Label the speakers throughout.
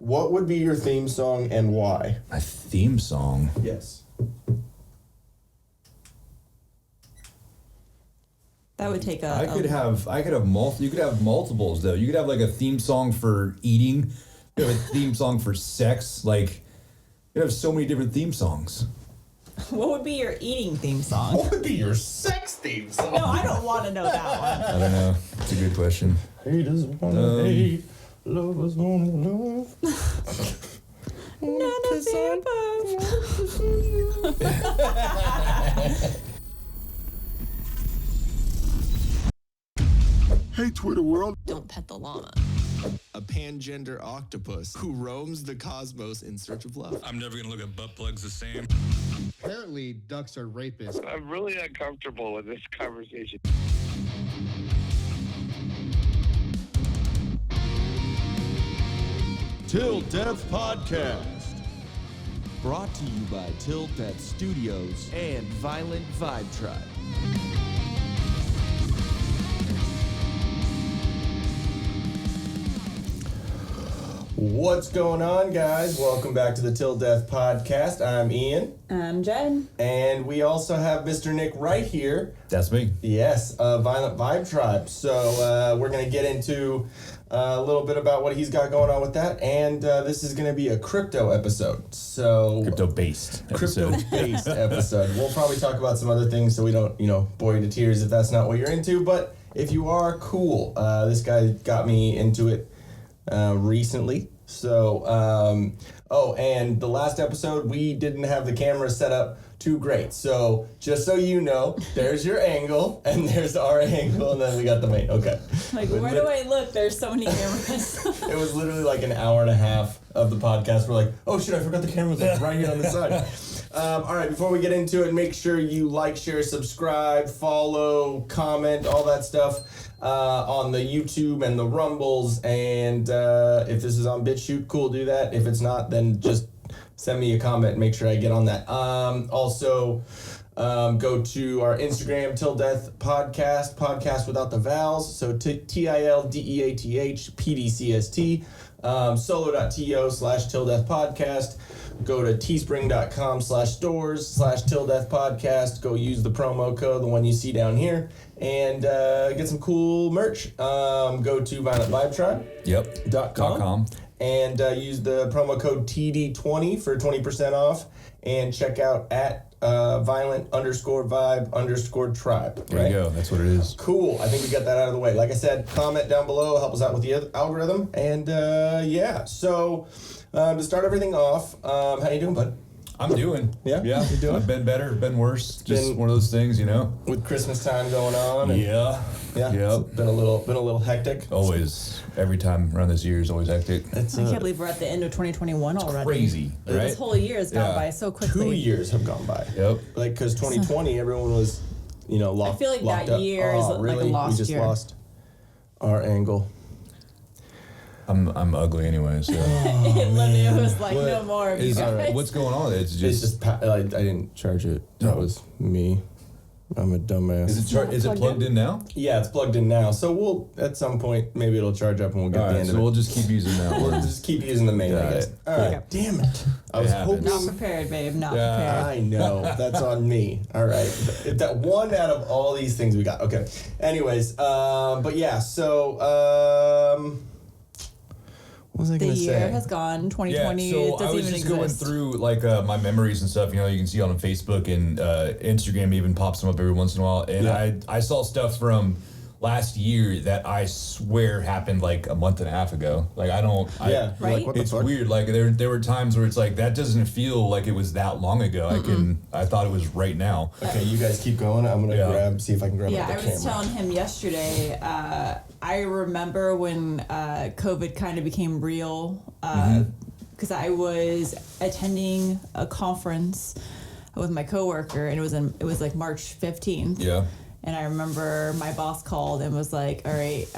Speaker 1: what would be your theme song and why?
Speaker 2: My theme song?
Speaker 1: Yes.
Speaker 3: That would take
Speaker 2: I could have you could have multiples though. You could have like a theme song for eating. You have a theme song for sex. Like you have so many different theme songs.
Speaker 3: What would be your eating theme song?
Speaker 1: What would be your sex theme song?
Speaker 3: No, I don't want to know that one.
Speaker 2: I don't know. It's a good question.
Speaker 1: Haters wanna hate, lovers wanna love.
Speaker 3: None of the above.
Speaker 4: Hey, Twitter world.
Speaker 5: Don't pet the llama.
Speaker 6: A pangender octopus who roams the cosmos in search of love.
Speaker 7: I'm never gonna look at butt plugs the same.
Speaker 4: Apparently, ducks are rapists.
Speaker 8: I'm really uncomfortable with this conversation.
Speaker 9: Till Death Podcast. Brought to you by Till Death Studios and Violent Vibe Tribe.
Speaker 1: What's going on, guys? Welcome back to the Till Death Podcast. I'm Ian.
Speaker 3: I'm Jenn.
Speaker 1: And we also have Mr. Nick Wright here.
Speaker 2: That's me.
Speaker 1: Yes, Violent Vibe Tribe. So we're going to get into a little bit about what he's got going on with that. And this is going to be a crypto episode. So
Speaker 2: Crypto-based
Speaker 1: Crypto-based episode. We'll probably talk about some other things so we don't, bore you to tears if that's not what you're into. But if you are, cool. This guy got me into it recently. So, and the last episode, we didn't have the camera set up too great. So, just so you know, there's your angle, and there's our angle, and then we got the main. Okay.
Speaker 3: Like, where do I look? There's so many cameras.
Speaker 1: It was literally like an hour and a half of the podcast. We're like, oh shit, I forgot the camera was like right here on the side. All right, before we get into it, make sure you like, share, subscribe, follow, comment, all that stuff. On the YouTube and the Rumbles, and if this is on BitChute, cool, do that. If it's not, then just send me a comment and make sure I get on that. Also, go to our Instagram, Till Death Podcast, podcast without the vowels, so TILDEATH PDCST, solo.to/Till Death Podcast. Go to teespring.com/stores/Till Death Podcast. Go use the promo code, the one you see down here, and get some cool merch. Go to violentvibetribe.com and use the promo code TD20 for 20% off, and check out at violent_vibe_tribe.
Speaker 2: There you go. That's what it is.
Speaker 1: Cool. I think we got that out of the way. Like I said, comment down below, help us out with the algorithm, and yeah. So to start everything off, how you doing, bud?
Speaker 2: I'm doing.
Speaker 1: Yeah?
Speaker 2: Yeah.
Speaker 1: You doing?
Speaker 2: I've been better, been worse. Just one of those things,
Speaker 1: With Christmas time going on. And
Speaker 2: yeah.
Speaker 1: Yeah.
Speaker 2: Yep.
Speaker 1: It's been a little hectic.
Speaker 2: Always. Every time around this year is always hectic.
Speaker 3: I can't believe we're at the end of 2021 already.
Speaker 2: Crazy, right?
Speaker 3: This whole year has gone by so quickly.
Speaker 1: 2 years have gone by.
Speaker 2: Yep.
Speaker 1: Like, because 2020, everyone was, locked.
Speaker 3: I feel like
Speaker 1: locked
Speaker 3: that
Speaker 1: up.
Speaker 3: year is
Speaker 1: really?
Speaker 3: like a lost
Speaker 1: We just
Speaker 3: year.
Speaker 1: lost our angle.
Speaker 2: I'm ugly anyway, so.
Speaker 3: It was like, no more of you guys.
Speaker 2: What's going on?
Speaker 1: It's just I didn't charge it. That was me. I'm a dumbass.
Speaker 2: Is it plugged in now?
Speaker 1: Yeah, it's plugged in now. So we'll, at some point, maybe it'll charge up and we'll get the end of it.
Speaker 2: So we'll just keep using that
Speaker 1: We'll
Speaker 2: one.
Speaker 1: just keep using the main, I guess. All right.
Speaker 3: Okay.
Speaker 1: Damn it. I was hoping.
Speaker 3: Not prepared, babe. Not prepared.
Speaker 1: I know. That's on me. All right. That one out of all these things we got. Okay. Anyways, but yeah, so, what was I going to say?
Speaker 3: The year has gone. 2020
Speaker 2: so
Speaker 3: it doesn't
Speaker 2: I was
Speaker 3: even
Speaker 2: just
Speaker 3: exist.
Speaker 2: going through like my memories and stuff. You can see on Facebook and Instagram even pops them up every once in a while. And I saw stuff from last year that I swear happened like a month and a half ago. Like
Speaker 3: Right?
Speaker 1: Like, what the
Speaker 2: It's
Speaker 1: fuck?
Speaker 2: weird. Like there were times where it's like that doesn't feel like it was that long ago. I thought it was right now.
Speaker 1: Okay, you guys keep going. I'm going to see if I can grab
Speaker 3: Yeah,
Speaker 1: the
Speaker 3: I
Speaker 1: camera.
Speaker 3: was telling him yesterday, I remember when COVID kind of became real, because I was attending a conference with my coworker, and it was like March 15th.
Speaker 2: Yeah.
Speaker 3: And I remember my boss called and was like, all right,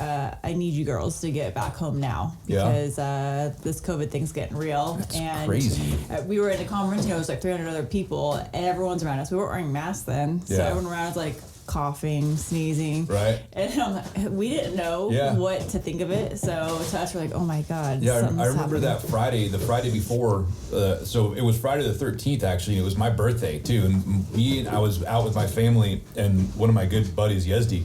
Speaker 3: I need you girls to get back home now because this COVID thing's getting real.
Speaker 2: That's
Speaker 3: and
Speaker 2: crazy.
Speaker 3: We were in a conference, it was like 300 other people, and everyone's around us. We weren't wearing masks then. So everyone around was like, coughing, sneezing.
Speaker 2: Right.
Speaker 3: And I'm like, we didn't know what to think of it. So to us, we're like, oh my God.
Speaker 2: Yeah, I remember
Speaker 3: happening.
Speaker 2: that Friday, the Friday before. So it was Friday the 13th, actually. It was my birthday, too. And I was out with my family and one of my good buddies, Yezdi.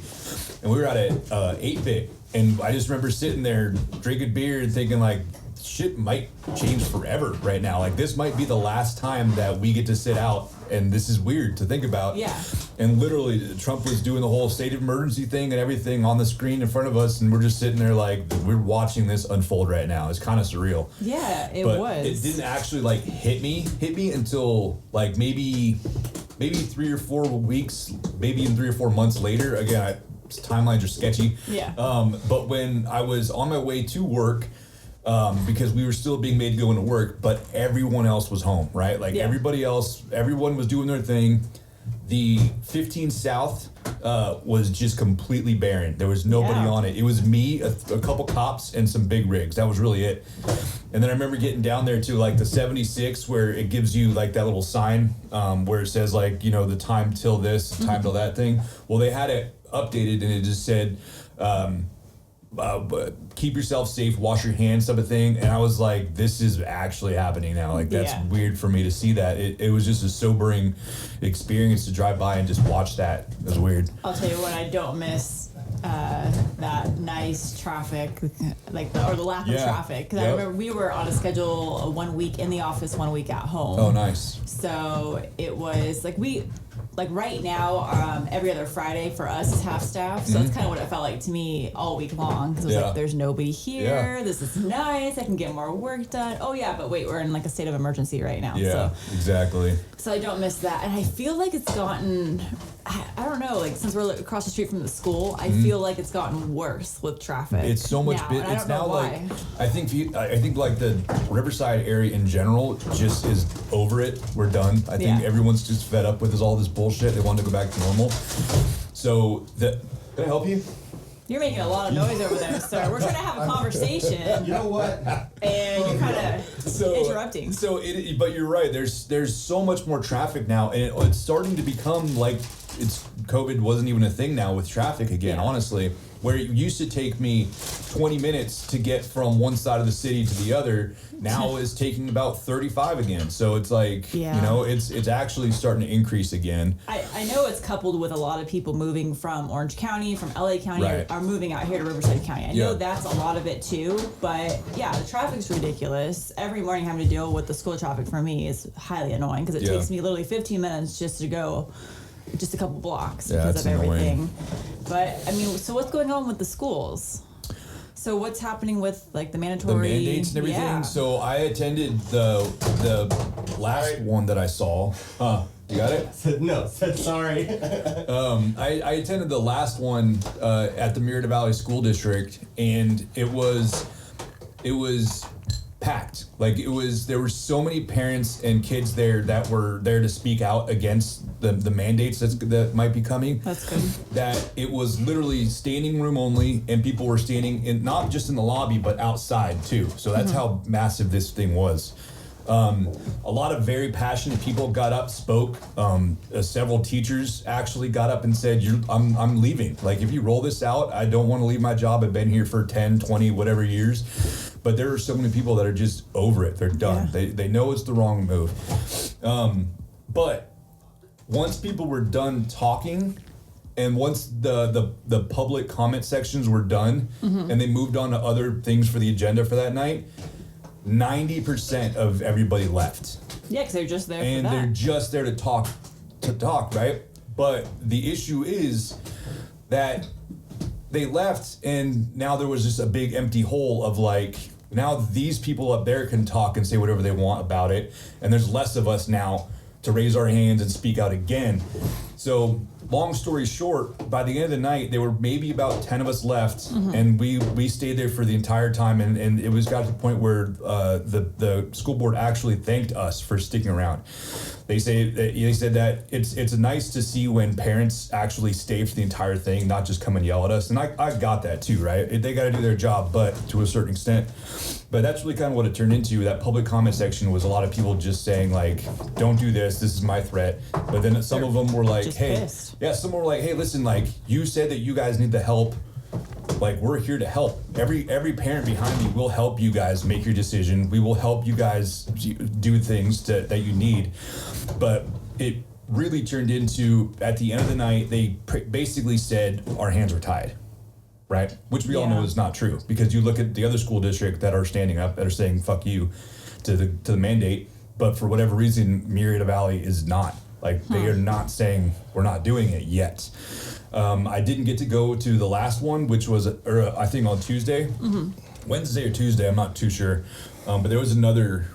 Speaker 2: And we were out at 8-Bit. And I just remember sitting there drinking beer and thinking, like, shit might change forever right now. Like, this might be the last time that we get to sit out. And this is weird to think about.
Speaker 3: Yeah.
Speaker 2: And literally, Trump was doing the whole state of emergency thing and everything on the screen in front of us. And we're just sitting there like, we're watching this unfold right now. It's kind of surreal.
Speaker 3: Yeah, it
Speaker 2: but
Speaker 3: was.
Speaker 2: It didn't actually, like, hit me until, like, maybe 3 or 4 weeks, maybe even 3 or 4 months later. Again, timelines are sketchy.
Speaker 3: Yeah.
Speaker 2: But when I was on my way to work, because we were still being made to go into work, but everyone else was home, right? Like everyone was doing their thing. The 15 South was just completely barren. There was nobody on it. It was me, a couple cops, and some big rigs. That was really it. And then I remember getting down there to like the 76, where it gives you like that little sign where it says like, you know, the time till this, the time till that thing. Well, they had it updated and it just said, keep yourself safe, wash your hands, type of thing. And I was like, this is actually happening now. Like, that's weird for me to see that. It was just a sobering experience to drive by and just watch that. It was weird.
Speaker 3: I'll tell you what, I don't miss that nice traffic, like the lack of traffic. Because I remember we were on a schedule 1 week in the office, 1 week at home.
Speaker 2: Oh, nice.
Speaker 3: So it was like right now, every other Friday for us is half staff. So that's kind of what it felt like to me all week long. Because it was like, there's nobody here. Yeah. This is nice. I can get more work done. Oh, yeah, but wait, we're in like a state of emergency right now.
Speaker 2: Yeah,
Speaker 3: so,
Speaker 2: exactly.
Speaker 3: So I don't miss that. And I feel like it's gotten, I don't know, like since we're across the street from the school, I feel like it's gotten worse with traffic.
Speaker 2: It's so much
Speaker 3: now.
Speaker 2: It's now like, I think like the Riverside area in general just is over it. We're done. I think everyone's just fed up with all this bullshit. They want to go back to normal. So can I help you?
Speaker 3: You're making a lot of noise over there, sir. We're trying to have a conversation.
Speaker 1: You know what?
Speaker 3: And you're kind of interrupting.
Speaker 2: But you're right. There's so much more traffic now, and it's starting to become like COVID wasn't even a thing now with traffic again. Honestly, where it used to take me 20 minutes to get from one side of the city to the other, now is taking about 35 again. So it's like, you know, it's actually starting to increase again.
Speaker 3: I know it's coupled with a lot of people moving from Orange County, from LA County, are moving out here to Riverside County. I know that's a lot of it too, but the traffic's ridiculous. Every morning having to deal with the school traffic for me is highly annoying because it takes me literally 15 minutes just to go just a couple blocks because of everything. Annoying. But I mean, so what's going on with the schools? So what's happening with like the mandatory
Speaker 2: mandates and everything? Yeah. So I attended the last one that I saw. You got it?
Speaker 1: No, sorry.
Speaker 2: I attended the last one at the Merida Valley School District, and it was packed. Like there were so many parents and kids there that were there to speak out against the mandates that might be coming.
Speaker 3: That's good. That
Speaker 2: it was literally standing room only, and people were standing in not just in the lobby but outside too. So that's how massive this thing was. A lot of very passionate people got up, spoke. Several teachers actually got up and said, I'm leaving. Like, if you roll this out, I don't want to leave my job. I've been here for 10, 20, whatever years. But there are so many people that are just over it. They're done. Yeah. They know it's the wrong move. But once people were done talking, and once the public comment sections were done, and they moved on to other things for the agenda for that night, 90% of everybody left.
Speaker 3: Yeah, because they're just there
Speaker 2: and
Speaker 3: for that.
Speaker 2: They're just there to talk, right? But the issue is that they left, and now there was just a big empty hole of like, now these people up there can talk and say whatever they want about it, and there's less of us now to raise our hands and speak out again. So long story short, by the end of the night, there were maybe about 10 of us left, and we stayed there for the entire time, and it was got to the point where the school board actually thanked us for sticking around. They said that it's nice to see when parents actually stay for the entire thing, not just come and yell at us. And I got that too, right? They got to do their job, but to a certain extent. But that's really kind of what it turned into. That public comment section was a lot of people just saying like, don't do this. This is my threat. But then some of them were like, hey, pissed. Yeah, some were like, hey, listen, like, you said that you guys need the help. Like, we're here to help. Every parent behind you will help you guys make your decision. We will help you guys do things that you need. But it really turned into, at the end of the night, they basically said our hands are tied, right? Which we all know is not true, because you look at the other school district that are standing up, that are saying, fuck you to the mandate. But for whatever reason, Murrieta Valley is not. Like, they are not saying we're not doing it yet. I didn't get to go to the last one, which was, I think, on Tuesday. Wednesday or Tuesday, I'm not too sure. But there was another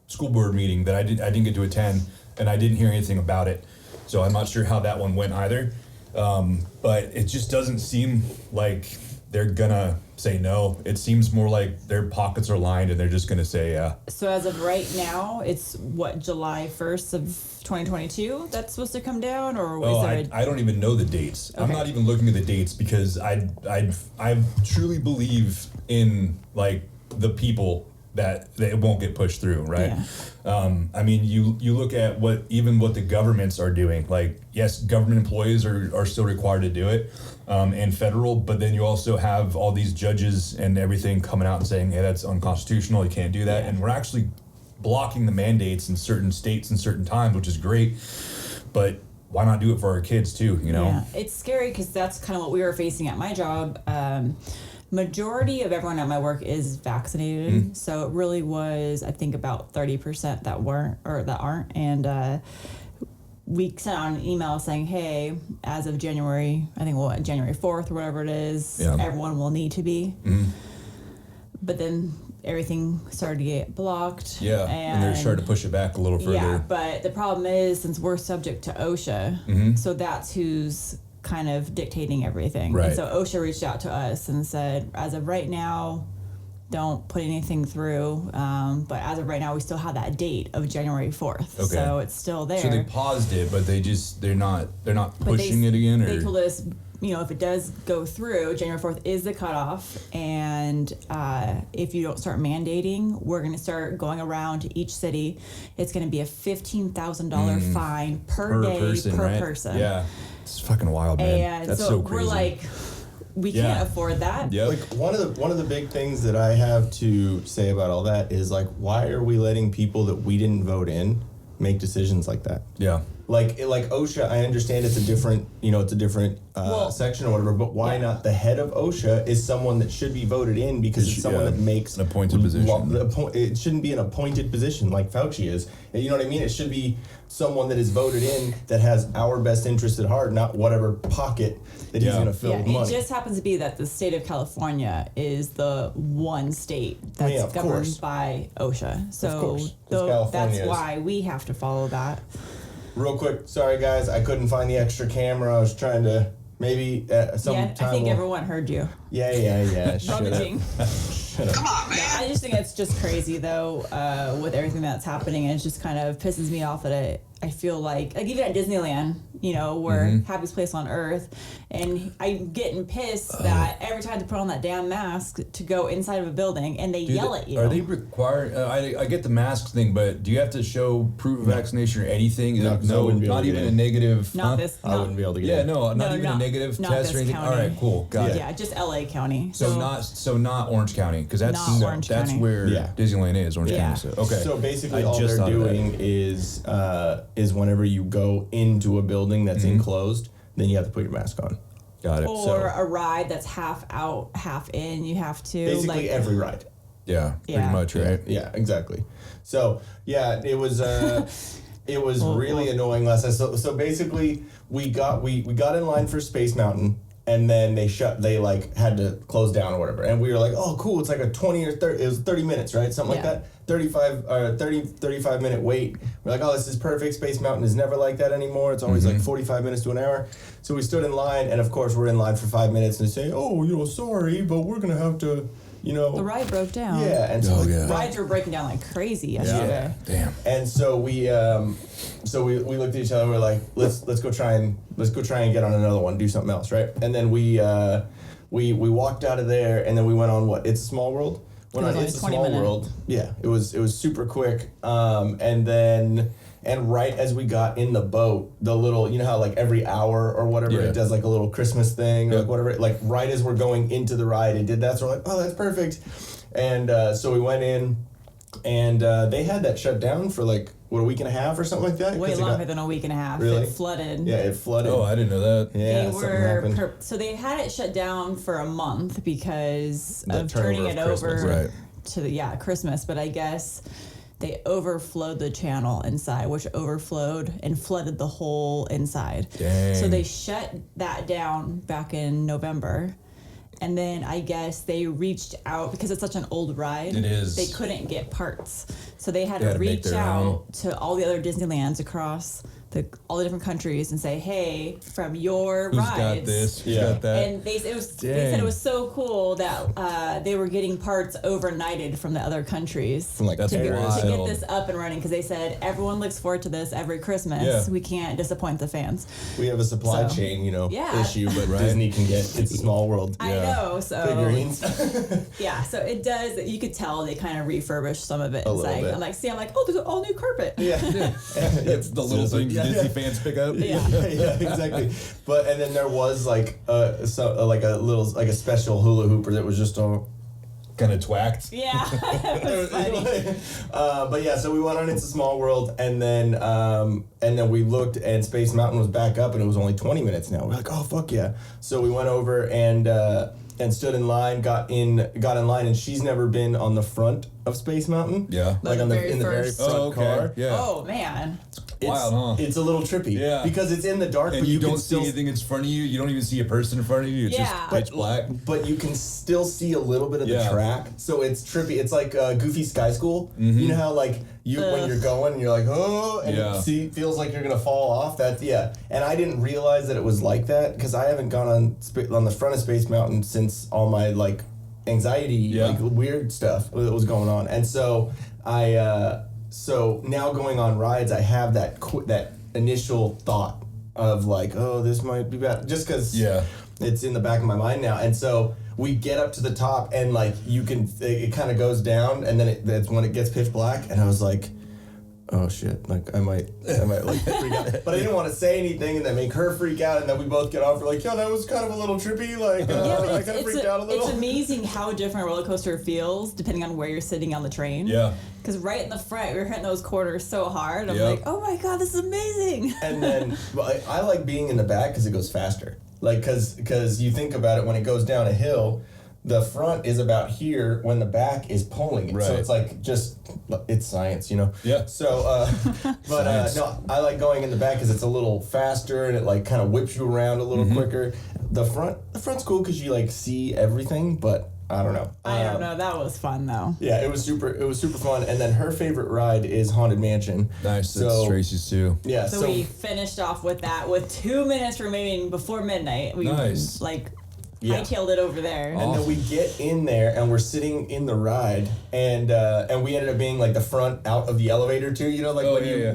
Speaker 2: school board meeting that I didn't get to attend, and I didn't hear anything about it. So I'm not sure how that one went either. But it just doesn't seem like they're gonna say no. It seems more like their pockets are lined and they're just gonna say yeah.
Speaker 3: So as of right now, it's what, July 1st of 2022 that's supposed to come down, or
Speaker 2: I don't even know the dates. Okay. I'm not even looking at the dates because I truly believe in like the people that it won't get pushed through, right? Yeah. I mean, you look at what the governments are doing. Like, yes, government employees are still required to do it, and federal, but then you also have all these judges and everything coming out and saying, hey, that's unconstitutional, you can't do that. Yeah. And we're actually blocking the mandates in certain states and certain times, which is great, but why not do it for our kids too, you know?
Speaker 3: Yeah, it's scary because that's kind of what we were facing at my job. Majority of everyone at my work is vaccinated, so it really was, I think, about 30% that weren't or that aren't. And we sent out an email saying, hey, as of January, I think January 4th or whatever it is, everyone will need to be. But then everything started to get blocked.
Speaker 2: Yeah, and they're starting to push it back a little further.
Speaker 3: Yeah, but the problem is, since we're subject to OSHA, so that's who's kind of dictating everything. Right. And so OSHA reached out to us and said, as of right now, don't put anything through. But as of right now, we still have that date of January 4th. Okay. So it's still there.
Speaker 2: So they paused it, but they're not pushing it again? Or?
Speaker 3: They told us, if it does go through, January 4th is the cutoff. And if you don't start mandating, we're going to start going around to each city. It's going to be a $15,000 fine per day
Speaker 2: person,
Speaker 3: per
Speaker 2: right?
Speaker 3: person.
Speaker 2: Yeah. It's fucking wild, man.
Speaker 3: And
Speaker 2: that's so crazy.
Speaker 3: We're like, we can't afford that.
Speaker 1: Yep. Like one of the big things that I have to say about all that is like, why are we letting people that we didn't vote in make decisions like that?
Speaker 2: Yeah.
Speaker 1: Like OSHA, I understand it's a different section or whatever, but why not the head of OSHA is someone that should be voted in because it's someone that makes
Speaker 2: an appointed position.
Speaker 1: It shouldn't be an appointed position like Fauci is. You know what I mean? It should be someone that is voted in that has our best interest at heart, not whatever pocket that he's going to fill with money.
Speaker 3: It just happens to be that the state of California is the one state that's governed by OSHA. So that's why we have to follow that.
Speaker 1: Real quick, sorry guys, I couldn't find the extra camera. I was trying to maybe
Speaker 3: I think everyone heard you.
Speaker 1: Yeah.
Speaker 3: Rummaging. Come on, man. I just think it's just crazy though, with everything that's happening, and it just kind of pisses me off that I feel like even at Disneyland, we're happiest place on earth, and I'm getting pissed that every time they put on that damn mask to go inside of a building and they yell at you.
Speaker 2: Are they required? I get the mask thing, but do you have to show proof of vaccination or anything?
Speaker 1: No,
Speaker 2: not even a negative.
Speaker 3: Not this.
Speaker 1: I wouldn't be able to get.
Speaker 2: Yeah, not even a negative test or anything.
Speaker 3: County.
Speaker 2: All right, cool, got it.
Speaker 3: Yeah, just LA County.
Speaker 2: So not Orange County, because that's where Disneyland is. Orange County. So, okay.
Speaker 1: So basically, all they're doing is whenever you go into a building that's enclosed, then you have to put your mask on.
Speaker 2: Got it.
Speaker 3: Or a ride that's half out, half in. You have to
Speaker 1: basically every ride.
Speaker 2: Yeah, pretty much, right?
Speaker 1: Yeah, exactly. So it was really annoying last night. So basically, we got in line for Space Mountain. And then they had to close down or whatever. And we were like, oh, cool. It's like a 20 or 30, it was 30 minutes, right? Something like that. 35 minute wait. We're like, oh, this is perfect. Space Mountain is never like that anymore. It's always like 45 minutes to an hour. So we stood in line, and of course we're in line for 5 minutes, and they say, oh, sorry, but we're going to have to,
Speaker 3: The ride broke down.
Speaker 1: Yeah. And so
Speaker 3: rides were breaking down like crazy yesterday.
Speaker 2: Yeah. Damn.
Speaker 1: And so we looked at each other. We're like, let's go try and get on another one, do something else, right? And then we walked out of there, and then we went on It's a Small World. went
Speaker 3: It
Speaker 1: on
Speaker 3: was
Speaker 1: It's a
Speaker 3: only
Speaker 1: Small
Speaker 3: 20 minutes.
Speaker 1: World. Yeah, it was super quick. And right as we got in the boat, the little, you know how like every hour or whatever
Speaker 2: Yeah.
Speaker 1: it does like a little Christmas thing or
Speaker 2: Yep.
Speaker 1: like whatever, like right as we're going into the ride, it did that. So we're like, oh, that's perfect. And so we went in, and they had that shut down for like, what, a week and a half or something like that?
Speaker 3: Way
Speaker 1: 'Cause it
Speaker 3: longer
Speaker 1: got-
Speaker 3: than a week and a half.
Speaker 1: Really?
Speaker 3: It flooded.
Speaker 1: Yeah, it flooded.
Speaker 2: Oh, I didn't know that.
Speaker 1: yeah,
Speaker 3: They
Speaker 1: something happened.
Speaker 3: were so they had it shut down for a month because
Speaker 1: The
Speaker 3: of
Speaker 1: turnover
Speaker 3: turning it
Speaker 1: of Christmas.
Speaker 3: over
Speaker 2: Right.
Speaker 3: to Christmas. But I guess they overflowed the channel inside, which overflowed and flooded the whole inside.
Speaker 2: Dang.
Speaker 3: So they shut that down back in November. And then I guess they reached out because it's such an old ride.
Speaker 2: It is.
Speaker 3: They couldn't get parts. So they had
Speaker 2: They had
Speaker 3: to
Speaker 2: to make
Speaker 3: reach
Speaker 2: their
Speaker 3: out
Speaker 2: own.
Speaker 3: to all the other Disneylands across all the different countries and say, hey, from your
Speaker 2: Who's
Speaker 3: rides.
Speaker 2: got this? Who's
Speaker 1: Yeah.
Speaker 2: got that?
Speaker 3: And they said
Speaker 2: Dang.
Speaker 3: it was so cool that they were getting parts overnighted from the other countries
Speaker 1: From like
Speaker 2: That's
Speaker 3: to,
Speaker 1: Paris.
Speaker 3: to get
Speaker 2: wild.
Speaker 3: this up and running because they said everyone looks forward to this every Christmas.
Speaker 2: Yeah.
Speaker 3: We can't disappoint the fans.
Speaker 1: We have a supply
Speaker 3: So,
Speaker 1: chain,
Speaker 3: yeah.
Speaker 1: issue, but
Speaker 2: Right.
Speaker 1: Disney can get It's a Small World
Speaker 3: I know, so
Speaker 1: figurines.
Speaker 3: yeah, so it does. You could tell they kind of refurbished some of it
Speaker 1: A little
Speaker 3: inside.
Speaker 1: bit.
Speaker 3: I'm like, oh, there's an all new carpet.
Speaker 1: yeah.
Speaker 2: It's the little things
Speaker 1: Yeah.
Speaker 2: Disney fans pick up.
Speaker 3: Yeah.
Speaker 1: Yeah, exactly. But and then there was like a special hula hooper that was just on.
Speaker 2: Kind of twacked.
Speaker 3: Yeah, it was funny.
Speaker 1: But yeah, so we went on It's a Small World, and then we looked, and Space Mountain was back up, and it was only 20 minutes now. We're like, oh fuck yeah! So we went over and stood in line, got in line, and she's never been on the front of Space Mountain.
Speaker 2: Yeah.
Speaker 1: like
Speaker 3: The
Speaker 1: on the
Speaker 3: very
Speaker 1: in the very
Speaker 3: first-
Speaker 1: front
Speaker 2: Oh, okay.
Speaker 1: car.
Speaker 2: Yeah.
Speaker 3: Oh man.
Speaker 1: It's,
Speaker 2: Wild, huh?
Speaker 1: It's a little trippy.
Speaker 2: Yeah.
Speaker 1: because it's in the dark,
Speaker 2: And
Speaker 1: but
Speaker 2: you
Speaker 1: can
Speaker 2: don't see
Speaker 1: still
Speaker 2: anything in front of you. You don't even see a person in front of you. It's
Speaker 3: Yeah.
Speaker 2: just pitch black.
Speaker 1: But you can still see a little bit of the
Speaker 2: Yeah.
Speaker 1: track, so it's trippy. It's like Goofy Sky School. You know how like when you're going, and you're like, oh, and
Speaker 2: Yeah.
Speaker 1: it feels like you're gonna fall off. That's And I didn't realize that it was like that because I haven't gone on the front of Space Mountain since all my like anxiety, like weird stuff that was going on, and so so now going on rides, I have that initial thought of like, oh, this might be bad, just because it's in the back of my mind now. And so we get up to the top, and like it kind of goes down, and then that's when it gets pitch black, and I was like, oh shit, like I might like freak out. But I didn't want to say anything and then make her freak out, and then we both get off. We're like, yeah, that was kind of a little trippy. Like,
Speaker 3: Yeah, but
Speaker 1: I kind of freaked out a little.
Speaker 3: It's amazing how different a roller coaster feels depending on where you're sitting on the train.
Speaker 2: Yeah.
Speaker 3: Because right in the front, we were hitting those corners so hard. I'm
Speaker 2: Yep.
Speaker 3: like, oh my god, this is amazing.
Speaker 1: And then I like being in the back because it goes faster. Like, because you think about it, when it goes down a hill, the front is about here when the back is pulling it. So
Speaker 2: Right.
Speaker 1: it's like it's science, you know?
Speaker 2: Yeah.
Speaker 1: So, no, I like going in the back because it's a little faster and it like kind of whips you around a little quicker. The front's cool because you like see everything, but I don't know.
Speaker 3: I don't know. That was fun though.
Speaker 1: Yeah, it was super fun. And then her favorite ride is Haunted Mansion.
Speaker 2: Nice.
Speaker 1: So,
Speaker 2: That's Tracy's too.
Speaker 1: Yeah.
Speaker 3: So we finished off with that with 2 minutes remaining before midnight. We
Speaker 2: Nice.
Speaker 1: Yeah.
Speaker 3: hightailed it over there.
Speaker 1: And then we get in there, and we're sitting in the ride, and we ended up being like the front out of the elevator too. You know, like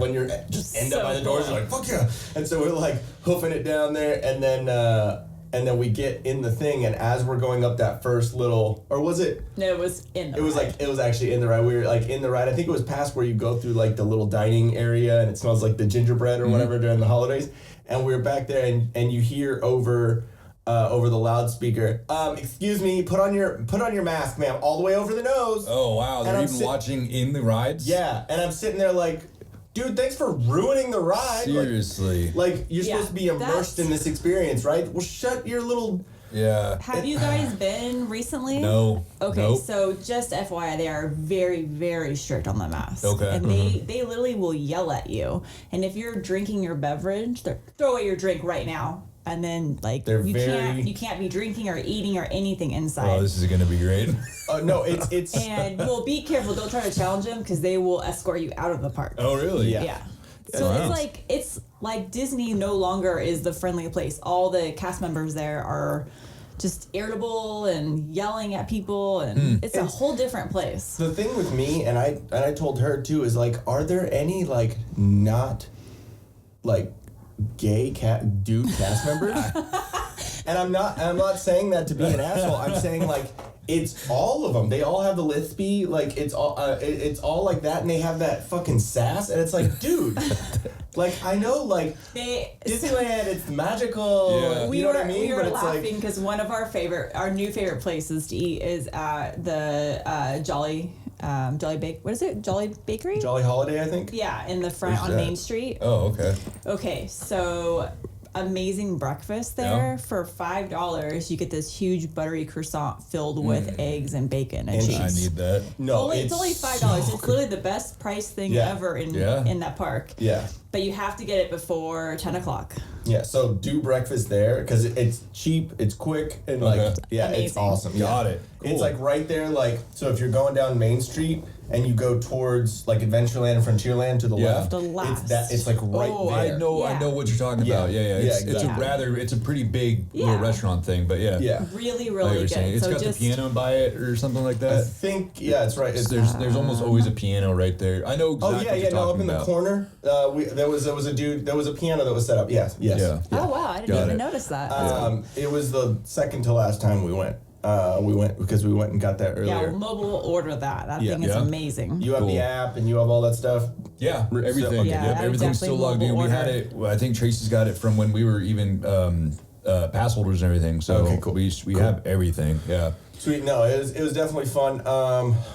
Speaker 1: when you're just end up
Speaker 3: So
Speaker 1: by the doors,
Speaker 3: cool.
Speaker 1: you're like fuck yeah. And so we're like hoofing it down there, and then we get in the thing, and as we're going up that first little, or was it?
Speaker 3: No, it was in the
Speaker 1: It was
Speaker 3: ride.
Speaker 1: like it was actually in the ride. We were like in the ride. I think it was past where you go through like the little dining area, and it smells like the gingerbread or whatever during the holidays. And we were back there, and you hear over the loudspeaker, excuse me, put on your mask, ma'am, all the way over the nose.
Speaker 2: Oh wow, they're
Speaker 1: I'm
Speaker 2: even
Speaker 1: sit-
Speaker 2: watching in the rides?
Speaker 1: Yeah, and I'm sitting there like, dude, thanks for ruining the ride.
Speaker 2: Seriously.
Speaker 1: Like you're
Speaker 3: Yeah,
Speaker 1: supposed to be immersed
Speaker 3: that's-
Speaker 1: in this experience, right? Well, shut your little.
Speaker 2: Yeah.
Speaker 3: Have you guys been recently?
Speaker 2: No.
Speaker 3: Okay,
Speaker 2: Nope.
Speaker 3: so just FYI, they are very, very strict on the mask.
Speaker 2: Okay.
Speaker 3: And they literally will yell at you. And if you're drinking your beverage, they're throw away your drink right now. And then like
Speaker 1: They're
Speaker 3: you
Speaker 1: very-
Speaker 3: can't be drinking or eating or anything inside.
Speaker 2: Oh, this is gonna be great.
Speaker 1: No, it's.
Speaker 3: And well, be careful. Don't try to challenge them because they will escort you out of the park.
Speaker 2: Oh really?
Speaker 1: Yeah.
Speaker 3: Yeah. So
Speaker 2: Wow.
Speaker 3: it's like Disney no longer is the friendly place. All the cast members there are just irritable and yelling at people, and it's a whole different place.
Speaker 1: The thing with me, and I told her too, is like, are there any like not like gay dude cast members? And I'm not saying that to be an asshole. I'm saying like It's all of them. They all have the lispy, like it's all like that, and they have that fucking sass, and it's like, dude, like I know, like Disneyland, it's magical.
Speaker 2: Yeah.
Speaker 1: You know what I mean?
Speaker 3: We were
Speaker 1: But it's
Speaker 3: laughing
Speaker 1: like,
Speaker 3: because one of our new favorite places to eat is at the Jolly Bakery?
Speaker 1: Jolly Holiday, I think.
Speaker 3: Yeah, in the front
Speaker 1: Where's
Speaker 3: on
Speaker 1: that?
Speaker 3: Main Street.
Speaker 2: Oh, okay.
Speaker 3: Okay, so amazing breakfast there. For $5 you get this huge buttery croissant filled with eggs and bacon and cheese.
Speaker 2: I need that.
Speaker 1: No,
Speaker 3: It's only $5. It's literally the best price thing ever in that park.
Speaker 1: Yeah.
Speaker 3: But you have to get it before 10 o'clock.
Speaker 1: Yeah, so do breakfast there because it's cheap, it's quick, and like, it's
Speaker 3: Amazing.
Speaker 1: awesome.
Speaker 2: Got it. Cool.
Speaker 1: It's like right there, like, so if you're going down Main Street and you go towards like Adventureland and Frontierland to the left,
Speaker 3: The last.
Speaker 1: it's like right there.
Speaker 2: I know what you're talking about. Yeah. It's a pretty big little restaurant thing, but yeah.
Speaker 1: Yeah.
Speaker 3: Really,
Speaker 2: I
Speaker 3: really
Speaker 2: know what you're
Speaker 3: good.
Speaker 2: saying. It's
Speaker 3: so
Speaker 2: got the piano by it or something like
Speaker 1: I
Speaker 2: that.
Speaker 1: think, it's right.
Speaker 2: There's almost always a piano right there. I know exactly what you're talking
Speaker 1: up in the
Speaker 2: about.
Speaker 1: corner. There was a piano that was set up. Yes.
Speaker 2: Yeah.
Speaker 3: Oh wow, I didn't even notice that.
Speaker 1: It was the second to last time we went. We went because we went and got that
Speaker 3: yeah,
Speaker 1: earlier.
Speaker 3: mobile order that. That thing is amazing.
Speaker 1: You have
Speaker 2: Cool.
Speaker 1: the app and you have all that stuff.
Speaker 2: Yeah, everything.
Speaker 3: Yeah,
Speaker 2: Yep,
Speaker 3: I
Speaker 2: everything's
Speaker 3: definitely
Speaker 2: still logged in.
Speaker 3: mobile
Speaker 2: We had
Speaker 3: order.
Speaker 2: it. I think Tracy's got it from when we were even pass holders and everything. So
Speaker 1: Okay, cool.
Speaker 2: we have everything. Yeah.
Speaker 1: Sweet. No, it was definitely fun.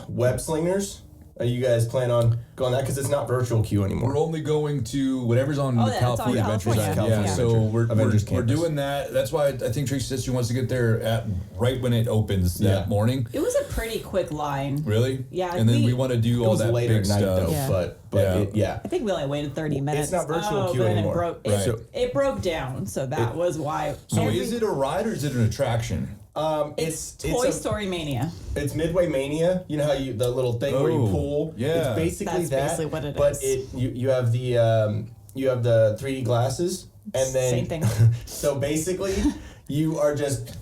Speaker 1: Web Slingers. Are you guys plan on going that? Because it's not virtual queue anymore.
Speaker 2: We're only going to whatever's on the
Speaker 3: that's on
Speaker 2: California Adventure
Speaker 3: California.
Speaker 2: side.
Speaker 1: California
Speaker 2: Yeah, so
Speaker 1: Adventure. Avengers
Speaker 2: we're
Speaker 1: Campus.
Speaker 2: doing that. That's why I think Tracy says she wants to get there at right when it opens that morning.
Speaker 3: It was a pretty quick line.
Speaker 2: Really?
Speaker 3: Yeah,
Speaker 2: And then
Speaker 3: we-
Speaker 2: we want to do
Speaker 1: It
Speaker 2: all
Speaker 1: was
Speaker 2: that
Speaker 1: later
Speaker 2: big
Speaker 1: at night
Speaker 2: stuff.
Speaker 1: though,
Speaker 3: Yeah.
Speaker 1: but
Speaker 2: Yeah.
Speaker 3: I think we only waited 30 minutes.
Speaker 1: not virtual queue
Speaker 3: but then
Speaker 1: anymore.
Speaker 3: It broke,
Speaker 2: Right.
Speaker 3: it broke down, so that was why.
Speaker 2: So is it a ride or is it an attraction?
Speaker 1: It's
Speaker 3: Toy Story Mania.
Speaker 1: It's Midway Mania. You know how the little thing where you
Speaker 2: Oh,
Speaker 1: pull.
Speaker 2: yeah.
Speaker 1: It's basically
Speaker 3: That's
Speaker 1: that.
Speaker 3: basically what it
Speaker 1: but
Speaker 3: is.
Speaker 1: you have the 3D glasses and then
Speaker 3: Same thing.
Speaker 1: So basically, you are just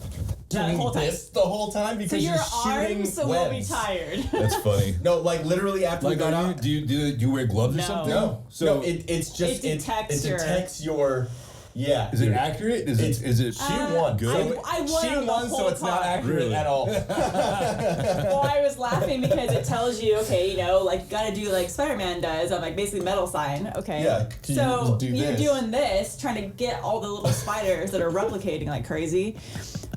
Speaker 1: doing
Speaker 3: whole time.
Speaker 1: this the whole time
Speaker 3: So
Speaker 1: because
Speaker 3: your
Speaker 1: you're shooting
Speaker 3: arms will be
Speaker 1: webs.
Speaker 3: tired.
Speaker 2: That's funny.
Speaker 1: No, like literally after we
Speaker 2: Like,
Speaker 1: got
Speaker 2: are you,
Speaker 1: out.
Speaker 2: do you wear gloves or
Speaker 3: No.
Speaker 2: something?
Speaker 1: No,
Speaker 2: So
Speaker 1: it's just
Speaker 3: It detects your-
Speaker 1: your. Yeah.
Speaker 2: is it accurate? Is it
Speaker 1: She won.
Speaker 2: good?
Speaker 3: I won
Speaker 1: She
Speaker 3: on the
Speaker 1: won, so
Speaker 3: whole
Speaker 1: it's not
Speaker 3: time.
Speaker 1: accurate
Speaker 2: Really?
Speaker 1: at all.
Speaker 3: Well, I was laughing because it tells you, okay, you know, like, gotta do like Spider-Man does on like basically metal sign, okay?
Speaker 1: Yeah, you
Speaker 3: So
Speaker 1: just do
Speaker 3: you're
Speaker 1: this.
Speaker 3: doing this, trying to get all the little spiders that are replicating like crazy.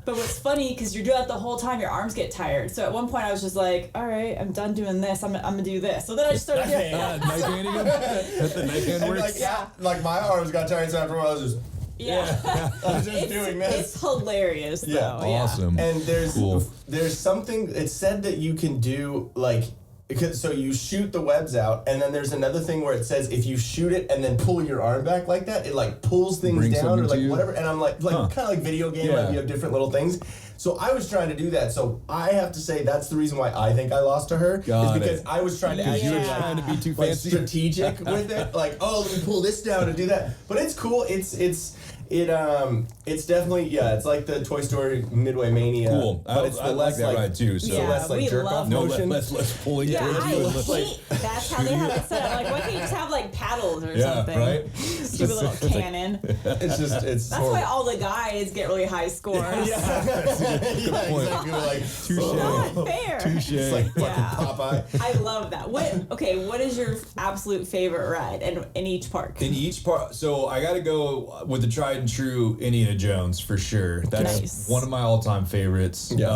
Speaker 3: But what's funny, because you're doing that the whole time, your arms get tired. So at one point I was just like, all right, I'm done doing this. I'm gonna do this. So then I just started doing
Speaker 2: Knife handing him? That's the knife hand
Speaker 1: And
Speaker 2: works?
Speaker 1: like my arms got tired, so after a while I was just.
Speaker 3: Yeah.
Speaker 1: I was just doing this.
Speaker 3: It's hilarious though.
Speaker 1: Yeah,
Speaker 3: Yeah.
Speaker 2: Awesome.
Speaker 1: And
Speaker 2: Cool.
Speaker 1: there's something. It's said that you can do like. Because, so you shoot the webs out, and then there's another thing where it says if you shoot it and then pull your arm back like that, it like pulls things
Speaker 2: Brings
Speaker 1: down
Speaker 2: something
Speaker 1: or
Speaker 2: to
Speaker 1: like
Speaker 2: you?
Speaker 1: whatever. And I'm like
Speaker 2: Huh.
Speaker 1: kind of like video game,
Speaker 2: Yeah.
Speaker 1: like you have different little things. So I was trying to do that. So I have to say that's the reason why I think I lost to her
Speaker 2: Got
Speaker 1: is because
Speaker 2: it.
Speaker 1: I was trying to
Speaker 2: Because you were
Speaker 1: actually
Speaker 3: Yeah.
Speaker 2: trying to be too
Speaker 1: like
Speaker 2: fancy.
Speaker 1: strategic with it. Like, oh, let me pull this down and do that. But it's cool. It's definitely it's like the Toy Story Midway Mania.
Speaker 2: Cool.
Speaker 1: But it's the
Speaker 2: I like
Speaker 1: less
Speaker 2: that ride too. So
Speaker 1: it's the
Speaker 3: Yeah,
Speaker 1: less like
Speaker 3: we
Speaker 1: jerk
Speaker 3: love
Speaker 1: off
Speaker 2: no
Speaker 1: motion.
Speaker 2: less pulling.
Speaker 3: Yeah,
Speaker 2: towards
Speaker 3: I
Speaker 2: you and less,
Speaker 3: hate that's how they have it set up. Like, why can't you just have like paddles or something?
Speaker 2: right?
Speaker 3: Stupid little cannon.
Speaker 1: It's just it's
Speaker 3: That's why all the guys get really high scores.
Speaker 1: exactly like
Speaker 3: Not fair.
Speaker 1: it's like fucking
Speaker 3: Yeah.
Speaker 1: Popeye.
Speaker 3: I love that. What is your absolute favorite ride in each park?
Speaker 2: In each part, so I got to go with the tried and true Indiana Jones for sure. That's
Speaker 3: Nice.
Speaker 2: one of my all-time favorites.
Speaker 1: Yeah.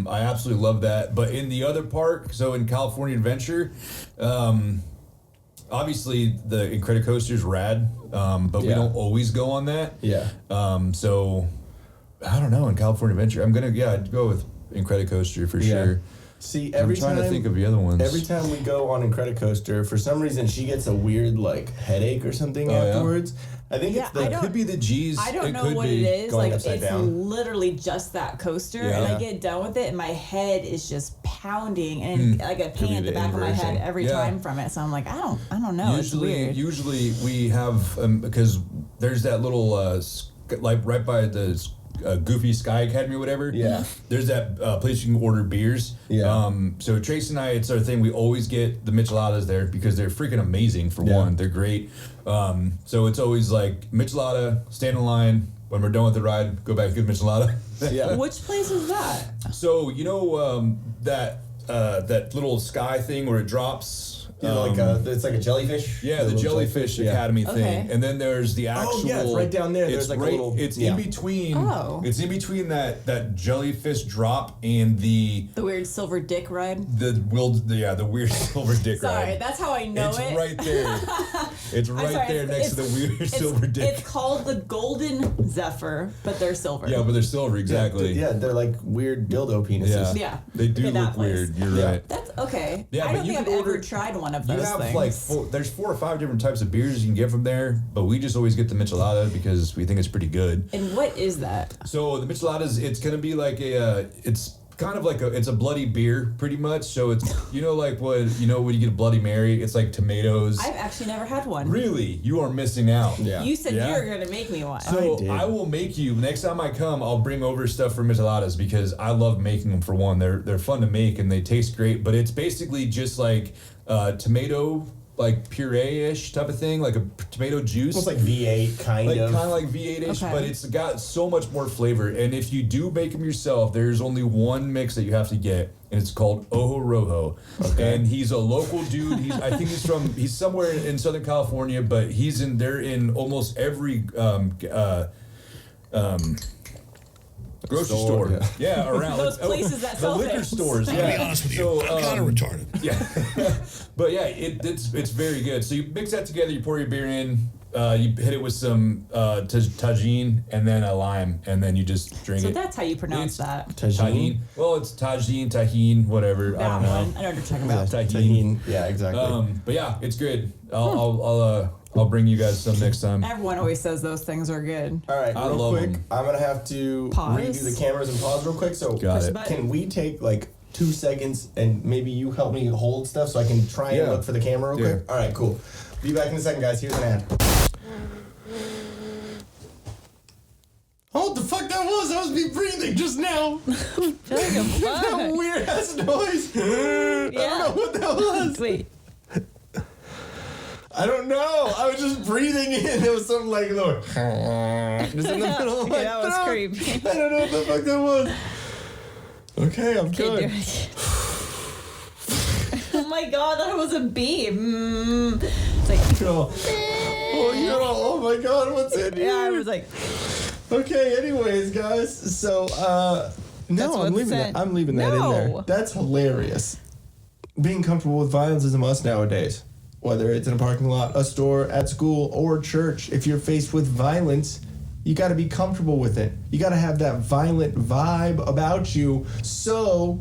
Speaker 2: I absolutely love that. But in the other park, so in California Adventure, obviously the Incredicoaster's rad, but we
Speaker 1: Yeah.
Speaker 2: don't always go on that.
Speaker 1: Yeah.
Speaker 2: So I don't know. In California Adventure, I'm gonna I'd go with Incredicoaster for sure.
Speaker 1: See,
Speaker 2: I'm
Speaker 1: every
Speaker 2: trying
Speaker 1: time
Speaker 2: to think of the other ones.
Speaker 1: every time we go on Incredicoaster, for some reason she gets a weird like headache or something
Speaker 2: Oh, yeah?
Speaker 1: afterwards. I think
Speaker 3: Yeah,
Speaker 1: it's the
Speaker 3: I don't-
Speaker 2: could be the G's.
Speaker 3: I don't
Speaker 2: it
Speaker 3: know
Speaker 2: could
Speaker 3: what
Speaker 2: be.
Speaker 3: it is.
Speaker 1: going
Speaker 3: Like,
Speaker 1: upside
Speaker 3: it's
Speaker 1: down.
Speaker 3: literally just that coaster,
Speaker 2: Yeah.
Speaker 3: and I get done with it, and my head is just pounding, and like a
Speaker 2: Could
Speaker 3: pain
Speaker 2: be
Speaker 3: at the
Speaker 2: the
Speaker 3: back of my head
Speaker 2: inversion.
Speaker 3: every
Speaker 2: Yeah.
Speaker 3: time from it. So I'm like, I don't know. It's weird.
Speaker 2: Usually we have because there's that little like right by the Goofy Sky Academy or whatever.
Speaker 1: Yeah.
Speaker 2: There's that place you can order beers.
Speaker 1: Yeah.
Speaker 2: So Tracy and I, it's our thing. We always get the micheladas there because they're freaking amazing. For
Speaker 1: Yeah.
Speaker 2: one, they're great. So it's always like michelada, stand in line, when we're done with the ride, go back to get Michelada.
Speaker 1: Yeah.
Speaker 3: Which place is that?
Speaker 2: So you know that little sky thing where it drops.
Speaker 1: It's like a jellyfish.
Speaker 2: Yeah, the Jellyfish Academy thing,
Speaker 3: Okay.
Speaker 2: and then there's the actual.
Speaker 1: Oh yeah, it's right down there. There's
Speaker 2: It's
Speaker 1: like
Speaker 2: right,
Speaker 1: a little.
Speaker 2: It's
Speaker 1: yeah.
Speaker 2: in between.
Speaker 3: Oh.
Speaker 2: It's in between that jellyfish drop and the
Speaker 3: weird silver dick ride.
Speaker 2: the weird silver dick
Speaker 3: Sorry,
Speaker 2: ride.
Speaker 3: that's how I know
Speaker 2: It's
Speaker 3: it.
Speaker 2: right there. It's right
Speaker 3: sorry,
Speaker 2: there next to the weird silver dick.
Speaker 3: It's called the Golden Zephyr, but they're silver.
Speaker 2: Yeah, but they're silver, exactly.
Speaker 1: Yeah, they're like weird dildo penises.
Speaker 3: Yeah.
Speaker 2: They do
Speaker 3: Okay, that
Speaker 2: look
Speaker 3: place.
Speaker 2: weird. You're
Speaker 1: Yeah.
Speaker 2: right.
Speaker 3: That's okay.
Speaker 2: Yeah,
Speaker 3: I
Speaker 2: but
Speaker 3: don't
Speaker 2: you
Speaker 3: think I've
Speaker 2: can
Speaker 3: ever
Speaker 2: order-
Speaker 3: tried one of
Speaker 2: You
Speaker 3: those
Speaker 2: have
Speaker 3: things.
Speaker 2: like there's 4 or 5 different types of beers you can get from there, but we just always get the Michelada because we think it's pretty good.
Speaker 3: And what is that?
Speaker 2: So the Micheladas, it's gonna be like it's kind of like it's a bloody beer, pretty much. So it's like when you get a Bloody Mary, it's like tomatoes.
Speaker 3: I've actually never had one.
Speaker 2: Really, you are missing out.
Speaker 1: Yeah.
Speaker 3: You said
Speaker 2: Yeah.
Speaker 3: you were going to make me one.
Speaker 2: So
Speaker 1: did.
Speaker 2: I will make you next time I come. I'll bring over stuff for Micheladas because I love making them. For one, they're fun to make and they taste great. But it's basically just like tomato, like puree-ish type of thing, like a tomato juice.
Speaker 1: Almost like V8 kind of.
Speaker 2: Kind of like V8-ish,
Speaker 3: Okay.
Speaker 2: but it's got so much more flavor. And if you do make them yourself, there's only one mix that you have to get, and it's called Ojo Rojo. Okay. And he's a local dude. I think he's somewhere in Southern California, but they're in almost every grocery store. Yeah, around.
Speaker 3: Those places that
Speaker 2: the
Speaker 3: sell
Speaker 2: liquor
Speaker 3: things.
Speaker 2: stores.
Speaker 5: I'll
Speaker 2: Yeah.
Speaker 5: be honest with you.
Speaker 2: So,
Speaker 5: I'm kind of retarded.
Speaker 2: yeah. But yeah, it's very good. So you mix that together, you pour your beer in, you hit it with some tagine and then a lime, and then you just drink
Speaker 3: So
Speaker 2: it.
Speaker 3: that's how you pronounce that.
Speaker 2: Tagine. Well, it's tahine, whatever.
Speaker 3: That
Speaker 2: I don't know.
Speaker 3: one. I know what you're talking about.
Speaker 2: Tahine.
Speaker 1: Yeah, exactly.
Speaker 2: But yeah, it's good. I'll bring you guys some next time.
Speaker 3: Everyone always says those things are good.
Speaker 1: All right,
Speaker 2: I
Speaker 1: real
Speaker 2: love
Speaker 1: quick,
Speaker 2: 'em.
Speaker 1: I'm gonna have to
Speaker 3: Pause.
Speaker 1: redo the cameras and pause real quick. So
Speaker 2: Got
Speaker 3: Push
Speaker 2: it.
Speaker 3: the button.
Speaker 1: can we take like 2 seconds and maybe you help me hold stuff so I can try and
Speaker 2: Yeah.
Speaker 1: look for the camera real
Speaker 2: Yeah.
Speaker 1: quick? All right, cool. Be back in a second, guys. Here's an ad. Oh, what the fuck that was? That was me breathing just now. That weird ass noise. I don't know what that was.
Speaker 3: Wait.
Speaker 1: I don't know. I was just breathing in. There was something like just in the middle of my
Speaker 3: that was
Speaker 1: throat.
Speaker 3: creepy.
Speaker 1: I don't know what the fuck that was. Okay, I'm
Speaker 3: Okay,
Speaker 1: good.
Speaker 3: do it. Oh my god, that was a bee. It's like,
Speaker 1: Oh my god, what's in here?
Speaker 3: yeah, I was like,
Speaker 1: Okay, anyways, guys. So, no, I'm
Speaker 3: what's
Speaker 1: leaving
Speaker 3: in-
Speaker 1: that. I'm leaving that in there.
Speaker 3: No.
Speaker 1: That's hilarious. Being comfortable with violence is a must nowadays. Whether it's in a parking lot, a store, at school, or church, if you're faced with violence, you got to be comfortable with it. You got to have that violent vibe about you. So,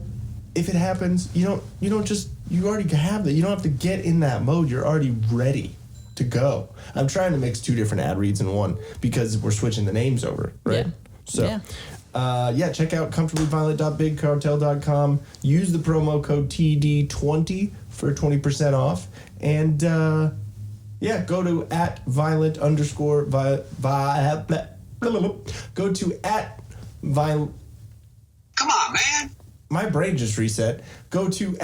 Speaker 1: if it happens, you already have that. You don't have to get in that mode. You're already ready to go. I'm trying to mix 2 different ad reads in one because we're switching the names over, right?
Speaker 3: Yeah.
Speaker 1: So, check out comfortablyviolent.bigcartel.com. Use the promo code TD20 for 20% off. And, go to @violent_. Go to @violent.
Speaker 8: Come on, man.
Speaker 1: My brain just reset. Go to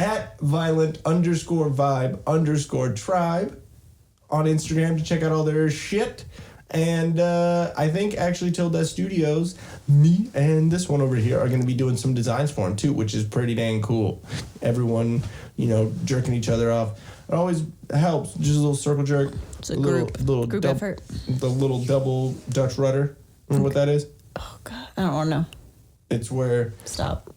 Speaker 1: @violent_vibe_tribe on Instagram to check out all their shit. And I think actually Till Death Studios, me and this one over here are going to be doing some designs for them too, which is pretty dang cool. Everyone, jerking each other off. It always helps. Just a little circle jerk.
Speaker 3: It's a
Speaker 1: little
Speaker 3: group effort.
Speaker 1: The little double Dutch rudder. Remember what that is?
Speaker 3: oh god, I don't want to know.
Speaker 1: It's where...
Speaker 3: Stop.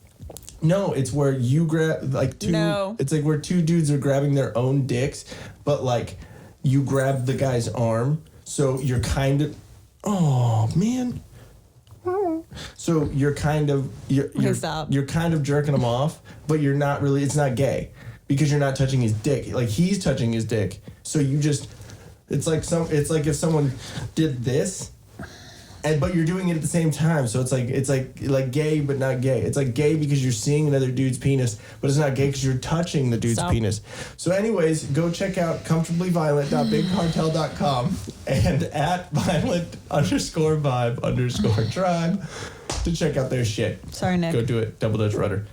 Speaker 1: No, it's where you grab like 2.
Speaker 3: No.
Speaker 1: It's like where 2 dudes are grabbing their own dicks, but like you grab the guy's arm, so you're kind of. Oh man. So you're kind of
Speaker 3: stop.
Speaker 1: you're kind of jerking him off, but you're not really. It's not gay because you're not touching his dick. Like he's touching his dick, so you just. It's like if someone did this. But you're doing it at the same time, so it's like gay but not gay. It's like gay because you're seeing another dude's penis, but it's not gay because you're touching the dude's penis. So, anyways, go check out comfortablyviolent.bigcartel.com and @violent_vibe_tribe to check out their shit.
Speaker 3: Sorry, Nick.
Speaker 1: Go do it. Double Dutch rudder.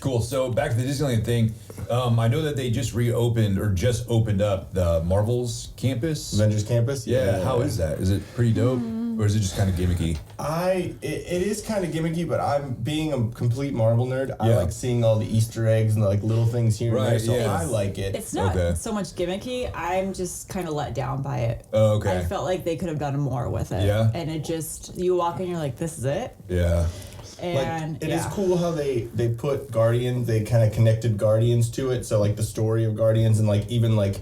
Speaker 2: Cool. So back to the Disneyland thing. I know that they just opened up the Marvel's campus.
Speaker 1: Avengers Campus.
Speaker 2: Yeah. How is that? Is it pretty dope? Or is it just kind of gimmicky?
Speaker 1: It is kind of gimmicky, but I'm being a complete Marvel nerd. I
Speaker 2: Yeah.
Speaker 1: like seeing all the Easter eggs and like little things here and there,
Speaker 2: Right,
Speaker 1: so
Speaker 2: yeah.
Speaker 1: I like it.
Speaker 3: It's not
Speaker 2: Okay.
Speaker 3: so much gimmicky. I'm just kind of let down by it.
Speaker 2: Oh, okay.
Speaker 3: I felt like they could have done more with it.
Speaker 2: Yeah.
Speaker 3: And it just, you walk in, you're like, this is it.
Speaker 2: Yeah.
Speaker 3: And
Speaker 1: It is cool how they put Guardians, they kind of connected Guardians to it. So like the story of Guardians and like even like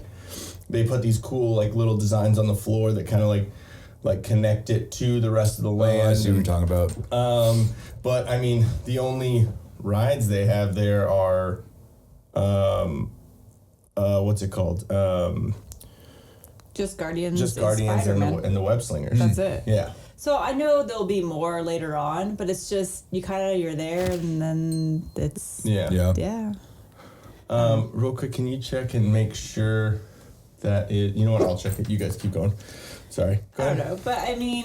Speaker 1: they put these cool like little designs on the floor that kind of like connect it to the rest of the land.
Speaker 2: Oh, I see what you're talking about.
Speaker 1: But I mean, the only rides they have there are, what's it called?
Speaker 3: Just Guardians.
Speaker 1: Just Guardians
Speaker 3: Spider-Man.
Speaker 1: and the Web Slingers.
Speaker 3: That's it.
Speaker 1: Yeah.
Speaker 3: So I know there'll be more later on, but it's just you're there and then it's
Speaker 1: Yeah.
Speaker 3: yeah.
Speaker 1: Real quick, can you check and make sure that it? You know what? I'll check it. You guys keep going. Sorry. Go
Speaker 3: I don't
Speaker 1: ahead.
Speaker 3: know, but I mean,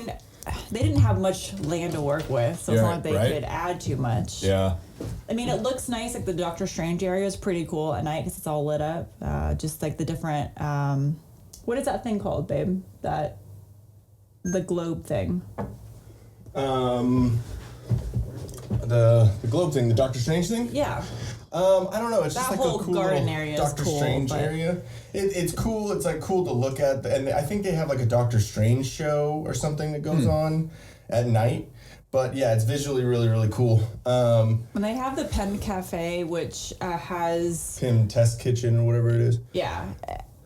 Speaker 3: they didn't have much land to work with, so it's
Speaker 2: Yeah,
Speaker 3: not like they
Speaker 2: right.
Speaker 3: could add too much.
Speaker 2: Yeah.
Speaker 3: I mean, it looks nice. Like the Doctor Strange area is pretty cool at night because it's all lit up. Just like the different. What is that thing called, babe? The globe thing.
Speaker 1: The globe thing, the Doctor Strange thing.
Speaker 3: Yeah.
Speaker 1: I don't know. It's
Speaker 3: That
Speaker 1: just like
Speaker 3: whole
Speaker 1: a cool
Speaker 3: garden
Speaker 1: little
Speaker 3: area is
Speaker 1: Doctor
Speaker 3: cool,
Speaker 1: Strange
Speaker 3: but-
Speaker 1: area. It's cool. It's like cool to look at, and I think they have like a Doctor Strange show or something that goes on at night. But yeah, it's visually really really cool.
Speaker 3: When they have the Pen Cafe, which has
Speaker 1: Pim Test Kitchen or whatever it is.
Speaker 3: yeah.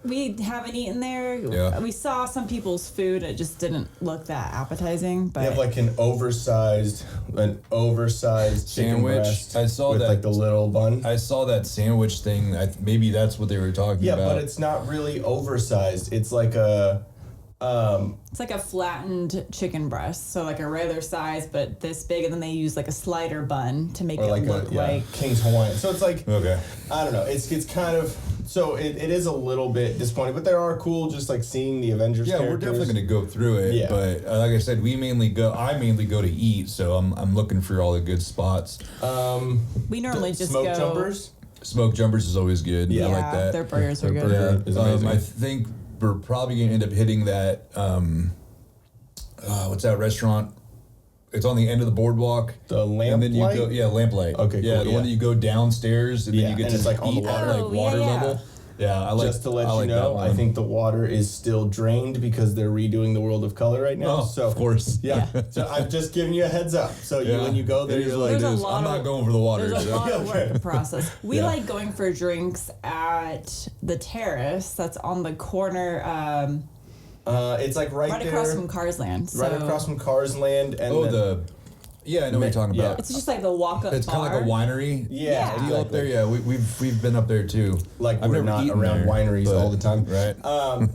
Speaker 3: We haven't eaten there.
Speaker 2: Yeah.
Speaker 3: We saw some people's food. It just didn't look that appetizing. But
Speaker 1: They have like an oversized chicken
Speaker 2: Sandwich.
Speaker 1: breast
Speaker 2: I saw
Speaker 1: with
Speaker 2: that.
Speaker 1: like the little bun.
Speaker 2: I saw that sandwich thing. Maybe that's what they were talking
Speaker 1: Yeah,
Speaker 2: about.
Speaker 1: but it's not really oversized. It's like a
Speaker 3: it's like a flattened chicken breast, so like a regular size, but this big, and then they use like a slider bun to make
Speaker 1: or
Speaker 3: it
Speaker 1: like
Speaker 3: look like.
Speaker 1: King's Hawaiian. So it's like
Speaker 2: Okay.
Speaker 1: I don't know. It's kind of so it is a little bit disappointing, but there are cool just like seeing the Avengers.
Speaker 2: Yeah, we're
Speaker 1: characters.
Speaker 2: definitely going to go through it.
Speaker 1: Yeah.
Speaker 2: But like I said, I mainly go to eat, so I'm looking for all the good spots.
Speaker 3: We normally just
Speaker 1: smoke
Speaker 3: go.
Speaker 1: jumpers.
Speaker 2: Smoke jumpers is always good.
Speaker 1: Yeah.
Speaker 2: I like that.
Speaker 3: Their burgers are
Speaker 1: Their
Speaker 3: good.
Speaker 1: burger is amazing.
Speaker 2: I think we're probably going to end up hitting that. What's that restaurant? It's on the end of the boardwalk.
Speaker 1: The
Speaker 2: And then you
Speaker 1: Lamplight?
Speaker 2: go, yeah, Lamplight.
Speaker 1: Okay,
Speaker 2: yeah,
Speaker 1: cool,
Speaker 2: the
Speaker 1: yeah.
Speaker 2: one that you go downstairs and
Speaker 1: Yeah,
Speaker 2: then you get
Speaker 1: and
Speaker 2: to
Speaker 1: it's, like, on the
Speaker 2: eat at,
Speaker 1: water.
Speaker 3: Oh,
Speaker 2: water
Speaker 3: yeah, yeah.
Speaker 2: level. Yeah, I like.
Speaker 1: Just to let
Speaker 2: I
Speaker 1: you
Speaker 2: like that
Speaker 1: know,
Speaker 2: one.
Speaker 1: I think the water is still drained because they're redoing the World of Color right now.
Speaker 2: Oh,
Speaker 1: so
Speaker 2: of course.
Speaker 1: Yeah. So I'm just giving you a heads up. So you, when you go there,
Speaker 2: It is
Speaker 1: you're
Speaker 2: what
Speaker 1: like,
Speaker 2: it
Speaker 3: There's a
Speaker 2: is.
Speaker 3: lot
Speaker 2: I'm
Speaker 3: of-
Speaker 2: not going for the water.
Speaker 3: There's a lot of work
Speaker 1: Okay.
Speaker 3: to process. We
Speaker 2: Yeah.
Speaker 3: like going for drinks at the terrace that's on the corner,
Speaker 1: it's like right there,
Speaker 3: across from Cars Land.
Speaker 1: right
Speaker 3: So
Speaker 1: across from Cars Land, and
Speaker 2: Oh,
Speaker 1: then,
Speaker 2: yeah, I know what you're talking
Speaker 1: Yeah.
Speaker 2: about.
Speaker 3: it's just like the walk-up
Speaker 2: It's
Speaker 3: bar.
Speaker 2: kind of like a winery.
Speaker 1: yeah,
Speaker 3: Yeah.
Speaker 2: Deal up there. Yeah, we've been up there too.
Speaker 1: Like
Speaker 2: I've
Speaker 1: we're
Speaker 2: never
Speaker 1: not
Speaker 2: eaten
Speaker 1: around
Speaker 2: there,
Speaker 1: wineries
Speaker 2: but-
Speaker 1: all the time,
Speaker 2: right?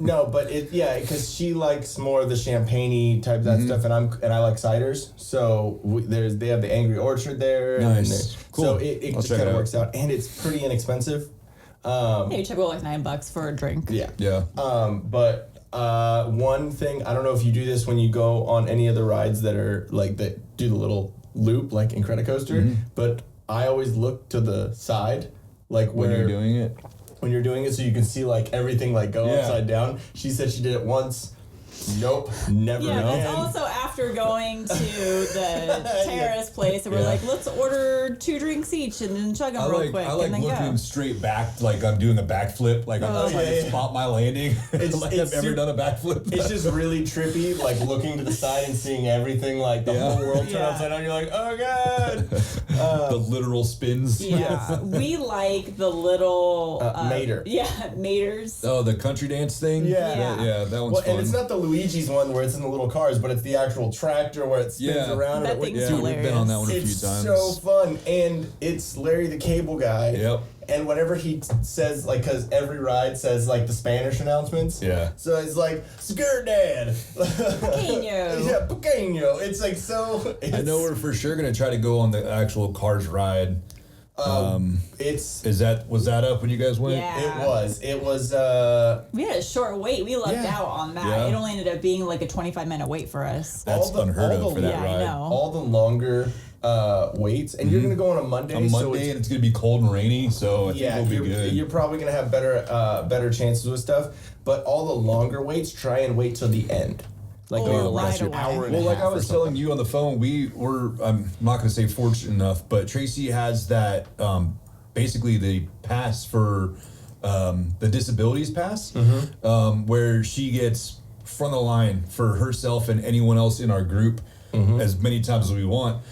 Speaker 1: No, but because she likes more of the champagne-y type of that
Speaker 2: Mm-hmm.
Speaker 1: stuff, and I like ciders. So they have the Angry Orchard there.
Speaker 2: Nice.
Speaker 1: and they-
Speaker 2: Cool.
Speaker 1: So it
Speaker 2: I'll
Speaker 1: just
Speaker 2: check
Speaker 1: kind
Speaker 2: it
Speaker 1: of
Speaker 2: out.
Speaker 1: works out, and it's pretty inexpensive.
Speaker 3: Yeah, you check out like $9 for a drink.
Speaker 1: Yeah.
Speaker 2: Yeah.
Speaker 1: But one thing, I don't know if you do this when you go on any of the rides that are like that do the little loop like Incredicoaster,
Speaker 2: Mm-hmm.
Speaker 1: but I always look to the side, like
Speaker 2: When
Speaker 1: where
Speaker 2: you're doing it.
Speaker 1: when you're doing it, so you can see like everything like go
Speaker 2: Yeah.
Speaker 1: upside down. She said she did it once. Nope, never
Speaker 3: Yeah,
Speaker 1: again.
Speaker 3: that's also after going to the terrace place, and we're
Speaker 2: Yeah.
Speaker 3: like, let's order 2 drinks each and then chug them real quick,
Speaker 2: I like
Speaker 3: and then
Speaker 2: looking
Speaker 3: go.
Speaker 2: straight back, like I'm doing a backflip, like I'm
Speaker 3: Oh,
Speaker 2: trying
Speaker 1: yeah,
Speaker 2: to
Speaker 1: yeah.
Speaker 2: spot my landing. Like
Speaker 1: it's
Speaker 2: I've ever
Speaker 1: super-
Speaker 2: done a backflip.
Speaker 1: It's just really trippy, like looking to the side and seeing everything, like the
Speaker 2: Yeah.
Speaker 1: whole world turn
Speaker 3: Yeah.
Speaker 1: upside down. You're like, oh god.
Speaker 2: the literal spins.
Speaker 3: Yeah, we like the little
Speaker 1: Mater.
Speaker 3: Yeah, maters.
Speaker 2: Oh, the country dance thing.
Speaker 1: Yeah.
Speaker 2: yeah, that one's
Speaker 1: Well,
Speaker 2: fun.
Speaker 1: and it's not the Luigi's one where it's in the little cars, but it's the actual tractor where it spins
Speaker 2: Yeah.
Speaker 1: around.
Speaker 3: That
Speaker 1: and it
Speaker 3: thing's
Speaker 2: yeah, we've been on that one a few
Speaker 1: It's
Speaker 2: times.
Speaker 1: so fun, and it's Larry the Cable Guy.
Speaker 2: Yep.
Speaker 1: And whenever he says, like, because every ride says, like, the Spanish announcements.
Speaker 2: Yeah.
Speaker 1: So it's like, Skirt Dad.
Speaker 3: Pequeño.
Speaker 1: Yeah, Pequeño. It's like so.
Speaker 2: I know we're for sure gonna try to go on the actual Cars ride.
Speaker 1: It's.
Speaker 2: Was that up when you guys went?
Speaker 3: Yeah.
Speaker 1: It was.
Speaker 3: We had a short wait. We lucked
Speaker 1: Yeah.
Speaker 3: out on that.
Speaker 2: Yeah.
Speaker 3: It only ended up being like a 25-minute wait for us.
Speaker 2: That's unheard of for that
Speaker 3: Yeah, I
Speaker 2: ride.
Speaker 3: know.
Speaker 1: all the longer waits, and you're gonna go on a Monday.
Speaker 2: A
Speaker 1: so
Speaker 2: Monday
Speaker 1: it's,
Speaker 2: and it's gonna be cold and rainy, so I think
Speaker 1: yeah,
Speaker 2: we'll be
Speaker 1: you're,
Speaker 2: good.
Speaker 1: you're probably gonna have better chances with stuff. But all the longer waits, try and wait till the end. Like
Speaker 3: Oh,
Speaker 1: over the last
Speaker 3: right away.
Speaker 1: hour and
Speaker 2: Well,
Speaker 1: a
Speaker 2: like
Speaker 1: half
Speaker 2: I
Speaker 1: or
Speaker 2: was
Speaker 1: something.
Speaker 2: telling you on the phone, I'm not going to say fortunate enough, but Tracy has that basically the pass for the disabilities pass, where she gets front of the line for herself and anyone else in our group as many times as we want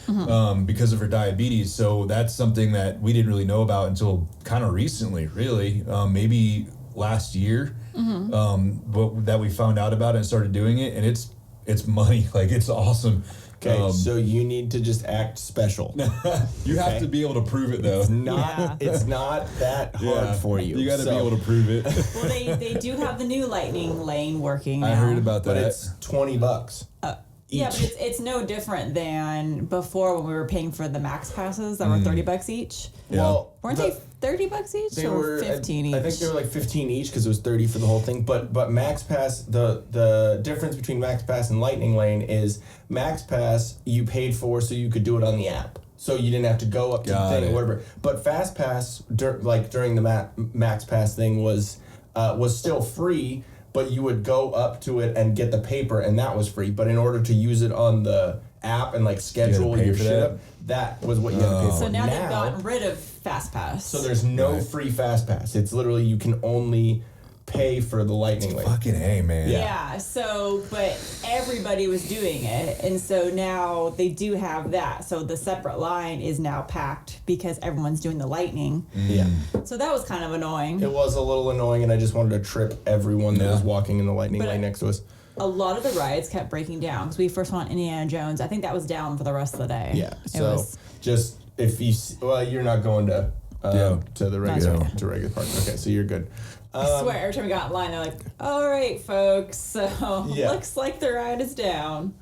Speaker 2: because of her diabetes. So that's something that we didn't really know about until kind of recently, really, maybe last year, but that we found out about it and started doing it, and it's money. Like, it's awesome.
Speaker 1: Okay, so you need to just act special.
Speaker 2: You have to be able to prove it, though.
Speaker 1: It's not that hard for you.
Speaker 2: You got to be able to prove it.
Speaker 3: Well, they do have the new lightning lane working now.
Speaker 2: I heard about that.
Speaker 1: But it's $20.
Speaker 3: Yeah, but it's no different than before when we were paying for the max passes that were $30 each.
Speaker 2: Yeah.
Speaker 1: Well,
Speaker 3: Weren't they $30 each
Speaker 1: they
Speaker 3: or
Speaker 1: were
Speaker 3: 15 each?
Speaker 1: I think they were like 15 each because it was 30 for the whole thing. But Max Pass, the difference between Max Pass and Lightning Lane is Max Pass you paid for so you could do it on the app. So you didn't have to go up to the thing or whatever. But Fast Pass, during the Max Pass thing was still free, but you would go up to it and get the paper, and that was free. But in order to use it on the app and like schedule your shit up, that was what you had to pay for.
Speaker 3: So now they've gotten rid of Fast Pass.
Speaker 1: So there's no free Fast Pass. It's literally you can only pay for the Lightning Lane.
Speaker 2: Fucking A, man.
Speaker 3: Yeah, so, but everybody was doing it, and so now they do have that. So the separate line is now packed because everyone's doing the Lightning.
Speaker 1: Yeah.
Speaker 3: So that was kind of annoying.
Speaker 1: It was a little annoying, and I just wanted to trip everyone that was walking in the Lightning
Speaker 3: But
Speaker 1: Lane next to us.
Speaker 3: A lot of the rides kept breaking down because we first went Indiana Jones. I think that was down for the rest of the day.
Speaker 1: Yeah.
Speaker 3: It
Speaker 1: So
Speaker 3: was,
Speaker 1: just if you, you're not going to the regular regular park. Okay, so you're good.
Speaker 3: I swear, every time we got in line, they're like, all right, folks, so looks like the ride is down.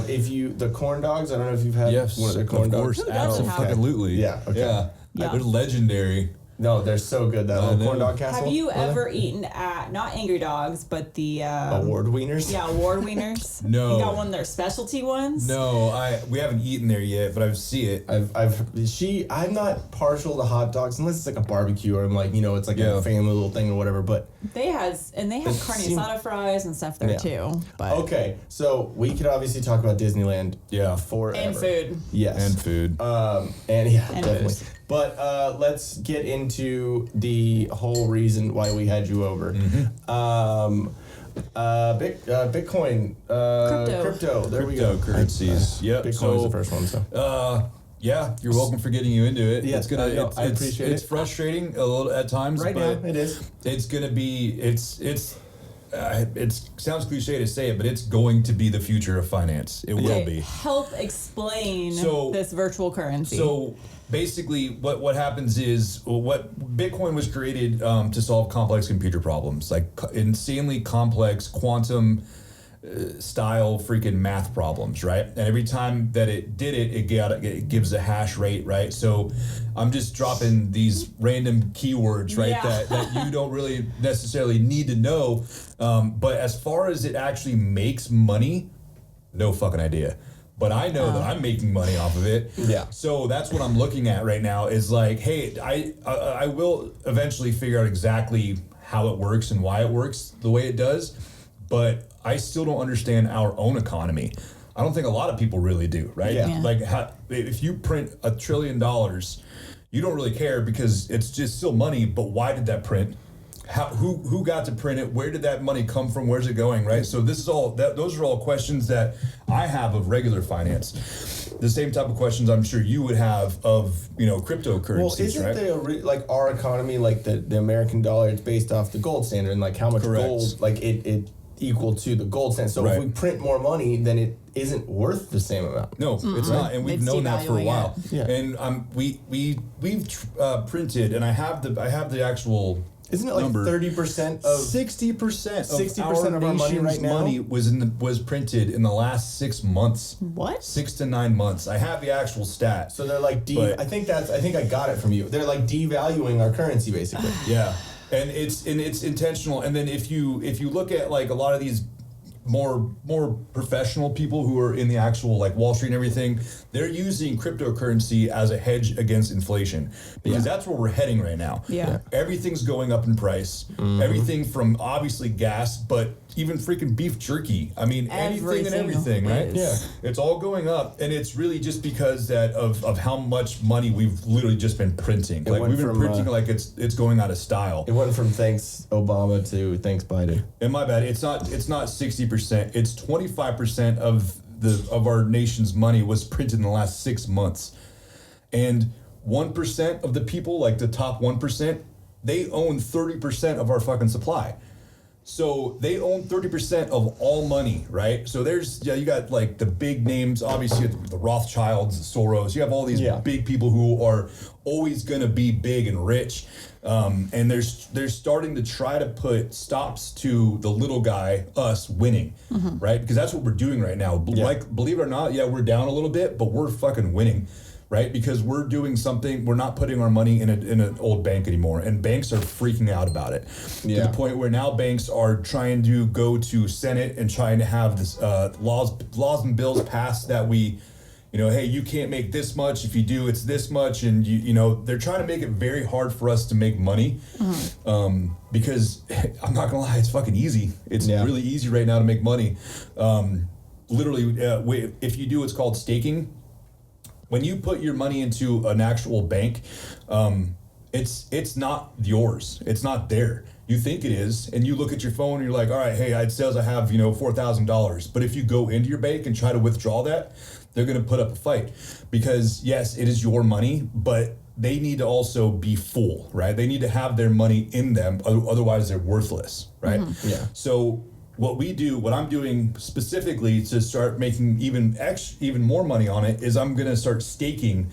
Speaker 1: If you, the corn dogs, I don't know if you've had one of their corn dogs.
Speaker 3: Who doesn't have them?
Speaker 2: Absolutely.
Speaker 1: Yeah, okay.
Speaker 3: Yeah.
Speaker 2: They're legendary.
Speaker 1: No, they're so good. That little corn dog castle.
Speaker 3: Have you ever eaten at, not Angry Dogs, but the...
Speaker 1: Award wieners?
Speaker 3: Yeah, award wieners.
Speaker 2: No.
Speaker 3: You got one of their specialty ones?
Speaker 2: No, we haven't eaten there yet, but I see it.
Speaker 1: I'm not partial to hot dogs unless it's like a barbecue or I'm like, it's like a family little thing or whatever, but
Speaker 3: They have carne asada fries and stuff there too. But
Speaker 1: okay, so we could obviously talk about Disneyland forever.
Speaker 3: and food.
Speaker 1: Yes.
Speaker 2: And food.
Speaker 1: Definitely.
Speaker 3: booze.
Speaker 1: But let's get into the whole reason why we had you over. Bitcoin, crypto. There we go.
Speaker 2: Cryptocurrencies. Yep.
Speaker 1: Bitcoin was the first one. So
Speaker 2: yeah, you're welcome for getting you into it.
Speaker 1: Yeah,
Speaker 2: it's gonna.
Speaker 1: I appreciate it.
Speaker 2: It's frustrating a little at times.
Speaker 1: Right
Speaker 2: but
Speaker 1: now, it is.
Speaker 2: It's gonna be. It sounds cliche to say it, but it's going to be the future of finance. It will be.
Speaker 3: Help explain this virtual currency.
Speaker 2: So basically, what happens is what Bitcoin was created to solve complex computer problems, like insanely complex quantum style freaking math problems, right? And every time that it did it gives a hash rate, right? So I'm just dropping these random keywords, right?
Speaker 3: Yeah.
Speaker 2: that you don't really necessarily need to know. But as far as it actually makes money, no fucking idea. But I know that I'm making money off of it.
Speaker 1: Yeah.
Speaker 2: So that's what I'm looking at right now is like, hey, I will eventually figure out exactly how it works and why it works the way it does. But I still don't understand our own economy. I don't think a lot of people really do, right?
Speaker 1: Yeah.
Speaker 2: Like if you print $1 trillion, you don't really care because it's just still money. But why did that print? Who got to print it? Where did that money come from? Where's it going? Right. So this is all. Those are all questions that I have of regular finance. The same type of questions I'm sure you would have of cryptocurrencies.
Speaker 1: Well, isn't like our economy, like the American dollar, it's based off the gold standard and like how much gold, like it equal to the gold standard. So if we print more money, then it isn't worth the same amount.
Speaker 2: No, it's not, and we've known that for a while.
Speaker 1: Yeah.
Speaker 2: And we've printed, and I have the actual.
Speaker 1: Isn't it like 30% of
Speaker 2: 60%
Speaker 1: of our money right now?
Speaker 2: Money was printed in the last 6 months.
Speaker 3: What?
Speaker 2: 6 to 9 months. I have the actual stat.
Speaker 1: So they're like I think I got it from you. They're like devaluing our currency basically.
Speaker 2: Yeah. And it's intentional. And then if you look at like a lot of these more professional people who are in the actual like Wall Street and everything, they're using cryptocurrency as a hedge against inflation because that's where we're heading right now.
Speaker 3: Yeah.
Speaker 2: Everything's going up in price. Everything from obviously gas, but even freaking beef jerky. I mean, anything and everything, right?
Speaker 3: Yeah.
Speaker 2: It's all going up, and it's really just because of how much money we've literally just been printing. Like we've been printing like it's going out of style.
Speaker 1: It went from thanks Obama to thanks Biden.
Speaker 2: And my bad, it's not 60%. It's 25% of our nation's money was printed in the last 6 months, and 1% of the people, like the top 1%, they own 30% of our fucking supply. So they own 30% of all money, right? So you got like the big names, obviously the Rothschilds, the Soros. You have all these big people who are always going to be big and rich. And they're starting to try to put stops to the little guy, us, winning, right? Because that's what we're doing right now. Like, believe it or not, we're down a little bit, but we're fucking winning. Right, because we're doing something. We're not putting our money in an old bank anymore, and banks are freaking out about it to the point where now banks are trying to go to Senate and trying to have this laws and bills passed that we, hey, you can't make this much. If you do, it's this much, and they're trying to make it very hard for us to make money, because I'm not gonna lie, it's fucking easy. It's really easy right now to make money. Literally, if you do what's called staking. When you put your money into an actual bank, it's not yours. It's not there. You think it is, and you look at your phone and you're like, all right, hey, it says I have, $4,000. But if you go into your bank and try to withdraw that, they're going to put up a fight because, yes, it is your money, but they need to also be full, right? They need to have their money in them. Otherwise, they're worthless, right? Yeah. So what I'm doing specifically to start making even more money on it is I'm going to start staking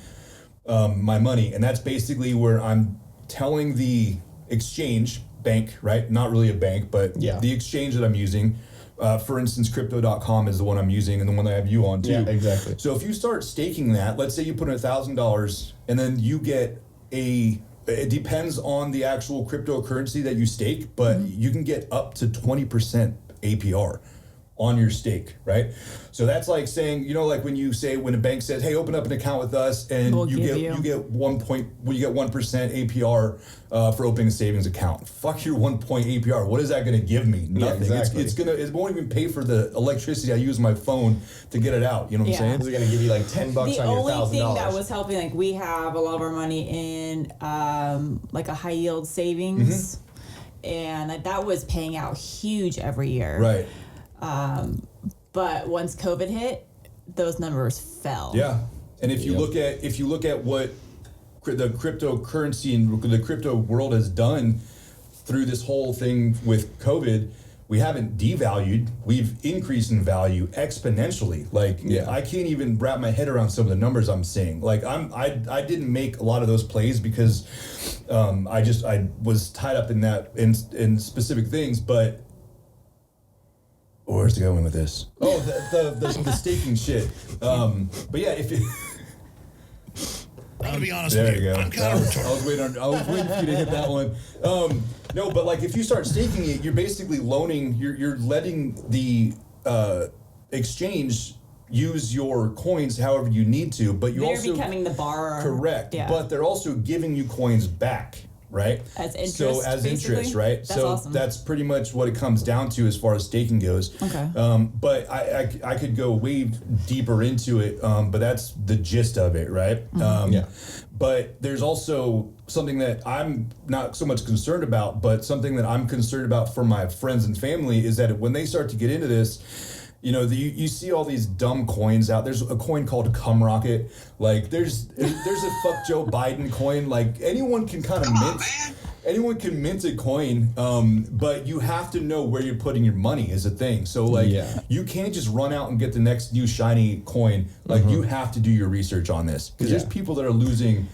Speaker 2: my money. And that's basically where I'm telling the exchange bank, right? Not really a bank, but the exchange that I'm using. For instance, crypto.com is the one I'm using and the one that I have you on too. Yeah, exactly. So if you start staking that, let's say you put in $1,000 and then you get it depends on the actual cryptocurrency that you stake, but you can get up to 20% APR on your stake, right? So that's like saying, like when a bank says, "Hey, open up an account with us," and you get 1% APR for opening a savings account. Fuck your 1 point APR. What is that going to give me? Nothing. Yeah, exactly. It won't even pay for the electricity I use my phone to get it out. You know what I'm saying?
Speaker 1: It's going to give you like $10 on your $1,000.
Speaker 3: The only thing that was helping, like we have a lot of our money in like a high yield savings. And that was paying out huge every year.
Speaker 2: Right.
Speaker 3: But once COVID hit, those numbers fell.
Speaker 2: Yeah. And if you look at what the cryptocurrency and the crypto world has done through this whole thing with COVID, we haven't devalued. We've increased in value exponentially. I can't even wrap my head around some of the numbers I'm seeing. I didn't make a lot of those plays because I was tied up in that in specific things. But where's it going with this? Oh, the staking shit. But yeah, if you.
Speaker 7: I'm gonna be honest
Speaker 2: there
Speaker 7: with
Speaker 2: you
Speaker 7: you.
Speaker 2: go.
Speaker 7: I'm kind of retarded.
Speaker 2: I was waiting for you to hit that one. No, but if you start staking it, you're basically loaning. You're letting the exchange use your coins however you need to, but
Speaker 3: they're also becoming the borrower.
Speaker 2: Correct. Yeah. But they're also giving you coins back. Right?
Speaker 3: As interest,
Speaker 2: so as basically? Interest, right?
Speaker 3: That's
Speaker 2: so
Speaker 3: awesome.
Speaker 2: That's pretty much what it comes down to as far as staking goes.
Speaker 3: Okay.
Speaker 2: But I could go way deeper into it, but that's the gist of it, right? But there's also something that I'm not so much concerned about, but something that I'm concerned about for my friends and family is that when they start to get into this, you see all these dumb coins out. There's a coin called Cum Rocket. There's a fuck Joe Biden coin. Anyone can kind of mint. Anyone can mint a coin, but you have to know where you're putting your money is a thing. So you can't just run out and get the next new shiny coin. You have to do your research on this because there's people that are losing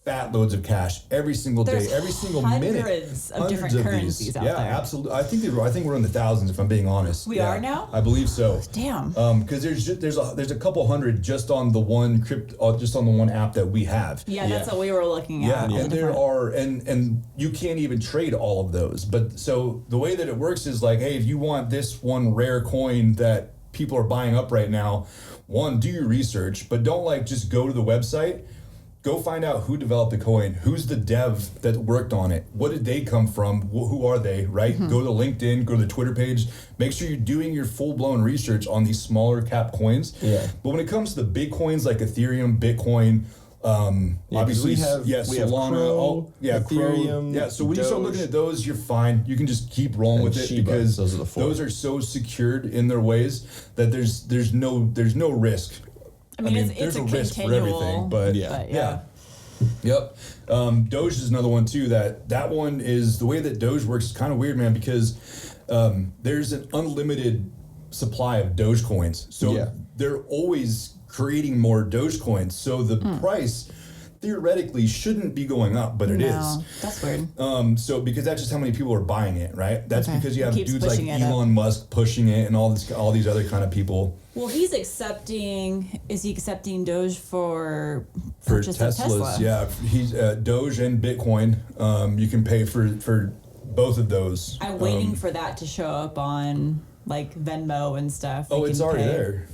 Speaker 2: fat loads of cash every single day, every single minute.
Speaker 3: Hundreds of different currencies out there.
Speaker 2: Yeah, absolutely. I think we're in the thousands if I'm being honest.
Speaker 3: We are now?
Speaker 2: I believe so.
Speaker 3: Damn.
Speaker 2: Because there's a couple hundred just on the one app that we have.
Speaker 3: Yeah, that's what we were looking at.
Speaker 2: Yeah, and there are and you can't even trade all of those. But so the way that it works is hey, if you want this one rare coin that people are buying up right now, one, do your research, but don't just go to the website Go find out who developed the coin, who's the dev that worked on it, what did they come from, who are they, right? Go to LinkedIn, go to the Twitter page. Make sure you're doing your full-blown research on these smaller cap coins.
Speaker 1: Yeah.
Speaker 2: But when it comes to the big coins like Ethereum, Bitcoin, obviously,
Speaker 1: we have
Speaker 2: Solana,
Speaker 1: Ethereum,
Speaker 2: Crow. So when you start looking at those, you're fine. You can just keep rolling with it
Speaker 1: Shiba,
Speaker 2: because
Speaker 1: those are the four.
Speaker 2: those are so secured in their ways that there's no risk.
Speaker 3: I mean,
Speaker 2: there's
Speaker 3: it's a
Speaker 2: risk for
Speaker 3: continual,
Speaker 2: everything, but
Speaker 3: yeah.
Speaker 2: Yep. Doge is another one too. That one is the way that Doge works is kind of weird, man, because there's an unlimited supply of Doge coins. So they're always creating more Doge coins. So the price theoretically shouldn't be going up, but it is.
Speaker 3: That's weird.
Speaker 2: So because that's just how many people are buying it, right? That's because you have
Speaker 3: Keeps
Speaker 2: dudes like
Speaker 3: pushing it
Speaker 2: Elon Musk pushing it and all these other kind of people.
Speaker 3: Well, is he accepting Doge for just
Speaker 2: Teslas?
Speaker 3: Tesla?
Speaker 2: Yeah, he's Doge and Bitcoin. You can pay for both of those.
Speaker 3: I'm waiting for that to show up on like Venmo and stuff.
Speaker 2: Oh, it's already there.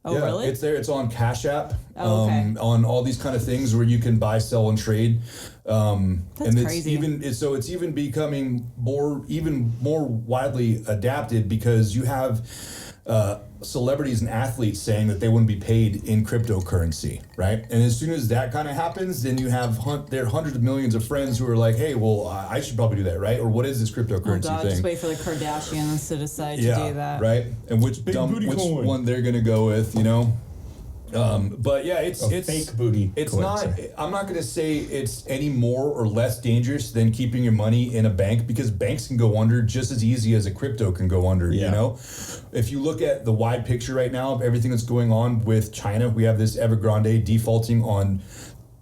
Speaker 3: Oh,
Speaker 2: yeah,
Speaker 3: really?
Speaker 2: It's there. It's on Cash App.
Speaker 3: Oh, okay.
Speaker 2: On all these kind of things where you can buy, sell, and trade.
Speaker 3: That's
Speaker 2: and it's
Speaker 3: crazy.
Speaker 2: It's even becoming more widely adapted because you have celebrities and athletes saying that they wouldn't be paid in cryptocurrency, right? And as soon as that kind of happens, then you have there are hundreds of millions of friends who are like, hey, well, I should probably do that, right? Or what is this cryptocurrency thing?
Speaker 3: Just wait for the Kardashians to decide to do that.
Speaker 2: Right? And which one they're gonna go with, you know? But yeah, it's
Speaker 1: fake booty.
Speaker 2: It's
Speaker 1: coin,
Speaker 2: not.
Speaker 1: sorry.
Speaker 2: I'm not going to say it's any more or less dangerous than keeping your money in a bank because banks can go under just as easy as a crypto can go under.
Speaker 1: Yeah.
Speaker 2: You know, if you look at the wide picture right now of everything that's going on with China, we have this Evergrande defaulting on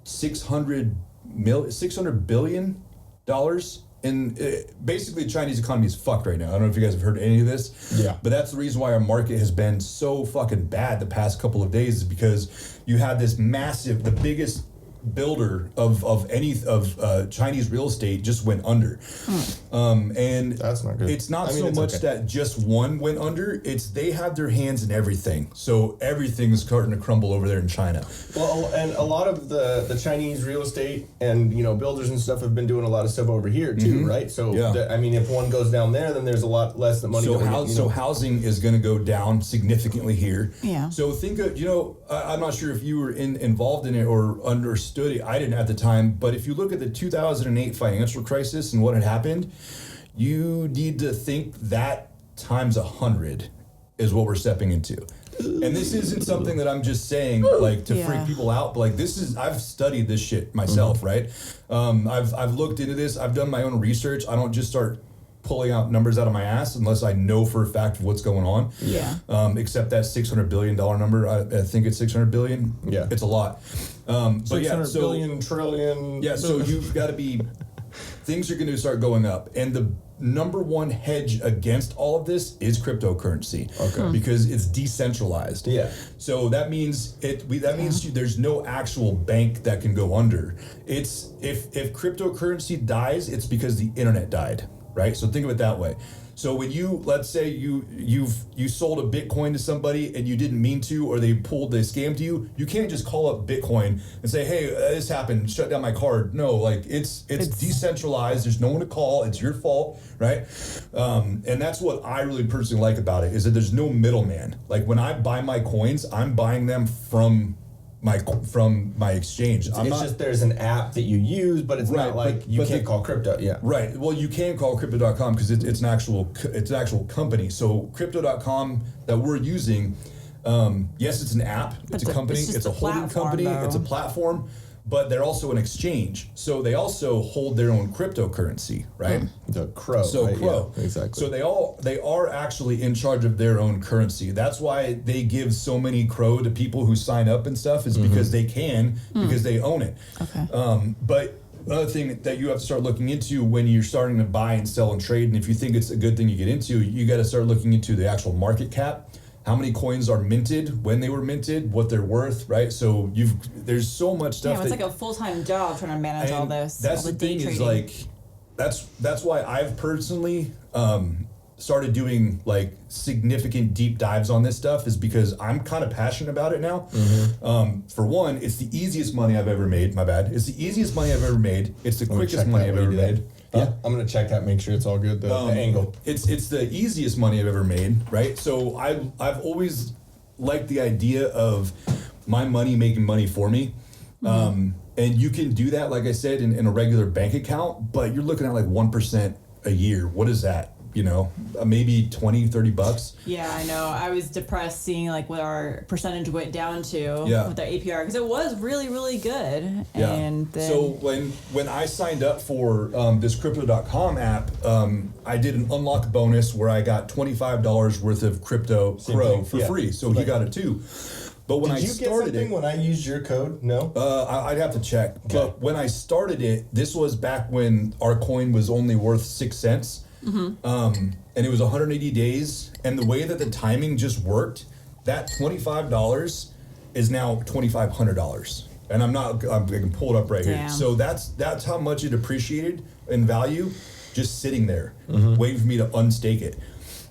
Speaker 2: $600 billion. And basically, the Chinese economy is fucked right now. I don't know if you guys have heard any of this.
Speaker 1: Yeah.
Speaker 2: But that's the reason why our market has been so fucking bad the past couple of days is because you had this massive, the biggest builder of Chinese real estate just went under. And
Speaker 1: that's not good.
Speaker 2: It's not so much that just one went under. It's they have their hands in everything. So everything's starting to crumble over there in China.
Speaker 1: Well, and a lot of the Chinese real estate and builders and stuff have been doing a lot of stuff over here too, right? So if one goes down there, then there's a lot less that money.
Speaker 2: So housing is going to go down significantly here.
Speaker 3: Yeah.
Speaker 2: So think of I'm not sure if you were involved in it or understood it. I didn't at the time, but if you look at the 2008 financial crisis and what had happened, you need to think that times 100 is what we're stepping into. And this isn't something that I'm just saying like to freak people out, but like I've studied this shit myself, right? I've looked into this. I've done my own research. I don't just start pulling out numbers out of my ass unless I know for a fact what's going on.
Speaker 3: Yeah.
Speaker 2: Except that $600 billion number. I think it's 600 billion.
Speaker 1: Yeah.
Speaker 2: It's a lot. But
Speaker 1: 600 billion trillion.
Speaker 2: Yeah. So you've got to be. Things are going to start going up, and the number one hedge against all of this is cryptocurrency. Okay. Because it's decentralized.
Speaker 1: Yeah.
Speaker 2: So that means there's no actual bank that can go under. It's if cryptocurrency dies, it's because the internet died. Right? So think of it that way. So when let's say you sold a Bitcoin to somebody and you didn't mean to, or they scammed you, you can't just call up Bitcoin and say, hey, this happened, shut down my card. No, like it's decentralized. There's no one to call. It's your fault, right? And that's what I really personally like about it is that there's no middleman. Like when I buy my coins, I'm buying them from my exchange.
Speaker 1: It's just there's an app that you use, but it's not like you can't call crypto. Yeah.
Speaker 2: Right. Well, you can call crypto.com because it's an actual company. So crypto.com that we're using, yes, it's an app. It's a company. It's a holding company. It's a platform. But they're also an exchange. So they also hold their own cryptocurrency, right?
Speaker 1: The Crow.
Speaker 2: So
Speaker 1: right?
Speaker 2: Crow.
Speaker 1: Yeah, exactly.
Speaker 2: So they are actually in charge of their own currency. That's why they give so many Crow to people who sign up and stuff is because they can, because they own it.
Speaker 3: Okay.
Speaker 2: But another thing that you have to start looking into when you're starting to buy and sell and trade, and if you think it's a good thing to get into, you got to start looking into the actual market cap. How many coins are minted, when they were minted, what they're worth, right? So there's so much stuff.
Speaker 3: Yeah, it's like a full-time job trying to manage all this.
Speaker 2: That's
Speaker 3: all
Speaker 2: the thing
Speaker 3: day
Speaker 2: is
Speaker 3: trading.
Speaker 2: like, that's why I've personally started doing like significant deep dives on this stuff is because I'm kind of passionate about it now. For one, it's the easiest money I've ever made. My bad. It's the easiest money I've ever made. It's the quickest money I've ever made.
Speaker 1: Yeah, I'm gonna check that, make sure it's all good. The angle.
Speaker 2: It's the easiest money I've ever made, right? So I've always liked the idea of my money making money for me. And you can do that, like I said, in a regular bank account, but you're looking at like 1% a year. What is that? You know, maybe $20-$30.
Speaker 3: Yeah, I know. I was depressed seeing like what our percentage went down to with our APR because it was really, really good.
Speaker 2: Yeah.
Speaker 3: And then,
Speaker 2: so when I signed up for this Crypto.com app, I did an unlock bonus where I got $25 worth of crypto for free. So he got it too. But when
Speaker 1: Did you get something when I used your code? No?
Speaker 2: I'd have to check. Okay. But when I started it, this was back when our coin was only worth 6 cents. And it was 180 days. And the way that the timing just worked, that $25 is now $2,500. And I can pull it up right here. So that's how much it appreciated in value just sitting there, waiting for me to unstake it.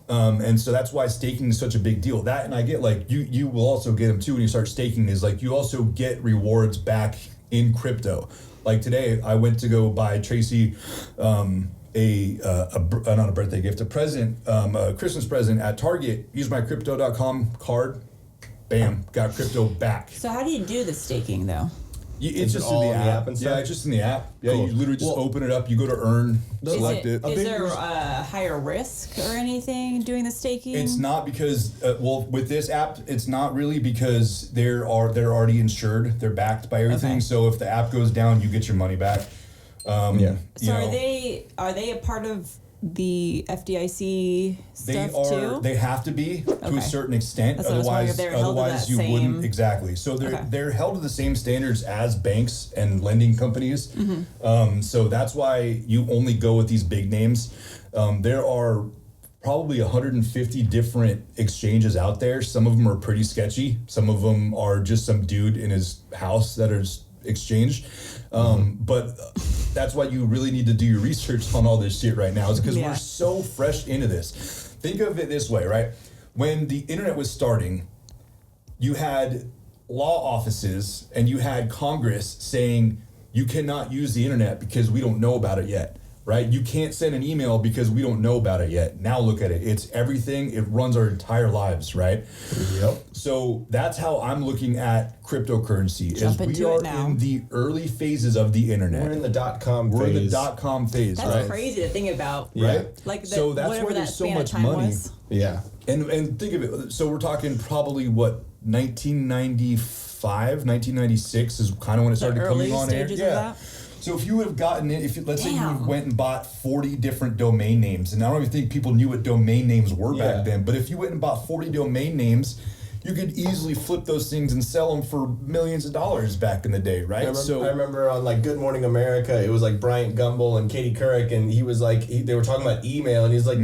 Speaker 2: And so that's why staking is such a big deal. That, and I get like, you will also get them too when you start staking, is like you also get rewards back in crypto. Like today, I went to go buy Tracy not a birthday gift, a Christmas present at Target. Used my Crypto.com card. Bam, got crypto back.
Speaker 3: so how do you do the staking though?
Speaker 2: It's just in the app.
Speaker 1: and stuff?
Speaker 2: Yeah, it's just in the app. Yeah,
Speaker 1: Cool.
Speaker 2: you literally just open it up. You go to earn, select it.
Speaker 3: Is there a higher risk or anything doing the staking?
Speaker 2: It's not because, with this app, it's not really because they're already insured. They're backed by everything.
Speaker 3: Okay.
Speaker 2: So if the app goes down, you get your money back.
Speaker 3: So are they a part of the FDIC stuff too?
Speaker 2: They have to be to a certain extent.
Speaker 3: That's what I was wondering, if they're held to
Speaker 2: Otherwise
Speaker 3: that
Speaker 2: you
Speaker 3: same-
Speaker 2: wouldn't. Exactly. So they're held to the same standards as banks and lending companies. So that's why you only go with these big names. There are probably 150 different exchanges out there. Some of them are pretty sketchy. Some of them are just some dude in his house that is exchanged. But that's why you really need to do your research on all this shit right now, is because we're so fresh into this. Think of it this way, right? When the internet was starting, you had law offices and you had Congress saying you cannot use the internet because we don't know about it yet, right? You can't send an email because we don't know about it yet. Now look at it. It's everything. It runs our entire lives, right?
Speaker 1: Yep.
Speaker 2: So that's how I'm looking at cryptocurrency.
Speaker 3: Jump into it now.
Speaker 2: In the early phases of the internet.
Speaker 1: We're in the .com phase.
Speaker 2: We're in the .com phase,
Speaker 3: That's
Speaker 2: right?
Speaker 3: crazy to think about.
Speaker 2: Right?
Speaker 3: Like
Speaker 2: So that's
Speaker 3: whatever
Speaker 2: why
Speaker 3: that
Speaker 2: there's so
Speaker 3: span of
Speaker 2: much
Speaker 3: time
Speaker 2: money.
Speaker 3: was.
Speaker 1: Yeah.
Speaker 2: And think of it. So we're talking probably 1995, 1996 is kind of when it started
Speaker 3: early
Speaker 2: coming on air.
Speaker 3: stages of that?
Speaker 2: So if you would have gotten it, let's say you went and bought 40 different domain names, and I don't even think people knew what domain names were back then, but if you went and bought 40 domain names, you could easily flip those things and sell them for millions of dollars back in the day, right?
Speaker 1: I remember on like Good Morning America, it was like Bryant Gumbel and Katie Couric, and he was like, they were talking about email, and he's like,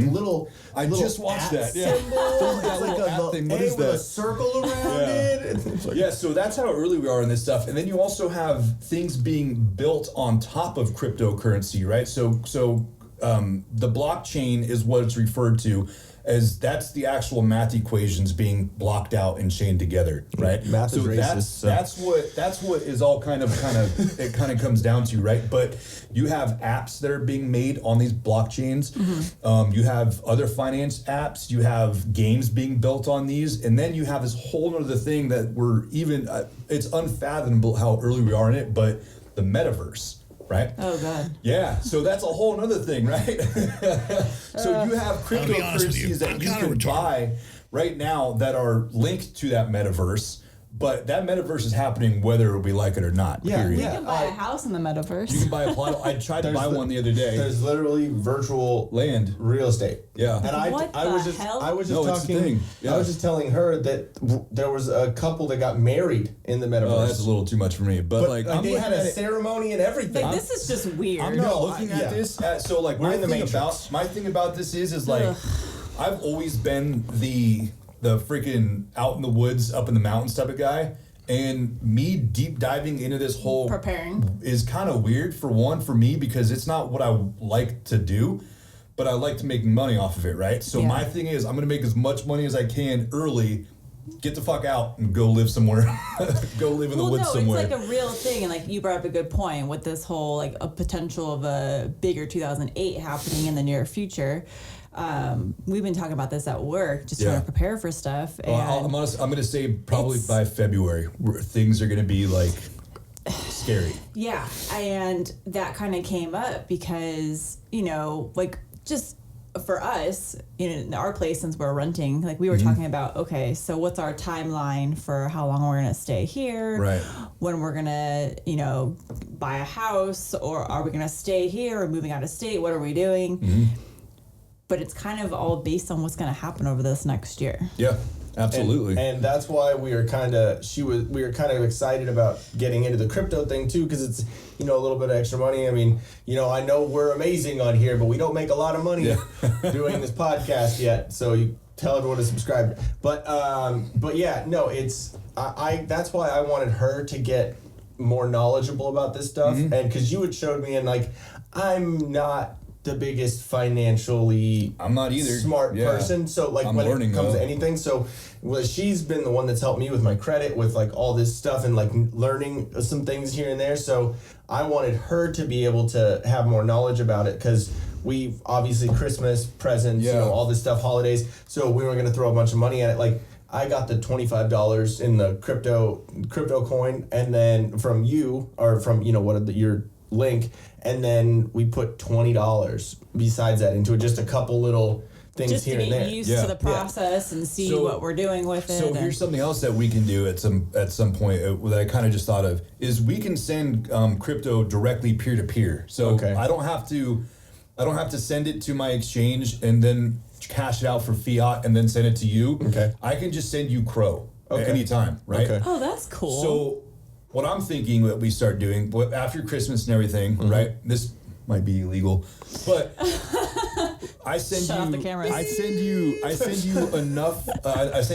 Speaker 2: I just watched that. Yeah.
Speaker 1: It's like
Speaker 2: app thing. What
Speaker 1: A
Speaker 2: is
Speaker 1: with a
Speaker 2: that?
Speaker 1: circle around it. It's like,
Speaker 2: Yeah, so that's how early we are in this stuff. And then you also have things being built on top of cryptocurrency, right? So the blockchain is what it's referred to as, that's the actual math equations being blocked out and chained together, right?
Speaker 1: Math is racist.
Speaker 2: That's what is all kind of it kind of comes down to, right? But you have apps that are being made on these blockchains. You have other finance apps. You have games being built on these, and then you have this whole other thing that we're even. It's unfathomable how early we are in it, but the metaverse. Right?
Speaker 3: Oh, God.
Speaker 2: Yeah, so that's a whole other thing, right? So you have cryptocurrencies that you can buy right now that are linked to that metaverse, but that metaverse is happening whether we like it or not, period.
Speaker 3: You can buy a house in the metaverse.
Speaker 2: You can buy a plot. I tried to buy one the other day.
Speaker 1: There's literally virtual
Speaker 2: Land.
Speaker 1: real estate.
Speaker 2: Yeah.
Speaker 1: And I was just
Speaker 2: it's the thing. Yeah.
Speaker 1: I was just telling her that there was a couple that got married in the metaverse.
Speaker 2: Oh, that's a little too much for me. But like
Speaker 1: they had a ceremony and everything.
Speaker 3: Like, this is just weird.
Speaker 2: I'm not looking at this. So like
Speaker 1: We're
Speaker 2: my
Speaker 1: in the
Speaker 2: thing
Speaker 1: Matrix.
Speaker 2: about this is like I've always been the freaking out in the woods, up in the mountains type of guy. And me deep diving into this whole
Speaker 3: preparing
Speaker 2: is kind of weird for me because it's not what I like to do. but I like to make money off of it, right? So my thing is, I'm going to make as much money as I can early, get the fuck out and go live somewhere. Go live in the woods somewhere.
Speaker 3: It's like a real thing, and like you brought up a good point with this whole like a potential of a bigger 2008 happening in the near future. We've been talking about this at work, just trying to prepare for stuff. And
Speaker 2: well, I'm going to say probably by February, things are going to be like scary.
Speaker 3: Yeah, and that kind of came up because, you know, like just for us, in our place, since we're renting, like we were talking about, okay, so what's our timeline for how long we're going to stay here?
Speaker 2: Right.
Speaker 3: When we're going to, you know, buy a house, or are we going to stay here or moving out of state? What are we doing? But it's kind of all based on what's going to happen over this next year.
Speaker 2: Yeah. Absolutely.
Speaker 1: And that's why we were kind of excited about getting into the crypto thing too, because it's, you know, a little bit of extra money. I mean, you know, I know we're amazing on here, but we don't make a lot of money doing this podcast yet. So you tell everyone to subscribe. But yeah, no, it's I that's why I wanted her to get more knowledgeable about this stuff, and because you had showed me, and like I'm not the biggest financially
Speaker 2: I'm not either
Speaker 1: smart person, so like when it comes to anything, so she's been the one that's helped me with my credit, with like all this stuff, and like learning some things here and there. So I wanted her to be able to have more knowledge about it, because we obviously Christmas presents, you know, all this stuff, holidays, so we were going to throw a bunch of money at it. Like I got the $25 in the crypto coin, and then from you, or from, you know, your link, and then we put $20 besides that into it, just a couple little things
Speaker 3: just
Speaker 1: here and there.
Speaker 3: Just to get used to the process and see what we're doing with it.
Speaker 2: So here's something else that we can do at some point that I kind of just thought of, is we can send crypto directly peer to peer. So I don't have to send it to my exchange and then cash it out for fiat and then send it to you. Okay. I can just send you Crow at any time, right?
Speaker 3: Okay. Oh, that's cool.
Speaker 2: So what I'm thinking that we start doing after Christmas and everything, right? This might be illegal, but I send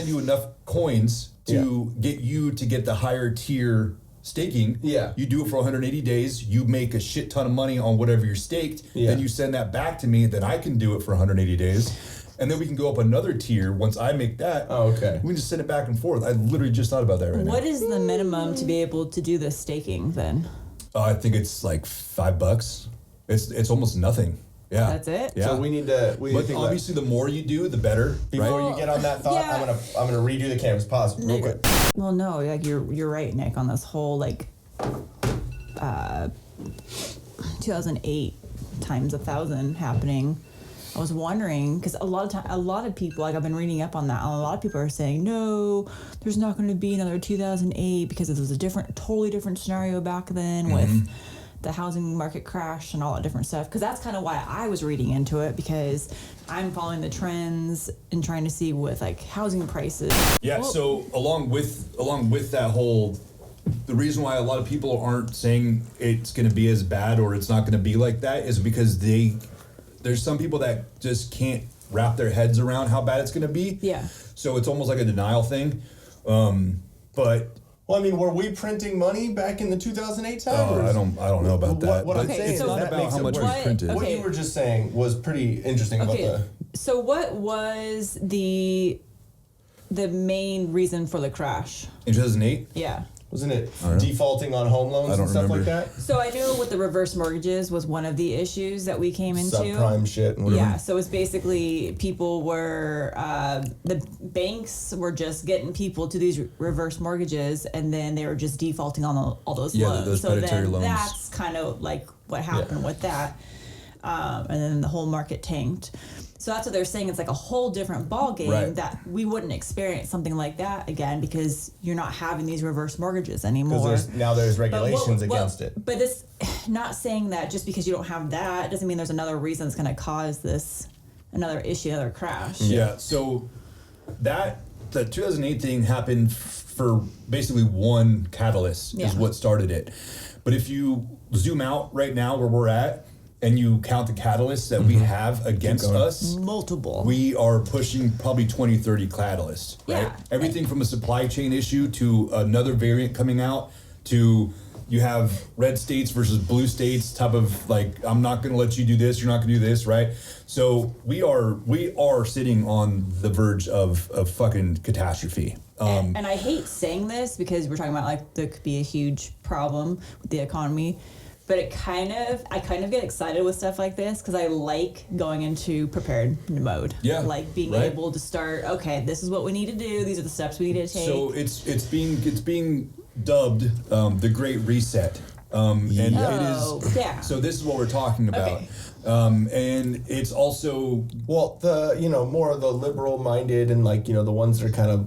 Speaker 2: you enough coins to get you to get the higher tier staking. Yeah. You do it for 180 days. You make a shit ton of money on whatever you're staked. Yeah. Then you send that back to me. Then I can do it for 180 days. And then we can go up another tier once I make that. Oh, okay. We can just send it back and forth. I literally just thought about that right now.
Speaker 3: What is the minimum to be able to do the staking then?
Speaker 2: I think it's like $5. It's almost nothing. Yeah.
Speaker 3: That's it?
Speaker 1: Yeah. So we need to.
Speaker 2: But obviously, the more you do, the better.
Speaker 1: Before you get on that thought, I'm gonna redo the cameras. Pause real quick.
Speaker 3: Well, no, like you're right, Nick, on this whole like 2008 times 1,000 happening. I was wondering, because a lot of people, like I've been reading up on that, and a lot of people are saying, no, there's not going to be another 2008 because it was a totally different scenario back then with the housing market crash and all that different stuff. Because that's kind of why I was reading into it, because I'm following the trends and trying to see with like housing prices.
Speaker 2: Yeah. So along with that whole, the reason why a lot of people aren't saying it's going to be as bad or it's not going to be like that is because there's some people that just can't wrap their heads around how bad it's going to be. Yeah. So it's almost like a denial thing. But
Speaker 1: well, I mean, were we printing money back in the 2008 time?
Speaker 2: I don't know about that.
Speaker 1: What I'm saying is
Speaker 2: not about how much we printed.
Speaker 1: What you were just saying was pretty interesting about the.
Speaker 3: So what was the main reason for the crash
Speaker 2: in 2008?
Speaker 3: Yeah.
Speaker 1: Wasn't it defaulting on home loans and stuff like that?
Speaker 3: So I knew with the reverse mortgages was one of the issues that we came into.
Speaker 1: Subprime shit. And whatever.
Speaker 3: Yeah, so it's basically people were, the banks were just getting people to these reverse mortgages, and then they were just defaulting on all those loans.
Speaker 2: Those predatory loans.
Speaker 3: That's kind of like what happened with that. And then the whole market tanked. So that's what they're saying. It's like a whole different ball game that we wouldn't experience something like that again because you're not having these reverse mortgages anymore.
Speaker 1: Because now there's regulations against it.
Speaker 3: But this, not saying that just because you don't have that doesn't mean there's another reason that's going to cause this, another issue, another crash.
Speaker 2: Yeah. So the 2008 thing happened for basically one catalyst is what started it. But if you zoom out right now where we're at, and you count the catalysts that we have against us,
Speaker 3: multiple.
Speaker 2: We are pushing probably 20, 30 catalysts, right?
Speaker 3: Yeah.
Speaker 2: Everything from a supply chain issue to another variant coming out to you have red states versus blue states type of like, I'm not going to let you do this, you're not going to do this, right? So we are sitting on the verge of fucking catastrophe.
Speaker 3: And I hate saying this because we're talking about like there could be a huge problem with the economy, but I kind of get excited with stuff like this because I like going into prepared mode.
Speaker 2: Yeah,
Speaker 3: like being able to start. Okay, this is what we need to do. These are the steps we need to take.
Speaker 2: So it's being dubbed the Great Reset. And it is.
Speaker 3: Yeah.
Speaker 2: So this is what we're talking about.
Speaker 3: Okay.
Speaker 2: And it's also
Speaker 1: the more of the liberal minded and like the ones that are kind of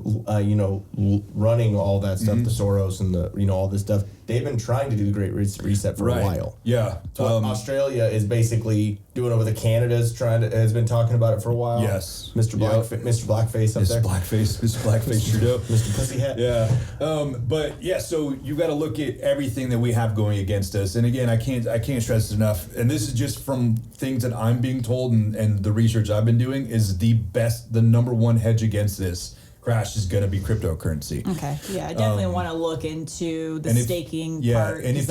Speaker 1: running all that stuff, the Soros and the all this stuff. They've been trying to do the Great Reset for a while.
Speaker 2: Yeah.
Speaker 1: What Australia is basically doing over the Canada's has been talking about it for a while.
Speaker 2: Yes.
Speaker 1: Mr. Blackface up there.
Speaker 2: Mr. Blackface Trudeau.
Speaker 1: Mr. Pussyhat.
Speaker 2: Yeah. But yeah, so you got to look at everything that we have going against us. And again, I can't stress it enough. And this is just from things that I'm being told and the research I've been doing is the number one hedge against this crash is going to be cryptocurrency.
Speaker 3: Okay. Yeah, I definitely want to look into the staking part.
Speaker 2: And if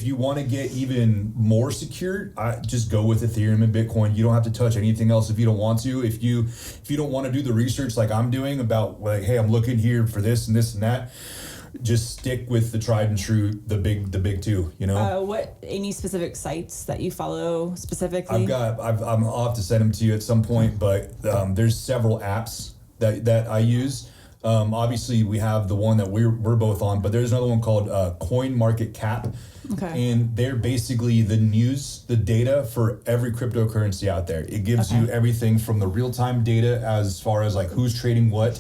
Speaker 2: you want to get even more secure, just go with Ethereum and Bitcoin. You don't have to touch anything else if you don't want to. If you don't want to do the research like I'm doing about like, hey, I'm looking here for this and this and that, just stick with the tried and true, the big two.
Speaker 3: Any specific sites that you follow specifically?
Speaker 2: I'll have to send them to you at some point, but there's several apps that I use. Obviously, we have the one that we're both on, but there's another one called Coin Market Cap.
Speaker 3: Okay.
Speaker 2: And they're basically the data for every cryptocurrency out there. It gives you everything from the real-time data as far as like who's trading what.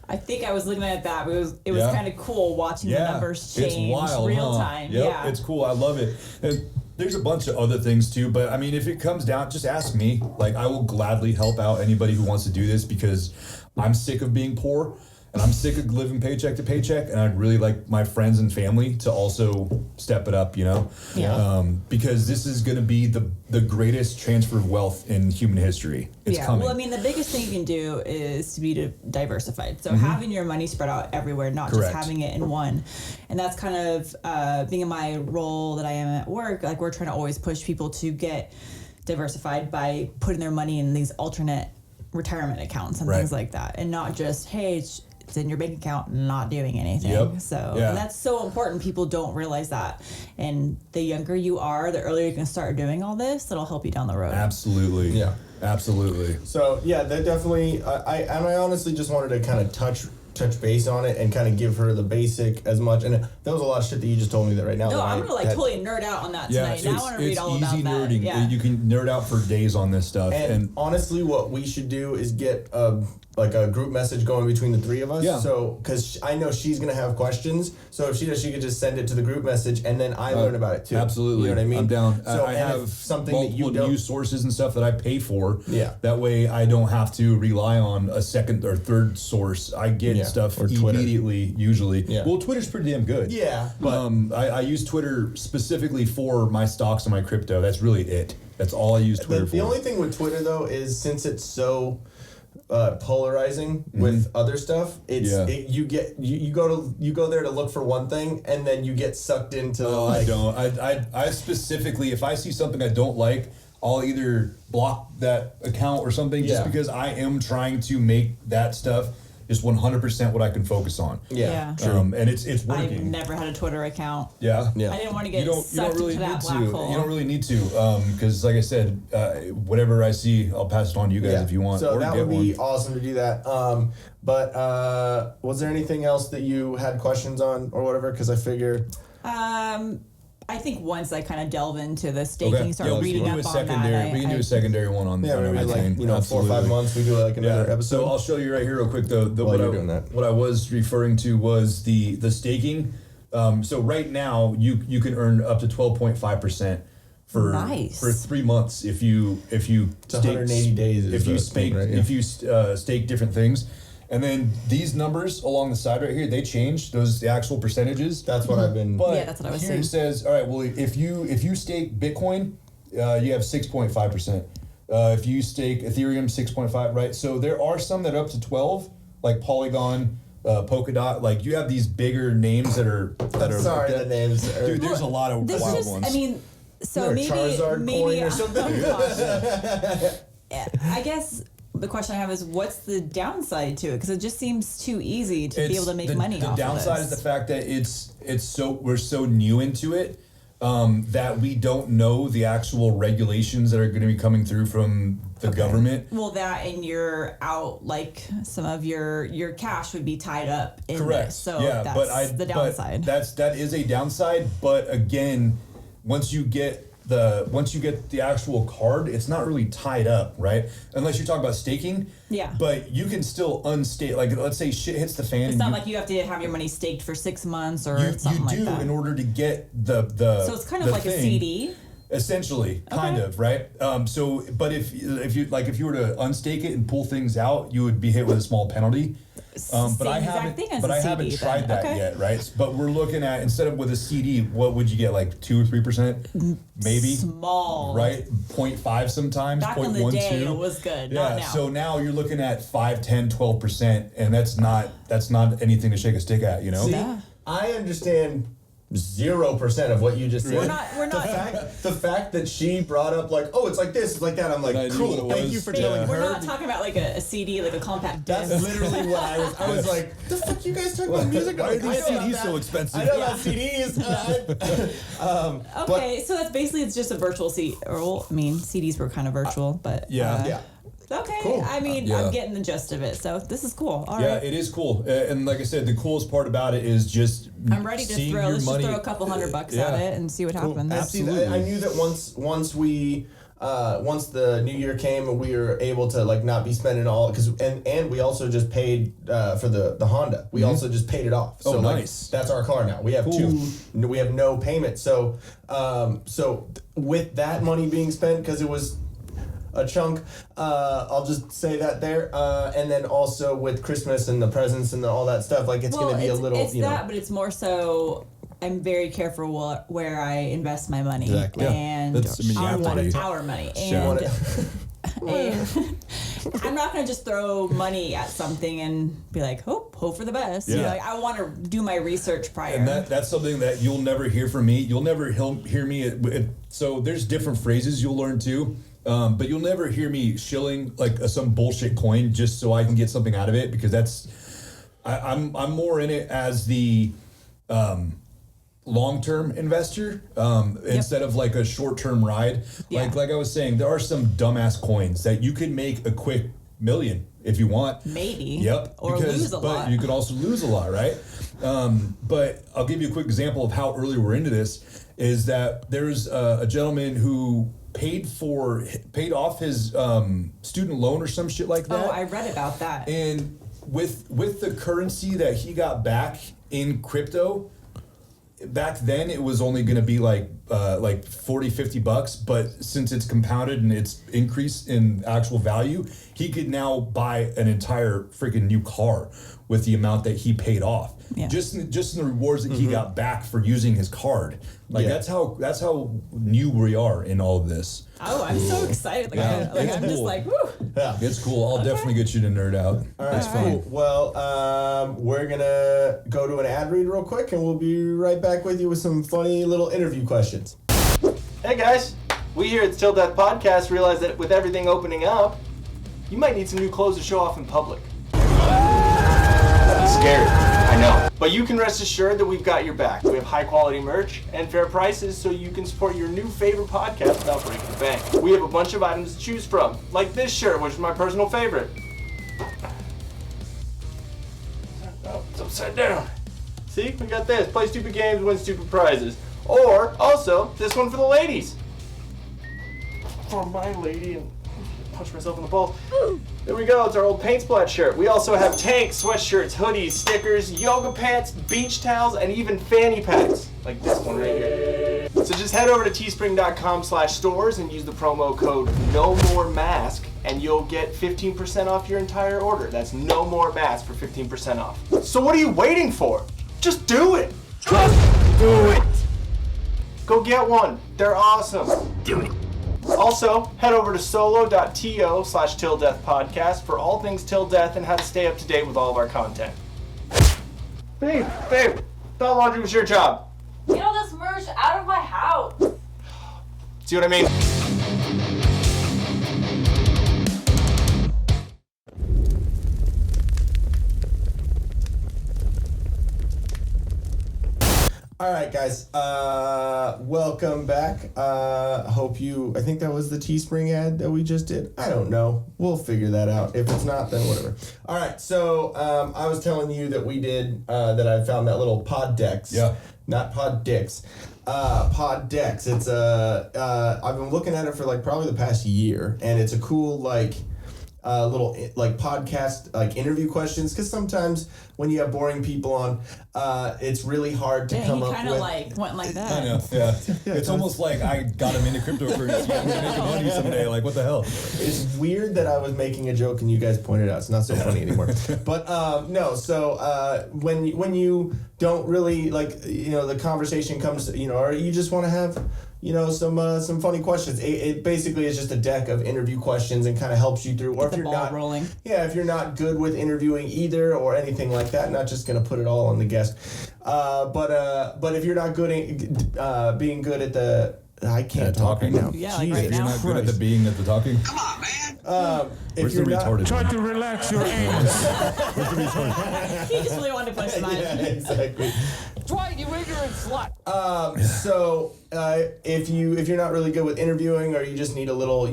Speaker 3: I think I was looking at that. It was kind of cool watching the numbers change real time.
Speaker 2: Yep,
Speaker 3: yeah,
Speaker 2: it's cool. I love it. And there's a bunch of other things too, but I mean, if it comes down, just ask me. Like, I will gladly help out anybody who wants to do this because I'm sick of being poor and I'm sick of living paycheck to paycheck. And I'd really like my friends and family to also step it up, because this is going to be the greatest transfer of wealth in human history. It's coming.
Speaker 3: Well, I mean, the biggest thing you can do is to be diversified. So having your money spread out everywhere, not just having it in one. And that's kind of being in my role that I am at work. Like, we're trying to always push people to get diversified by putting their money in these alternate retirement accounts and things like that. And not just, hey, it's in your bank account, not doing anything.
Speaker 2: Yep.
Speaker 3: So and that's so important. People don't realize that. And the younger you are, the earlier you can start doing all this, it'll help you down the road.
Speaker 2: Absolutely. Yeah. Absolutely.
Speaker 1: So yeah, that definitely. I honestly just wanted to kind of touch base on it and kind of give her the basic as much. And there was a lot of shit that you just told me that right now.
Speaker 3: No, I'm gonna totally nerd out on that tonight. Now I want to read all about that.
Speaker 2: Nerding.
Speaker 3: Yeah.
Speaker 2: You can nerd out for days on this stuff.
Speaker 1: And honestly, what we should do is get a group message going between the three of us.
Speaker 2: Yeah.
Speaker 1: So, because I know she's gonna have questions. So if she does, she could just send it to the group message, and then I learn about it too.
Speaker 2: Absolutely.
Speaker 1: You know what I mean?
Speaker 2: I'm down.
Speaker 1: So
Speaker 2: I have
Speaker 1: something
Speaker 2: multiple
Speaker 1: that you don't
Speaker 2: news sources and stuff that I pay for.
Speaker 1: Yeah.
Speaker 2: That way I don't have to rely on a second or third source. I get stuff
Speaker 1: or Twitter.
Speaker 2: Immediately, usually.
Speaker 1: Yeah.
Speaker 2: Well, Twitter's pretty damn good.
Speaker 1: Yeah. But
Speaker 2: I use Twitter specifically for my stocks and my crypto. That's really it. That's all I use Twitter for.
Speaker 1: The only thing with Twitter though is since it's so polarizing with other stuff, you go there to look for one thing and then you get sucked into.
Speaker 2: I don't. I specifically, if I see something I don't like, I'll either block that account or something just because I am trying to make that stuff just 100% what I can focus on.
Speaker 3: Yeah.
Speaker 2: And it's working.
Speaker 3: I've never had a Twitter account.
Speaker 2: Yeah.
Speaker 3: I didn't want to get sucked
Speaker 2: really
Speaker 3: into that
Speaker 2: need
Speaker 3: black
Speaker 2: to.
Speaker 3: hole.
Speaker 2: You don't really need to, because like I said, whatever I see, I'll pass it on to you guys if you want.
Speaker 1: So
Speaker 2: or
Speaker 1: that
Speaker 2: get
Speaker 1: would be
Speaker 2: one.
Speaker 1: awesome to do that. But was there anything else that you had questions on or whatever? Because I figure.
Speaker 3: I think once I kind of delve into the staking, start reading up on that.
Speaker 2: We can do a secondary one on
Speaker 1: maybe
Speaker 2: everything.
Speaker 1: 4 or 5 months we do like another episode.
Speaker 2: So I'll show you right here real quick though. What I was referring to was the staking. So right now you can earn up to 12.5%. For 3 months if you
Speaker 1: it's 180 days
Speaker 2: if you stake different things. And then these numbers along the side right here, they change the actual percentages.
Speaker 1: That's what I've been.
Speaker 2: But
Speaker 3: that's what I was
Speaker 2: here
Speaker 3: saying.
Speaker 2: It says, all right, well, if you stake Bitcoin, you have 6.5%. If you stake Ethereum, 6.5, right? So there are some that are up to 12, like Polygon, Polkadot. Like you have these bigger names that are
Speaker 1: Sorry, the names are...
Speaker 2: Dude, there's a lot of
Speaker 3: This
Speaker 2: wild
Speaker 3: just,
Speaker 2: ones.
Speaker 3: I mean, so
Speaker 1: Is there a Charizard coin or something?
Speaker 3: I guess the question I have is, what's the downside to it? Because it just seems too easy to be able to make money off of this.
Speaker 2: The downside is the fact that we're so new into it that we don't know the actual regulations that are going to be coming through from the government.
Speaker 3: Well, that and you're out, like some of your cash would be tied up in
Speaker 2: Correct.
Speaker 3: this. So
Speaker 2: yeah,
Speaker 3: that's the downside.
Speaker 2: That is a downside. But again, once you get the actual card, it's not really tied up, right? Unless you're talking about staking.
Speaker 3: Yeah.
Speaker 2: But you can still unstake. Like, let's say shit hits the fan.
Speaker 3: It's not like you have to have your money staked for 6 months or something like that.
Speaker 2: You do in order to get the
Speaker 3: So it's kind of like a CD.
Speaker 2: Essentially, kind of, right? But if you were to unstake it and pull things out, you would be hit with a small penalty. But I haven't tried that yet, right? But we're looking at, instead of with a CD, what would you get, like 2 or 3%, maybe?
Speaker 3: Small,
Speaker 2: right? 0.5 sometimes.
Speaker 3: Back in the day, it was good.
Speaker 2: Yeah.
Speaker 3: Not now.
Speaker 2: So now you're looking at 5, 10, 12%, and that's not anything to shake a stick at, you know?
Speaker 1: See, I understand 0% of what you just said.
Speaker 3: We're not.
Speaker 1: The fact that she brought up like, oh, it's like this, it's like that. I'm like, cool. Thank you for telling her.
Speaker 3: We're not talking about like a CD, like a compact disc.
Speaker 1: That's literally what I was. I was like, the fuck you guys talking about music?
Speaker 2: Why are
Speaker 1: Like,
Speaker 2: these CDs so expensive?
Speaker 1: I know about CDs.
Speaker 3: Okay, so that's basically, it's just a virtual CD. Well, I mean, CDs were kind of virtual, but
Speaker 1: Yeah.
Speaker 3: Okay,
Speaker 1: Cool.
Speaker 3: I mean, I'm getting the gist of it, so this is cool. All right.
Speaker 2: It is cool, and like I said, the coolest part about it is just
Speaker 3: I'm ready to
Speaker 2: seeing
Speaker 3: throw.
Speaker 2: your
Speaker 3: Let's
Speaker 2: money.
Speaker 3: just throw a couple $100 at it and see what happens.
Speaker 1: Absolutely. I knew that once the new year came and we were able to like not be spending all and we also just paid for the Honda. We also just paid it off. So
Speaker 2: nice.
Speaker 1: That's our car now. We have we have no payment. So with that money being spent, because it was a chunk, I'll just say that there, and then also with Christmas and the presents and all that stuff, like it's going to be a little,
Speaker 3: it's that, but it's more so I'm very careful where I invest my money.
Speaker 1: Exactly.
Speaker 2: Yeah.
Speaker 3: And
Speaker 2: You have to be.
Speaker 3: our money. And I'm not going to just throw money at something and be like, hope for the best.
Speaker 2: Yeah.
Speaker 3: You know, like, I want to do my research prior.
Speaker 2: And that's something that you'll never hear from me. You'll never hear me. So there's different phrases you'll learn too. But you'll never hear me shilling like some bullshit coin just so I can get something out of it, because I'm more in it as the long-term investor instead of like a short-term ride.
Speaker 3: Yeah.
Speaker 2: Like I was saying, there are some dumbass coins that you can make a quick million if you want.
Speaker 3: Maybe.
Speaker 2: Yep.
Speaker 3: Or lose a lot.
Speaker 2: But you could also lose a lot, right? But I'll give you a quick example of how early we're into this. Is that there's a gentleman who paid off his student loan or some shit like that.
Speaker 3: Oh, I read about that.
Speaker 2: And with the currency that he got back in crypto, back then it was only going to be like $40-$50, but since it's compounded and it's increased in actual value, he could now buy an entire freaking new car with the amount that he paid off.
Speaker 3: Yeah.
Speaker 2: Just in the rewards that he got back for using his card. Like that's how new we are in all of this.
Speaker 3: Oh, I'm so excited. Like,
Speaker 2: It's
Speaker 3: I'm
Speaker 2: cool.
Speaker 3: just like, woo.
Speaker 1: Yeah.
Speaker 2: It's cool. I'll definitely get you to nerd out.
Speaker 1: All right,
Speaker 2: It's fun.
Speaker 1: cool. Well, we're gonna go to an ad read real quick, and we'll be right back with you with some funny little interview questions.
Speaker 5: Hey guys, we here at Till Death Podcast realize that with everything opening up, you might need some new clothes to show off in public. That's scary, I know. But you can rest assured that we've got your back. We have high quality merch and fair prices so you can support your new favorite podcast without breaking the bank. We have a bunch of items to choose from, like this shirt, which is my personal favorite. Oh, it's upside down. See, we got this. Play stupid games, win stupid prizes. Or, also, this one for the ladies. For my lady, and punch myself in the balls. There we go, it's our old paint splat shirt. We also have tanks, sweatshirts, hoodies, stickers, yoga pants, beach towels, and even fanny packs. Like this one right here. So just head over to teespring.com/stores and use the promo code NOMOREMASK and you'll get 15% off your entire order. That's No More Mask for 15% off. So what are you waiting for? Just do it! Just do it! Go get one. They're awesome. Do it. Also, head over to solo.to/tilldeathpodcast for all things Till Death and how to stay up to date with all of our content. Babe, thought laundry was your job.
Speaker 3: Get all this merch out of my house.
Speaker 5: See what I mean?
Speaker 1: All right, guys. Welcome back. I think that was the Teespring ad that we just did. I don't know. We'll figure that out. If it's not, then whatever. All right. So I was telling you that we did, that I found that little PodDecks.
Speaker 2: Yeah.
Speaker 1: Not PodDicks. PodDecks. It's I've been looking at it for like probably the past year, and it's a cool little like podcast like interview questions, because sometimes when you have boring people on, it's really hard to come up with.
Speaker 3: Kind of like went like that.
Speaker 2: I know, yeah. It's almost like I got him into cryptocurrency. I'm making money someday. Like, what the hell?
Speaker 1: It's weird that I was making a joke and you guys pointed out it's not so funny anymore. But no, so when you don't really like, the conversation comes, or you just want to have, some funny questions. It basically is just a deck of interview questions and kind of helps you through. Or if you're not
Speaker 3: rolling.
Speaker 1: Yeah, if you're not good with interviewing either or anything like that, not just gonna put it all on the guest. But if you're not good at being good at the I can't talk right now.
Speaker 3: Yeah, like
Speaker 1: Jesus
Speaker 3: right
Speaker 2: If you're
Speaker 3: now.
Speaker 2: not good at the being at the talking.
Speaker 8: Come on, man.
Speaker 1: If
Speaker 2: Where's the
Speaker 1: you're not,
Speaker 2: retarded?
Speaker 7: Try to relax your anus.
Speaker 3: He just really wanted to punch the mic.
Speaker 1: yeah, exactly.
Speaker 3: Dwight, you ignorant slut.
Speaker 1: So if you're not really good with interviewing, or you just need a little, a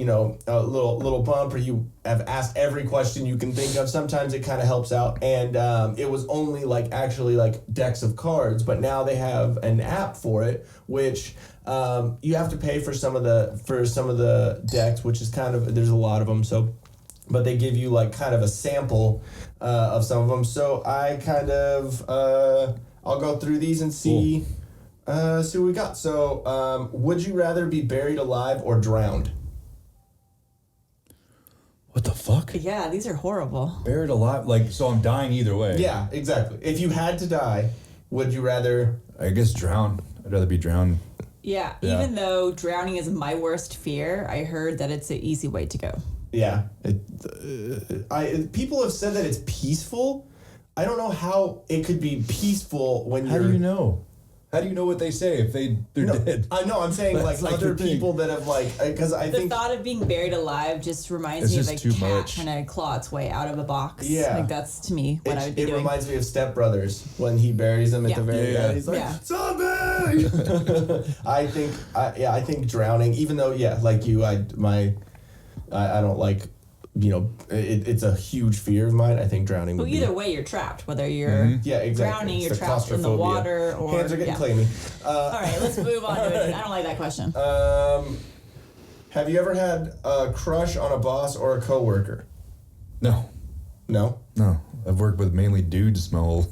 Speaker 1: little bump, or you have asked every question you can think of, sometimes it kind of helps out. And it was only actually decks of cards, but now they have an app for it, which you have to pay for some of the decks, which is there's a lot of them. So, but they give you kind of a sample of some of them. So I I'll go through these and see what we got. So, would you rather be buried alive or drowned?
Speaker 2: What the fuck?
Speaker 3: Yeah, these are horrible.
Speaker 2: Buried alive? So I'm dying either way.
Speaker 1: Yeah, exactly. If you had to die, would you rather?
Speaker 2: I guess drown. I'd rather be drowned.
Speaker 3: Yeah,
Speaker 2: Yeah.
Speaker 3: even though drowning is my worst fear, I heard that it's an easy way to go.
Speaker 1: Yeah, people have said that it's peaceful. I don't know how it could be peaceful when
Speaker 2: How do you know? How do you know what they say if they're dead?
Speaker 1: I know. I'm saying
Speaker 2: That's
Speaker 1: other
Speaker 2: the thing.
Speaker 1: people that have because I
Speaker 3: The
Speaker 1: think
Speaker 3: thought of being buried alive just reminds
Speaker 2: It's
Speaker 3: me of
Speaker 2: just
Speaker 3: a
Speaker 2: too
Speaker 3: cat
Speaker 2: much.
Speaker 3: trying to claw its way out of a box.
Speaker 1: Yeah.
Speaker 3: That's to me what I would be
Speaker 1: it
Speaker 3: doing.
Speaker 1: reminds me of Step Brothers when he buries them at
Speaker 3: Yeah.
Speaker 1: the very
Speaker 2: Yeah.
Speaker 1: end. He's like,
Speaker 3: Yeah.
Speaker 1: zombie! I think drowning, even though, like you, I don't like, it's a huge fear of mine. I think drowning would
Speaker 3: But
Speaker 1: be.
Speaker 3: either way, you're trapped. Whether you're
Speaker 1: Yeah, exactly.
Speaker 3: drowning,
Speaker 1: It's
Speaker 3: you're
Speaker 1: the
Speaker 3: trapped in the
Speaker 1: claustrophobia.
Speaker 3: water, or
Speaker 1: Hands are getting
Speaker 3: yeah.
Speaker 1: clammy.
Speaker 3: All right, let's move on to it. I don't like that question.
Speaker 1: Have you ever had a crush on a boss or a coworker?
Speaker 2: No.
Speaker 1: No?
Speaker 2: No. I've worked with mainly dudes smell.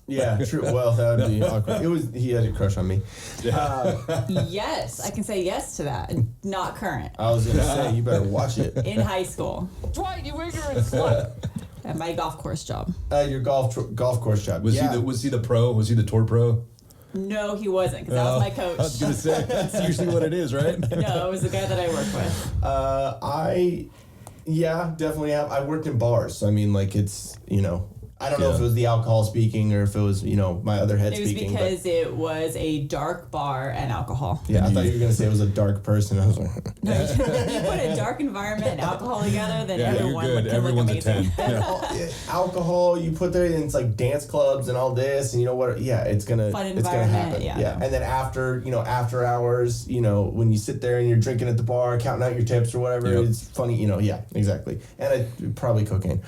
Speaker 1: Yeah, true. Well, that would be awkward. He had a crush on me.
Speaker 3: Yes, I can say yes to that. Not current.
Speaker 1: I was gonna say you better watch it.
Speaker 3: In high school. Dwight, you ignorant slut. At my golf course job.
Speaker 1: Your golf course job.
Speaker 2: Was he the pro? Was he the tour pro?
Speaker 3: No, he wasn't, because that was my coach.
Speaker 2: I was gonna say that's usually what it is, right?
Speaker 3: No, it was the guy that I worked with.
Speaker 1: Definitely have. I worked in bars, so I mean, it's I don't know if it was the alcohol speaking or if it was my other head
Speaker 3: It was
Speaker 1: speaking.
Speaker 3: because it was a dark bar and alcohol.
Speaker 1: Yeah, I thought you were gonna say it was a dark person. I was like,
Speaker 3: No, you put a dark environment and alcohol together, then
Speaker 2: Yeah, you're
Speaker 3: everyone
Speaker 2: good.
Speaker 3: can look
Speaker 2: Everyone's a
Speaker 3: amazing.
Speaker 2: 10. Yeah.
Speaker 1: alcohol you put there, and it's like dance clubs and all this, and you know what? Yeah, it's gonna
Speaker 3: Fun
Speaker 1: it's gonna
Speaker 3: environment,
Speaker 1: happen.
Speaker 3: yeah.
Speaker 1: And then after hours, when you sit there and you're drinking at the bar, counting out your tips or whatever,
Speaker 2: Yep.
Speaker 1: it's funny. Yeah, exactly. And probably cocaine.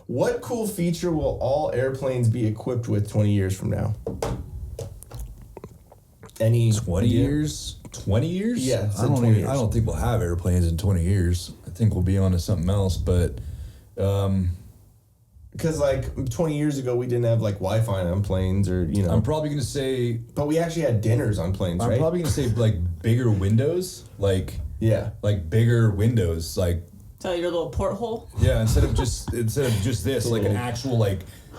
Speaker 1: What cool feature will all airplanes be equipped with 20 years from now? Any
Speaker 2: 20
Speaker 1: idea?
Speaker 2: years? 20 years?
Speaker 1: Yeah, it
Speaker 2: I
Speaker 1: said
Speaker 2: don't
Speaker 1: 20
Speaker 2: even,
Speaker 1: years.
Speaker 2: I don't think we'll have airplanes in 20 years. I think we'll be on to something else, but
Speaker 1: Because 20 years ago we didn't have Wi-Fi on planes, or
Speaker 2: I'm probably going to say
Speaker 1: but we actually had dinners on planes,
Speaker 2: I'm
Speaker 1: right?
Speaker 2: probably going to say bigger windows,
Speaker 1: Yeah.
Speaker 2: bigger windows,
Speaker 3: So your little porthole.
Speaker 2: yeah, instead of just this, an actual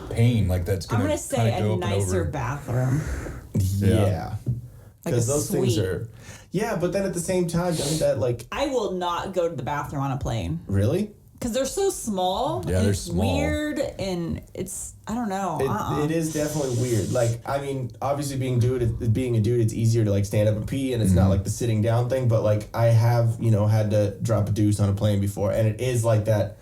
Speaker 2: pane, that's
Speaker 3: I'm
Speaker 2: going
Speaker 3: gonna
Speaker 2: to
Speaker 3: say
Speaker 2: go
Speaker 3: a
Speaker 2: up and
Speaker 3: nicer
Speaker 2: over.
Speaker 3: bathroom.
Speaker 1: Yeah.
Speaker 3: Like a
Speaker 1: Because those things
Speaker 3: suite.
Speaker 1: are. Yeah, but then at the same time, doesn't that
Speaker 3: I will not go to the bathroom on a plane.
Speaker 1: really?
Speaker 3: because they're so small.
Speaker 2: Yeah,
Speaker 3: and
Speaker 2: they're
Speaker 3: it's
Speaker 2: small.
Speaker 3: Weird, and it's I don't know.
Speaker 1: It is definitely weird. Like, I mean, obviously being a dude, it's easier to like stand up and pee, and it's not like the sitting down thing. But like, I have had to drop a deuce on a plane before, and it is like that.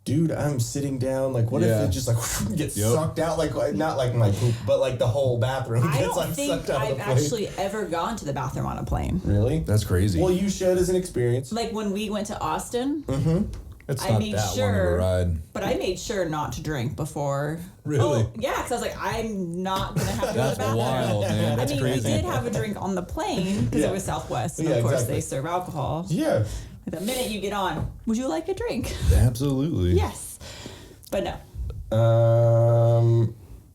Speaker 1: Dude, I'm sitting down. Like, what if it just like gets sucked out? Like, not like my poop, but like the whole bathroom
Speaker 3: I
Speaker 1: gets
Speaker 3: don't
Speaker 1: like
Speaker 3: think
Speaker 1: sucked out of
Speaker 3: I've
Speaker 1: the plane.
Speaker 3: actually ever gone to the bathroom on a plane.
Speaker 1: Really?
Speaker 2: That's crazy.
Speaker 1: Well, you should as an experience.
Speaker 3: Like when we went to Austin.
Speaker 2: It's
Speaker 3: I
Speaker 2: not
Speaker 3: made
Speaker 2: that long of a
Speaker 3: sure,
Speaker 2: ride.
Speaker 3: but I made sure not to drink before.
Speaker 2: Really?
Speaker 3: Oh, yeah, because I was like, I'm not gonna have to go to
Speaker 2: That's
Speaker 3: the bathroom.
Speaker 2: wild, man. That's
Speaker 3: I mean,
Speaker 2: crazy.
Speaker 3: we did have a drink on the plane because it was Southwest, and of course
Speaker 1: exactly.
Speaker 3: they serve alcohol.
Speaker 1: Yeah.
Speaker 3: The minute you get on, would you like a drink?
Speaker 2: Absolutely.
Speaker 3: Yes, but no.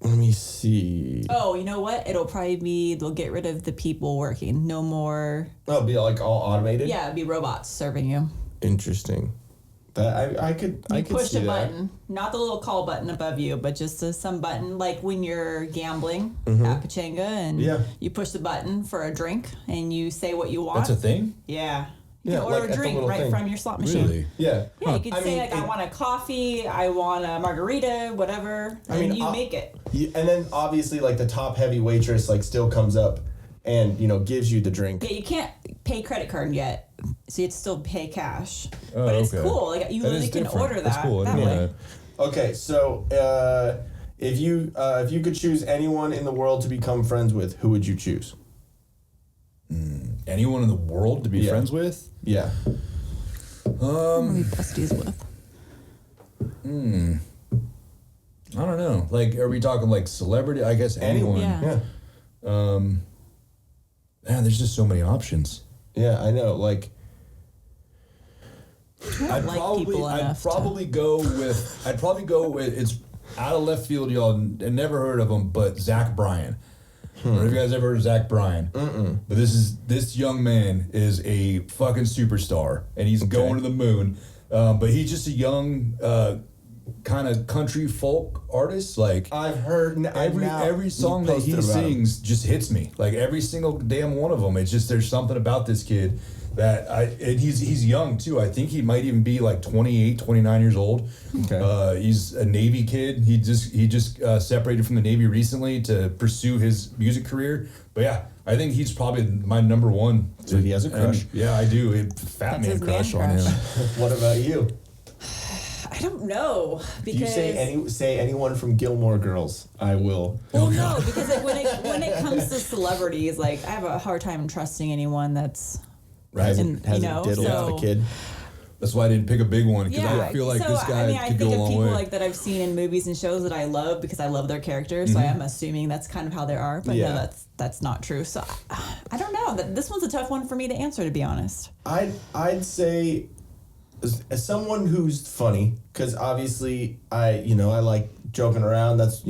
Speaker 1: Let me see.
Speaker 3: Oh, you know what? It'll probably be they'll get rid of the people working. No more.
Speaker 1: Oh, it'll be like all automated.
Speaker 3: Yeah, it'd be robots serving you.
Speaker 1: Interesting. That I could
Speaker 3: Push
Speaker 1: see
Speaker 3: a
Speaker 1: that.
Speaker 3: button, not the little call button above you, but just some button like when you're gambling at Pachanga and you push the button for a drink and you say what you want.
Speaker 2: That's a thing?
Speaker 3: Yeah. You
Speaker 1: Yeah,
Speaker 3: can order
Speaker 1: like
Speaker 3: a
Speaker 1: at the
Speaker 3: drink
Speaker 1: little
Speaker 3: right
Speaker 1: thing.
Speaker 3: from your slot machine.
Speaker 2: Really?
Speaker 1: Yeah.
Speaker 3: Yeah, you could
Speaker 1: I
Speaker 3: say
Speaker 1: mean,
Speaker 3: like, I want a coffee, I want a margarita, whatever, and you make it.
Speaker 1: And then obviously like the top heavy waitress like still comes up and gives you the drink.
Speaker 3: Yeah, you can't pay credit card yet, so you have to still pay cash.
Speaker 2: Oh,
Speaker 3: but it's
Speaker 2: okay.
Speaker 3: cool. Like you
Speaker 2: That is
Speaker 3: literally can
Speaker 2: different.
Speaker 3: order that.
Speaker 2: That's cool. I
Speaker 3: that
Speaker 2: didn't know
Speaker 3: way.
Speaker 2: that.
Speaker 1: Okay, so if you could choose anyone in the world to become friends with, who would you choose?
Speaker 2: Anyone in the world to be friends with?
Speaker 1: Yeah.
Speaker 3: Who we besties with.
Speaker 2: I don't know. Like, are we talking like celebrity? I guess anyone.
Speaker 3: Yeah.
Speaker 2: Man, there's just so many options.
Speaker 1: Yeah, I know. Like,
Speaker 3: I don't like people
Speaker 2: I'd
Speaker 3: enough to-
Speaker 2: probably go with. It's out of left field, y'all. And never heard of him, but Zach Bryan. I don't know if you guys ever heard of Zach Bryan. But this young man is a fucking superstar, and he's going to the moon. But he's just a young, kind of country folk artist. Like
Speaker 1: I've heard
Speaker 2: every song that he sings just hits me. Like every single damn one of them. It's just there's something about this kid that and he's young too. I think he might even be like 28, 29 years old.
Speaker 1: Okay.
Speaker 2: He's a Navy kid. He just separated from the Navy recently to pursue his music career. But yeah, I think he's probably my number one.
Speaker 1: So he has a crush?
Speaker 2: Yeah, I do. Fat
Speaker 3: That's
Speaker 2: man
Speaker 3: his
Speaker 2: crush
Speaker 3: man
Speaker 2: on him.
Speaker 1: What about you?
Speaker 3: I don't know
Speaker 1: Do
Speaker 3: because
Speaker 1: you say anyone from Gilmore Girls? I will.
Speaker 3: Well, no, because like, when it comes to celebrities, like I have a hard time trusting anyone that's
Speaker 1: Hasn't diddled
Speaker 3: so-
Speaker 1: the kid.
Speaker 2: That's why I didn't pick a big one because I feel like
Speaker 3: so,
Speaker 2: this guy
Speaker 3: I
Speaker 2: could
Speaker 3: think
Speaker 2: go a
Speaker 3: of
Speaker 2: long
Speaker 3: people
Speaker 2: way.
Speaker 3: like that I've seen in movies and shows that I love because I love their characters. So I am assuming that's kind of how they are. But
Speaker 1: Yeah.
Speaker 3: no, that's not true. So I don't know. This one's a tough one for me to answer, to be honest.
Speaker 1: I'd say as someone who's funny, because obviously I like joking around. That's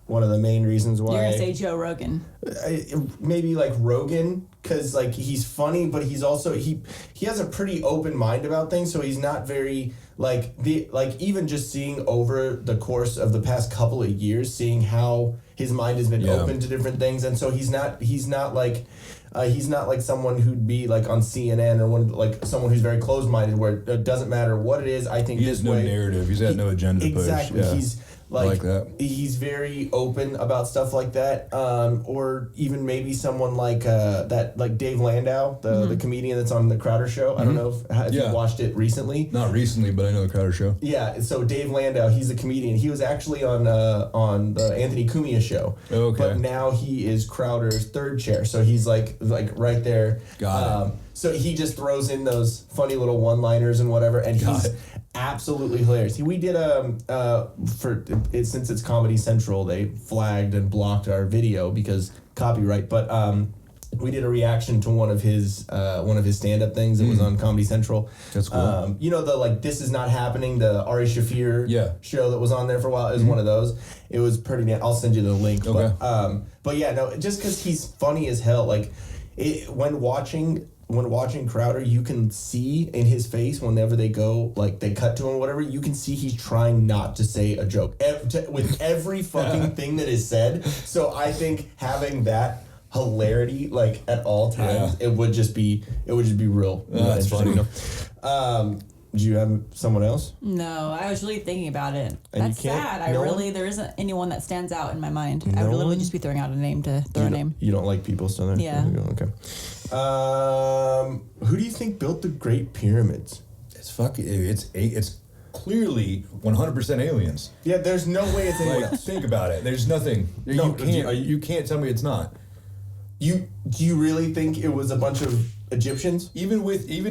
Speaker 1: one of the main reasons why.
Speaker 3: You're gonna say Joe Rogan.
Speaker 1: Maybe like Rogan, because like he's funny, but he's also he has a pretty open mind about things. So he's not very even just seeing over the course of the past couple of years, seeing how his mind has been open to different things, and so he's not like someone who'd be like on CNN or someone who's very closed-minded, where it doesn't matter what it is. I think
Speaker 2: he has no narrative. He's got no agenda to push.
Speaker 1: Exactly.
Speaker 2: Yeah.
Speaker 1: He's
Speaker 2: like that.
Speaker 1: He's very open about stuff like that, or even maybe someone like Dave Landau, the comedian that's on the Crowder Show. I don't know if you watched it recently.
Speaker 2: Not recently, but I know the Crowder Show.
Speaker 1: Yeah, so Dave Landau, he's a comedian. He was actually on the Anthony Cumia show.
Speaker 2: Okay.
Speaker 1: But now he is Crowder's third chair, so he's like right there.
Speaker 2: Got it.
Speaker 1: So he just throws in those funny little one-liners and whatever, and he's absolutely hilarious. We did since it's Comedy Central, they flagged and blocked our video because copyright. But we did a reaction to one of his stand-up things that was on Comedy Central.
Speaker 2: That's cool.
Speaker 1: The This Is Not Happening, the Ari Shaffir show that was on there for a while. It was one of those. It was pretty neat. I'll send you the link.
Speaker 2: Okay.
Speaker 1: But yeah, no, just because he's funny as hell. When watching Crowder, you can see in his face whenever they cut to him or whatever, you can see he's trying not to say a joke with every fucking thing that is said. So I think having that hilarity at all times, it would just be real.
Speaker 2: That's
Speaker 1: interesting.
Speaker 2: funny.
Speaker 1: Do you have someone else?
Speaker 3: No, I was really thinking about it.
Speaker 1: And
Speaker 3: That's
Speaker 1: you can't-
Speaker 3: sad. There isn't anyone that stands out in my mind. I
Speaker 1: No
Speaker 3: would literally
Speaker 1: one?
Speaker 3: just be throwing out a name to throw a name.
Speaker 1: You don't like people still there?
Speaker 3: Yeah.
Speaker 1: Okay. Who do you think built the Great Pyramids?
Speaker 2: It's clearly 100% aliens.
Speaker 1: Yeah, there's no way it's anyone
Speaker 2: Like,
Speaker 1: else.
Speaker 2: think about it. There's nothing.
Speaker 1: No,
Speaker 2: You can't tell me it's not.
Speaker 1: Do you really think it was a bunch of Egyptians?
Speaker 2: Even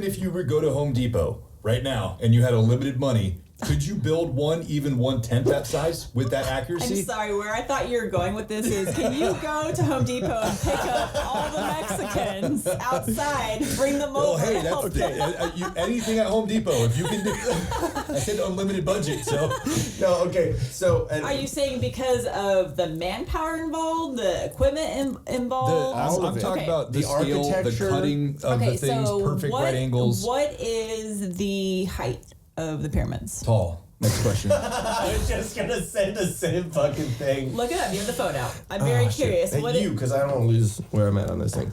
Speaker 2: if you were go to Home Depot right now and you had unlimited money, could you build one even 1/10 that size with that accuracy?
Speaker 3: I'm sorry, where I thought you were going with this is, can you go to Home Depot and pick up all the Mexicans outside, bring them over?
Speaker 2: Oh, hey,
Speaker 3: and help
Speaker 2: that's
Speaker 3: them?
Speaker 2: anything at Home Depot if you can do. I said unlimited budget, so
Speaker 1: No, okay. So, and
Speaker 3: Are you saying because of the manpower involved, the equipment involved?
Speaker 2: I'm talking about the scale, the
Speaker 1: architecture.
Speaker 2: cutting of the things, perfect right angles.
Speaker 3: What is the height of the pyramids?
Speaker 2: Tall. Next question.
Speaker 1: I was just gonna say the same fucking thing.
Speaker 3: Look it up. You have the phone out. I'm very curious.
Speaker 1: Hey,
Speaker 3: What
Speaker 1: because I don't want to lose where I'm at on this thing.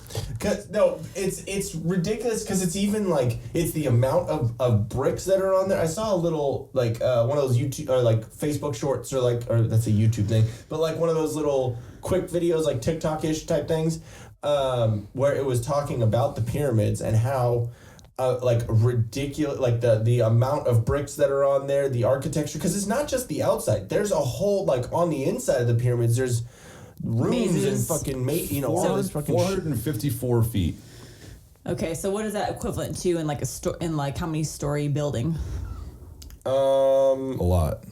Speaker 1: It's ridiculous because it's even like it's the amount of bricks that are on there. I saw a little like one of those YouTube or like Facebook shorts or that's a YouTube thing, but like one of those little quick videos like TikTok-ish type things, where it was talking about the pyramids and how. Like ridiculous, like the amount of bricks that are on there, the architecture, because it's not just the outside. There's a whole like on the inside of the pyramids. There's rooms
Speaker 3: Mazes.
Speaker 1: and fucking all this fucking
Speaker 2: 454 feet.
Speaker 3: Okay, so what is that equivalent to in like in like how many story building?
Speaker 2: A lot.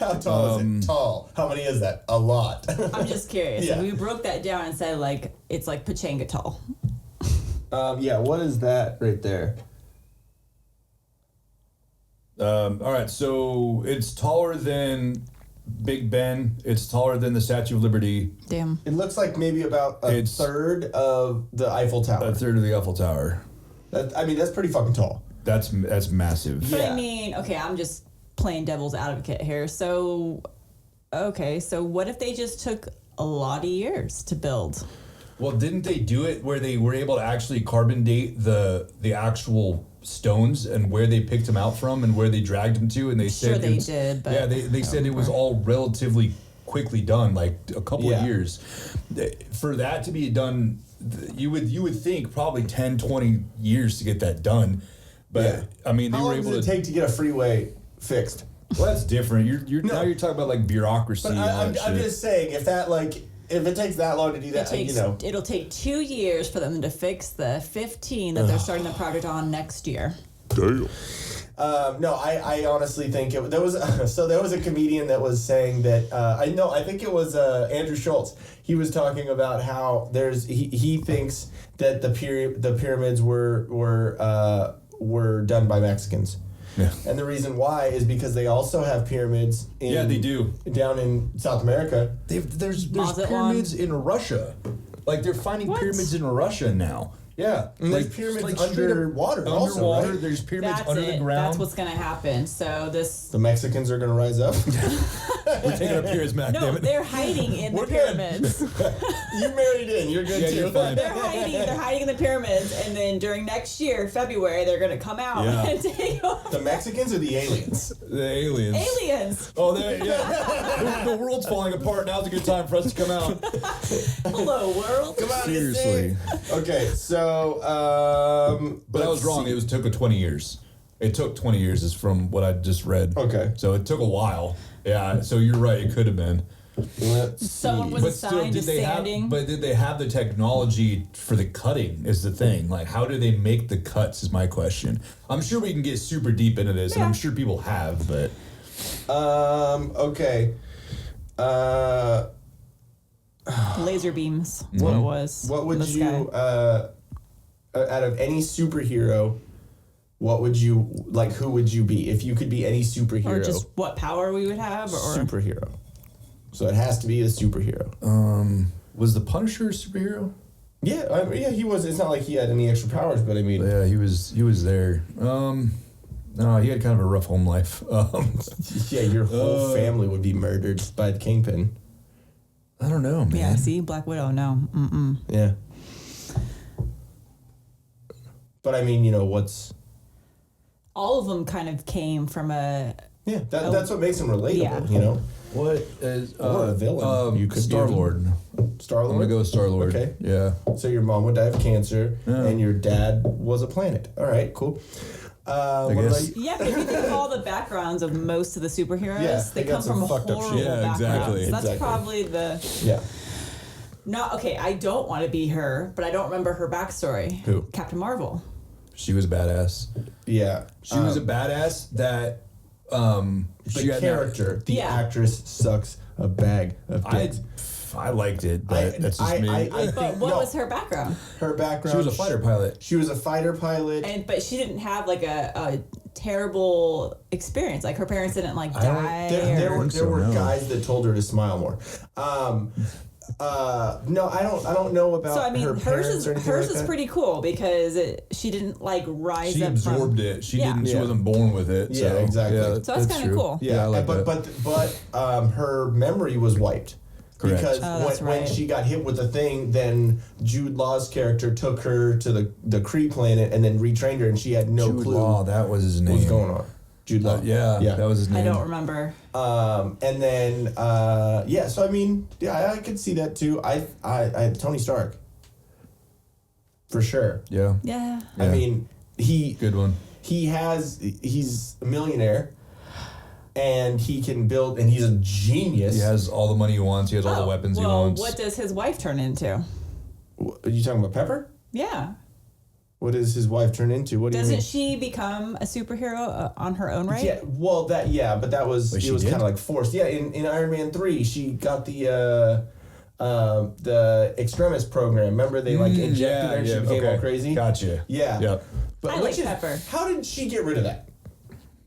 Speaker 1: How tall is it? Tall. How many is that? A lot.
Speaker 3: I'm just curious.
Speaker 1: Yeah.
Speaker 3: If we broke that down and said like it's like Pachanga tall.
Speaker 1: Yeah. What is that right there?
Speaker 2: All right, so it's taller than Big Ben. It's taller than the Statue of Liberty.
Speaker 3: Damn.
Speaker 1: It looks like maybe about a third of the Eiffel Tower.
Speaker 2: A third of the Eiffel Tower.
Speaker 1: That's pretty fucking tall.
Speaker 2: That's massive.
Speaker 3: But
Speaker 1: Yeah.
Speaker 3: I mean, okay, I'm just playing devil's advocate here. So, okay, so what if they just took a lot of years to build?
Speaker 2: Well, didn't they do it where they were able to actually carbon date the actual stones and where they picked them out from and where they dragged them to? And they
Speaker 3: Sure
Speaker 2: said
Speaker 3: they did, but
Speaker 2: yeah, they said it was all relatively quickly done, like a couple of years. For that to be done, you would think probably 10, 20 years to get that done. But I mean, they
Speaker 1: How
Speaker 2: were
Speaker 1: long
Speaker 2: able
Speaker 1: does it take to get a freeway fixed?
Speaker 2: Well, that's different. Now you're talking about like bureaucracy.
Speaker 1: But I'm just saying, if it takes that long to do that,
Speaker 3: It'll take 2 years for them to fix the 15 that they're starting the project on next year.
Speaker 1: Damn. No, I honestly think there was a comedian that was saying that I think it was Andrew Schultz. He was talking about how he thinks that the pyramids were done by Mexicans.
Speaker 2: Yeah.
Speaker 1: And the reason why is because they also have pyramids
Speaker 2: they do
Speaker 1: down in South America.
Speaker 2: There's
Speaker 3: Mazatlan.
Speaker 2: pyramids in Russia. Like they're finding pyramids in Russia now. Yeah,
Speaker 1: And there's pyramids underwater also, right?
Speaker 2: There's pyramids
Speaker 3: That's
Speaker 2: under
Speaker 3: it.
Speaker 2: the ground.
Speaker 3: That's what's going to happen. So
Speaker 1: The Mexicans are going to rise up.
Speaker 2: We're taking our pyramids back.
Speaker 3: no,
Speaker 2: damn it.
Speaker 3: they're hiding in the
Speaker 1: We're good.
Speaker 3: pyramids.
Speaker 1: You married in. You're good
Speaker 2: Yeah,
Speaker 1: too.
Speaker 2: you're fine.
Speaker 3: They're hiding in the pyramids, and then during next year, February, they're going to come out
Speaker 2: Yeah.
Speaker 3: and take over.
Speaker 1: The Mexicans or the aliens?
Speaker 2: The aliens.
Speaker 3: Aliens.
Speaker 2: Oh, the world's falling apart. Now's a good time for us to come out.
Speaker 3: Hello, world.
Speaker 1: Come on,
Speaker 2: Seriously.
Speaker 1: Okay, so
Speaker 2: But I was wrong. It took 20 years. It took 20 years, is from what I just read.
Speaker 1: Okay.
Speaker 2: So it took a while. Yeah. So you're right. It could have been.
Speaker 1: Let's
Speaker 3: Someone
Speaker 1: see.
Speaker 3: was
Speaker 2: But still,
Speaker 3: assigned to
Speaker 2: did they
Speaker 3: sanding.
Speaker 2: did they have the technology for the cutting? Is the thing. Like, how do they make the cuts? Is my question. I'm sure we can get super deep into this, and I'm sure people have, but.
Speaker 1: Okay.
Speaker 3: Laser beams. That's what it was.
Speaker 1: What would
Speaker 3: in the
Speaker 1: you
Speaker 3: sky.
Speaker 1: out of any superhero? What would you like? Who would you be if you could be any superhero?
Speaker 3: Or just what power we would have? Or
Speaker 1: superhero. So it has to be a superhero.
Speaker 2: Was the Punisher a superhero?
Speaker 1: Yeah, yeah, he was. It's not like he had any extra powers, but I mean,
Speaker 2: Yeah, he was there. No, he had kind of a rough home life.
Speaker 1: yeah, your whole family would be murdered by the Kingpin.
Speaker 2: I don't know, man.
Speaker 3: Yeah, see? Black Widow, no. Mm-mm.
Speaker 1: Yeah. But I mean, what's
Speaker 3: all of them kind of came from a.
Speaker 1: Yeah, that's what makes him relatable, you know?
Speaker 2: What is
Speaker 1: Or a villain. You could be a
Speaker 2: Star-Lord.
Speaker 1: Star-Lord?
Speaker 2: I'm gonna go with Star-Lord.
Speaker 1: Okay.
Speaker 2: Yeah.
Speaker 1: So your mom would die of cancer, and your dad was a planet. All right, cool.
Speaker 2: I
Speaker 1: What
Speaker 2: guess.
Speaker 1: about you?
Speaker 3: Yeah, but if you think of all the backgrounds of most of the superheroes,
Speaker 1: Yeah,
Speaker 3: they
Speaker 1: they got
Speaker 3: come
Speaker 1: some
Speaker 3: from
Speaker 1: fucked up
Speaker 3: horrible
Speaker 1: shit.
Speaker 2: Yeah,
Speaker 3: backgrounds.
Speaker 2: exactly.
Speaker 3: That's
Speaker 1: Exactly.
Speaker 3: probably the.
Speaker 1: Yeah.
Speaker 3: No, okay, I don't want to be her, but I don't remember her backstory.
Speaker 2: Who?
Speaker 3: Captain Marvel.
Speaker 2: She was a badass.
Speaker 1: Yeah.
Speaker 2: She was a badass that.
Speaker 1: The
Speaker 2: she had
Speaker 1: character, the
Speaker 3: Yeah.
Speaker 1: actress sucks a bag of dicks.
Speaker 2: I liked it, but that's just me.
Speaker 1: I
Speaker 3: But
Speaker 1: think,
Speaker 3: what
Speaker 1: no,
Speaker 3: was her background?
Speaker 1: her background?
Speaker 2: She was a fighter pilot.
Speaker 1: She was a fighter pilot.
Speaker 3: But she didn't have like a terrible experience. Like her parents didn't like die.
Speaker 1: There
Speaker 3: or-
Speaker 1: were
Speaker 2: no.
Speaker 1: guys that told her to smile more. No, I don't know about
Speaker 3: So I mean,
Speaker 1: her
Speaker 3: hers
Speaker 1: parents
Speaker 3: is
Speaker 1: or anything
Speaker 3: hers
Speaker 1: like
Speaker 3: is
Speaker 1: that.
Speaker 3: pretty cool because she didn't like rise
Speaker 2: She
Speaker 3: up
Speaker 2: absorbed
Speaker 3: from,
Speaker 2: it. She
Speaker 3: Yeah.
Speaker 2: didn't. She
Speaker 1: Yeah.
Speaker 2: wasn't born with it.
Speaker 1: Yeah,
Speaker 2: so,
Speaker 1: exactly.
Speaker 2: Yeah,
Speaker 3: So that's kinda
Speaker 2: true.
Speaker 3: cool.
Speaker 2: Yeah, I like that.
Speaker 1: but her memory was wiped.
Speaker 2: Correct.
Speaker 1: Because
Speaker 3: Oh, that's
Speaker 1: when
Speaker 3: right.
Speaker 1: she got hit with the thing, then Jude Law's character took her to the Kree planet and then retrained her, and she had no
Speaker 2: Jude
Speaker 1: clue
Speaker 2: Law, that was his name.
Speaker 1: what was going on. Jude Law.
Speaker 2: Yeah, that was his name.
Speaker 3: I don't remember.
Speaker 1: And then so I mean, yeah, I could see that too. I Tony Stark. For sure.
Speaker 2: Yeah.
Speaker 3: Yeah.
Speaker 1: I mean,
Speaker 2: Good one.
Speaker 1: he's a millionaire, and he can build, and he's a genius.
Speaker 2: He has all the money he wants. He has all the weapons he wants.
Speaker 3: What does his wife turn into?
Speaker 1: Are you talking about Pepper?
Speaker 3: Yeah.
Speaker 1: What does his wife turn into? What do you mean?
Speaker 3: Doesn't she become a superhero on her own right?
Speaker 1: Yeah, well, but that was
Speaker 2: Wait,
Speaker 1: it
Speaker 2: she
Speaker 1: was
Speaker 2: did?
Speaker 1: kind of like forced. Yeah, in Iron Man 3, she got the Extremis program. Remember they like injected her and she became all crazy.
Speaker 2: Gotcha.
Speaker 1: Yeah.
Speaker 2: Yep.
Speaker 1: But
Speaker 3: I like Pepper.
Speaker 1: How did she get rid of that?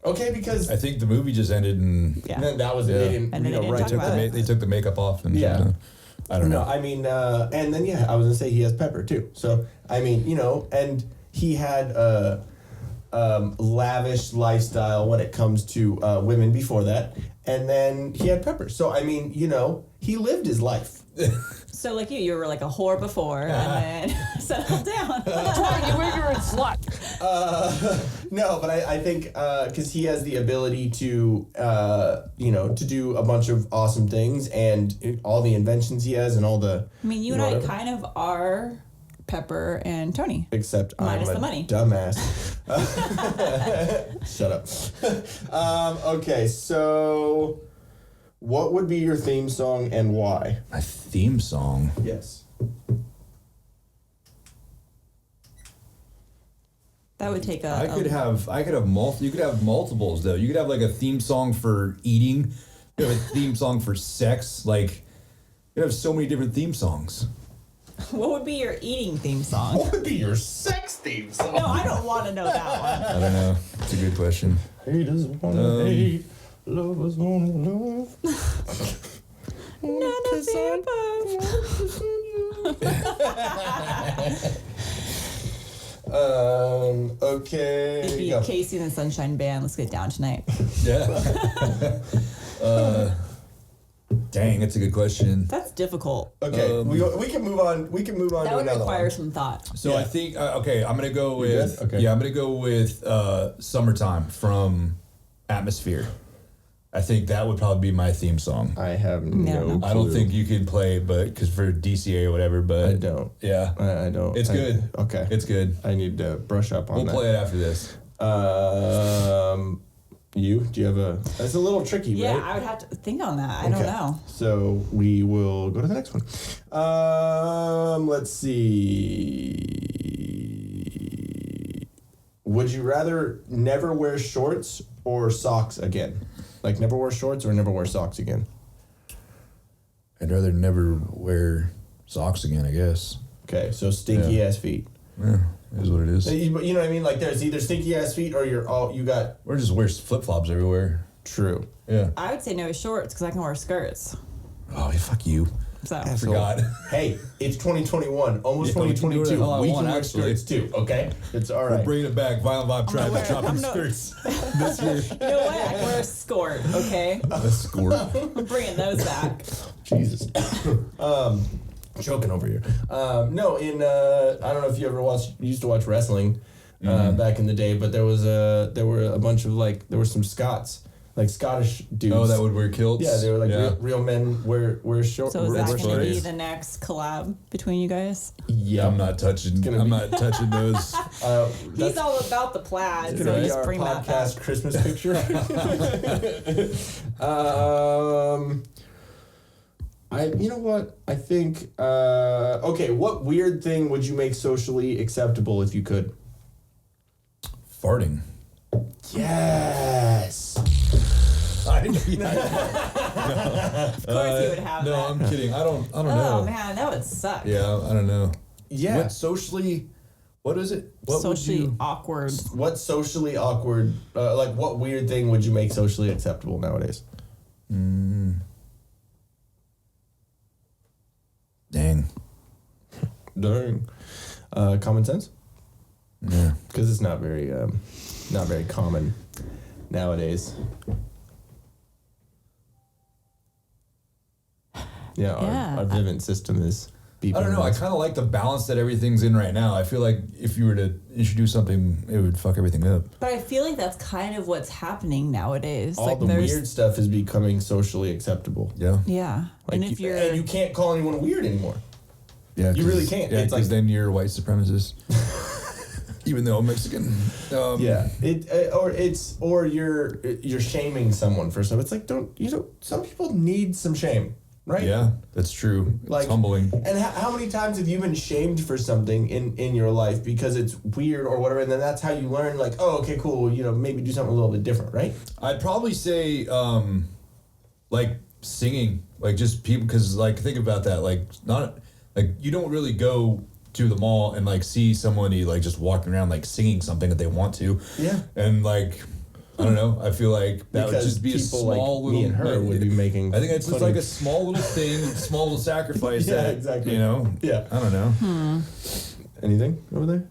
Speaker 1: Okay, because
Speaker 2: I think the movie just ended and
Speaker 3: Yeah.
Speaker 1: then that was it.
Speaker 2: Yeah.
Speaker 1: They didn't,
Speaker 3: And then they didn't
Speaker 1: right
Speaker 3: talk
Speaker 1: to
Speaker 3: about
Speaker 1: the
Speaker 3: it.
Speaker 2: they took the makeup off and
Speaker 1: Yeah.
Speaker 2: I don't know.
Speaker 1: No, I mean, and then I was gonna say he has Pepper too. So I mean, and he had a lavish lifestyle when it comes to women before that, and then he had Pepper. So I mean, he lived his life.
Speaker 3: So like you were like a whore before and then settled down.
Speaker 7: You ignorant slut.
Speaker 1: No, but I think because he has the ability to to do a bunch of awesome things, and all the inventions he has, and all the.
Speaker 3: I mean, you and I kind of are Pepper and Tony.
Speaker 1: Except
Speaker 3: Minus
Speaker 1: I'm a
Speaker 3: the money.
Speaker 1: dumbass. Shut up. Okay, so what would be your theme song and why?
Speaker 2: My theme song.
Speaker 1: Yes.
Speaker 3: That would take
Speaker 2: I could have you could have multiples though. You could have like a theme song for eating. You have a theme song for sex. Like you have so many different theme songs.
Speaker 3: What would be your eating theme song?
Speaker 1: What would be your sex theme song?
Speaker 3: No, I don't want to know that one.
Speaker 2: I don't know. It's a good question.
Speaker 1: Haters wanna hate, lovers wanna love.
Speaker 3: None of the above.
Speaker 1: Okay.
Speaker 3: It'd be
Speaker 1: go.
Speaker 3: Casey and the Sunshine Band. Let's get down tonight.
Speaker 2: Yeah. Dang, that's a good question.
Speaker 3: That's difficult.
Speaker 1: Okay, we can move on. We can move on
Speaker 3: That
Speaker 1: to
Speaker 3: would
Speaker 1: another
Speaker 3: require
Speaker 1: one.
Speaker 3: some thought.
Speaker 2: So I think I'm gonna go with
Speaker 1: good? Okay.
Speaker 2: I'm gonna go with "Summertime" from Atmosphere. I think that would probably be my theme song.
Speaker 1: I have no.
Speaker 3: No.
Speaker 2: I don't think you could play, but because for DCA or whatever, but
Speaker 1: I don't.
Speaker 2: Yeah,
Speaker 1: I don't.
Speaker 2: it's good.
Speaker 1: Okay.
Speaker 2: It's good.
Speaker 1: I need to brush up on
Speaker 2: We'll
Speaker 1: that.
Speaker 2: play it after this.
Speaker 1: Do you have a? That's a little tricky,
Speaker 3: Yeah,
Speaker 1: right?
Speaker 3: I would have to think on that. I don't
Speaker 1: Okay.
Speaker 3: know.
Speaker 1: So we will go to the next one. Let's see. Would you rather never wear shorts or socks again? Like never wear shorts or never wear socks again?
Speaker 2: I'd rather never wear socks again. I guess.
Speaker 1: Okay, so stinky ass feet.
Speaker 2: Yeah, it is what it is.
Speaker 1: But you know what I mean? Like there's either stinky ass feet or you got
Speaker 2: Or just wear flip flops everywhere.
Speaker 1: true.
Speaker 2: Yeah.
Speaker 3: I would say no shorts because I can wear skirts.
Speaker 2: Oh, fuck you.
Speaker 3: So
Speaker 2: I forgot.
Speaker 1: Hey, it's 2021, almost
Speaker 2: Yeah, we can do
Speaker 1: 2022.
Speaker 2: whatever the hell I
Speaker 1: We
Speaker 2: want,
Speaker 1: can wear
Speaker 2: actually.
Speaker 1: skirts too, okay? It's all
Speaker 2: We're
Speaker 1: right.
Speaker 2: bringing it back. Violent Vibe Tribe
Speaker 3: wear-
Speaker 2: is dropping
Speaker 3: I'm not-
Speaker 2: skirts this year.
Speaker 3: you know what? I can wear a skirt. Okay,
Speaker 2: A skirt.
Speaker 3: I'm bringing those back.
Speaker 1: Jesus. Choking over here. No, in I don't know if you ever used to watch wrestling. back in the day, but there were a bunch of there were some Scots. Like Scottish dudes.
Speaker 2: Oh, that would wear kilts?
Speaker 1: Yeah, they were real men wear short.
Speaker 3: So is that going to be
Speaker 1: shorts.
Speaker 3: the next collab between you guys?
Speaker 1: Yeah,
Speaker 2: I'm not touching those.
Speaker 3: He's all about the plaid,
Speaker 1: It's
Speaker 3: so
Speaker 1: gonna be
Speaker 3: just
Speaker 1: our
Speaker 3: bring that
Speaker 1: podcast
Speaker 3: back.
Speaker 1: Christmas picture. You know what? I think. Okay, what weird thing would you make socially acceptable if you could?
Speaker 2: Farting.
Speaker 1: Yes.
Speaker 3: Of course you would have
Speaker 2: No,
Speaker 3: that.
Speaker 2: I'm kidding. I don't know.
Speaker 3: Oh man, that would suck.
Speaker 2: Yeah, I don't know.
Speaker 1: Yeah.
Speaker 2: What socially? What is it? What
Speaker 3: Socially
Speaker 2: would you?
Speaker 3: awkward.
Speaker 1: What socially awkward? What weird thing would you make socially acceptable nowadays?
Speaker 2: Dang.
Speaker 1: Common sense.
Speaker 2: Yeah.
Speaker 1: Because it's not very common nowadays. Yeah, our Vivint system is beeping.
Speaker 2: I don't know. I kind of like the balance that everything's in right now. I feel like if you were to introduce something, it would fuck everything up.
Speaker 3: But I feel like that's kind of what's happening nowadays.
Speaker 1: All the weird stuff is becoming socially acceptable.
Speaker 2: Yeah.
Speaker 3: Yeah. And if you're...
Speaker 1: And you can't call anyone weird anymore.
Speaker 2: Yeah.
Speaker 1: You really can't.
Speaker 2: Yeah,
Speaker 1: It's
Speaker 2: because
Speaker 1: like-
Speaker 2: then you're a white supremacist. Even though I'm Mexican.
Speaker 1: Or you're shaming someone for stuff. It's like some people need some shame, right?
Speaker 2: Yeah, that's true. It's humbling.
Speaker 1: And how many times have you been shamed for something in your life because it's weird or whatever, and then that's how you learn, like, oh, okay, cool, maybe do something a little bit different, right?
Speaker 2: I'd probably say, singing, just people, because, think about that, you don't really go to the mall and see somebody just walking around singing something that they want to.
Speaker 1: Yeah.
Speaker 2: And I don't know. I feel like that would
Speaker 1: Because
Speaker 2: just be a
Speaker 1: people
Speaker 2: small
Speaker 1: like
Speaker 2: little.
Speaker 1: me and her would be making.
Speaker 2: I think it's just
Speaker 1: funny-
Speaker 2: like a small little thing, small little sacrifice.
Speaker 1: Yeah,
Speaker 2: that,
Speaker 1: exactly.
Speaker 2: Yeah. I don't know.
Speaker 1: Anything over there?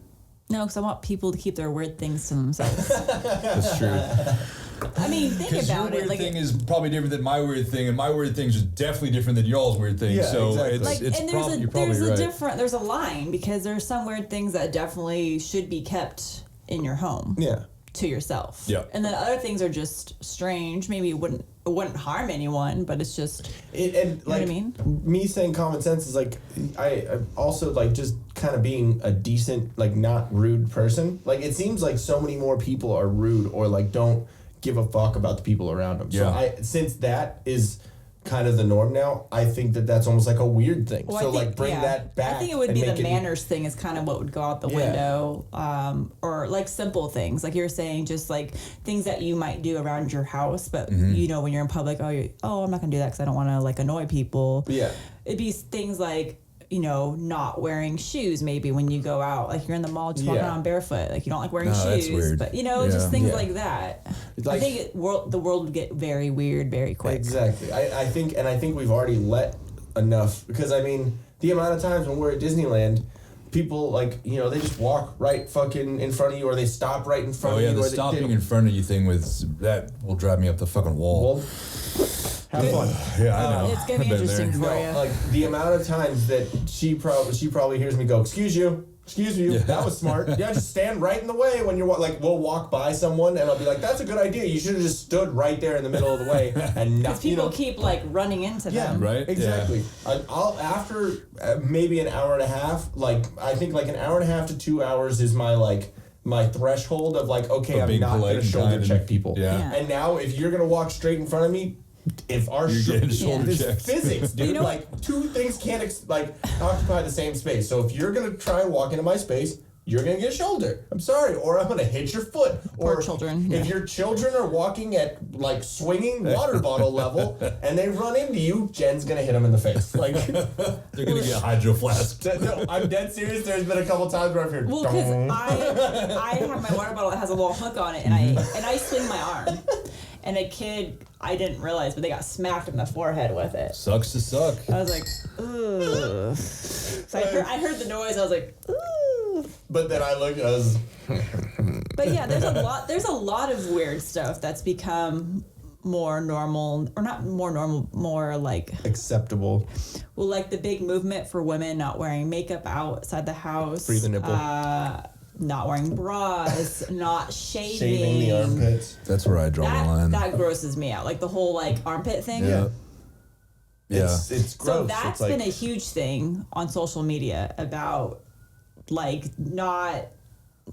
Speaker 3: No, because I want people to keep their weird things to themselves.
Speaker 2: That's true.
Speaker 3: I mean, think
Speaker 2: Because your
Speaker 3: about it.
Speaker 2: weird thing is probably different than my weird thing, and my weird thing is definitely different than y'all's weird thing.
Speaker 1: Yeah,
Speaker 2: so
Speaker 1: exactly.
Speaker 2: it's
Speaker 3: and
Speaker 2: you're probably right.
Speaker 3: there's a line, because there's some weird things that definitely should be kept in your home.
Speaker 1: Yeah.
Speaker 3: To yourself.
Speaker 2: Yeah.
Speaker 3: And then other things are just strange. Maybe it wouldn't harm anyone, but it's just
Speaker 1: And
Speaker 3: you know what I mean?
Speaker 1: Me saying common sense is I also just kind of being a decent, not rude person. It seems like so many more people are rude or don't give a fuck about the people around them.
Speaker 2: Yeah.
Speaker 1: So since that is kind of the norm now, I think that's almost like a weird thing.
Speaker 3: Well,
Speaker 1: so
Speaker 3: I think,
Speaker 1: bring that back.
Speaker 3: I think it would
Speaker 1: and
Speaker 3: be
Speaker 1: make
Speaker 3: the
Speaker 1: it-
Speaker 3: manners thing is kind of what would go out the window, or simple things like you're saying, just things that you might do around your house, but when you're in public, I'm not gonna do that because I don't want to annoy people.
Speaker 1: Yeah.
Speaker 3: It'd be things like not wearing shoes maybe when you go out, you're in the mall just walking around barefoot, you don't like wearing
Speaker 2: that's
Speaker 3: shoes,
Speaker 2: weird.
Speaker 3: but just things
Speaker 1: Yeah.
Speaker 3: like that.
Speaker 1: Like-
Speaker 3: I think the world would get very weird very quick.
Speaker 1: Exactly. I think we've already let enough, because the amount of times when we're at Disneyland, people they just walk right fucking in front of you, or they stop right in front
Speaker 2: Oh
Speaker 1: of
Speaker 2: yeah,
Speaker 1: you.
Speaker 2: the
Speaker 1: or
Speaker 2: stopping in front of you thing that will drive me up the fucking wall.
Speaker 1: Well, have fun.
Speaker 2: Yeah, I know.
Speaker 3: It's gonna be
Speaker 2: I've been
Speaker 3: interesting
Speaker 2: there.
Speaker 3: for you.
Speaker 1: The amount of times that she probably hears me go, excuse you,
Speaker 2: Yeah.
Speaker 1: that was smart. Yeah, just stand right in the way when you're we'll walk by someone and I'll be like, that's a good idea. You should have just stood right there in the middle of the way and not.
Speaker 3: Because people keep running into
Speaker 1: Yeah,
Speaker 3: them.
Speaker 2: Right?
Speaker 1: Exactly. I'll after maybe an hour and a half. I think an hour and a half to 2 hours is my threshold of okay, I'm
Speaker 2: being
Speaker 1: not
Speaker 2: polite
Speaker 1: gonna
Speaker 2: and
Speaker 1: shoulder
Speaker 2: kind
Speaker 1: check
Speaker 2: and-
Speaker 1: people.
Speaker 2: Yeah.
Speaker 1: And now if you're gonna walk straight in front of me, if our
Speaker 2: getting shoulder
Speaker 1: it's
Speaker 2: checked.
Speaker 1: physics, dude.
Speaker 3: You know what?
Speaker 1: Two things can't occupy the same space. So if you're gonna try and walk into my space, you're gonna get shouldered. I'm sorry, or I'm gonna hit your foot.
Speaker 3: Poor
Speaker 1: Or
Speaker 3: children,
Speaker 1: If
Speaker 3: yeah.
Speaker 1: your children are walking at swinging water bottle level and they run into you, Jen's gonna hit them in the face.
Speaker 2: They're gonna get a hydro flask.
Speaker 1: No, I'm dead serious. There's been a couple times where I've heard.
Speaker 3: Well, because I have my water bottle that has a little hook on it, and I swing my arm, and a kid, I didn't realize, but they got smacked in the forehead with it.
Speaker 2: Sucks to suck.
Speaker 3: I was like, ugh. So I heard the noise. I was like, ugh.
Speaker 1: But then I looked. I was.
Speaker 3: But yeah, there's a lot of weird stuff that's become more normal, or not more normal, more
Speaker 1: Acceptable.
Speaker 3: well, the big movement for women not wearing makeup outside the house.
Speaker 1: Free the nipple.
Speaker 3: not wearing bras, not shaving.
Speaker 1: Shaving the armpits.
Speaker 2: That's where I draw the line.
Speaker 3: That grosses me out. Like the whole like armpit thing.
Speaker 2: Yeah.
Speaker 1: It's gross.
Speaker 3: So that's
Speaker 1: it's like,
Speaker 3: been a huge thing on social media about like not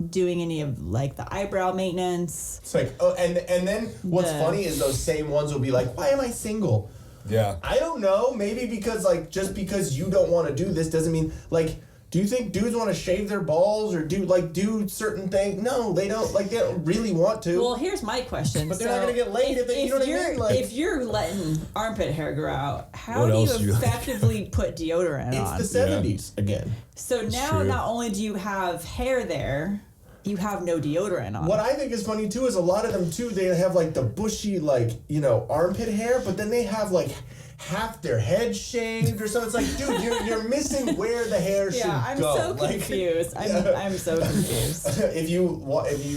Speaker 3: doing any of like the eyebrow maintenance.
Speaker 1: It's like, oh, and then what's funny is those same ones will be like, why am I single?
Speaker 2: Yeah.
Speaker 1: I don't know. Maybe because like just because you don't want to do this doesn't mean like. Do you think dudes want to shave their balls or do certain things? No, they don't. Like they don't really want to.
Speaker 3: Well, here's my question.
Speaker 1: But they're not gonna get laid if they. You know what I mean? Like,
Speaker 3: if you're letting armpit hair grow out, how
Speaker 2: What
Speaker 3: do
Speaker 2: else
Speaker 3: you
Speaker 2: you-
Speaker 3: effectively put deodorant on?
Speaker 1: it's the 70s again.
Speaker 3: So now not only do you have hair there, you have no deodorant on.
Speaker 1: What I think is funny too is a lot of them too. They have like the bushy armpit hair, but then they have like half their head shaved or something. It's like, dude, you're missing where the hair should
Speaker 3: I'm
Speaker 1: go.
Speaker 3: so confused. I'm so confused.
Speaker 1: If you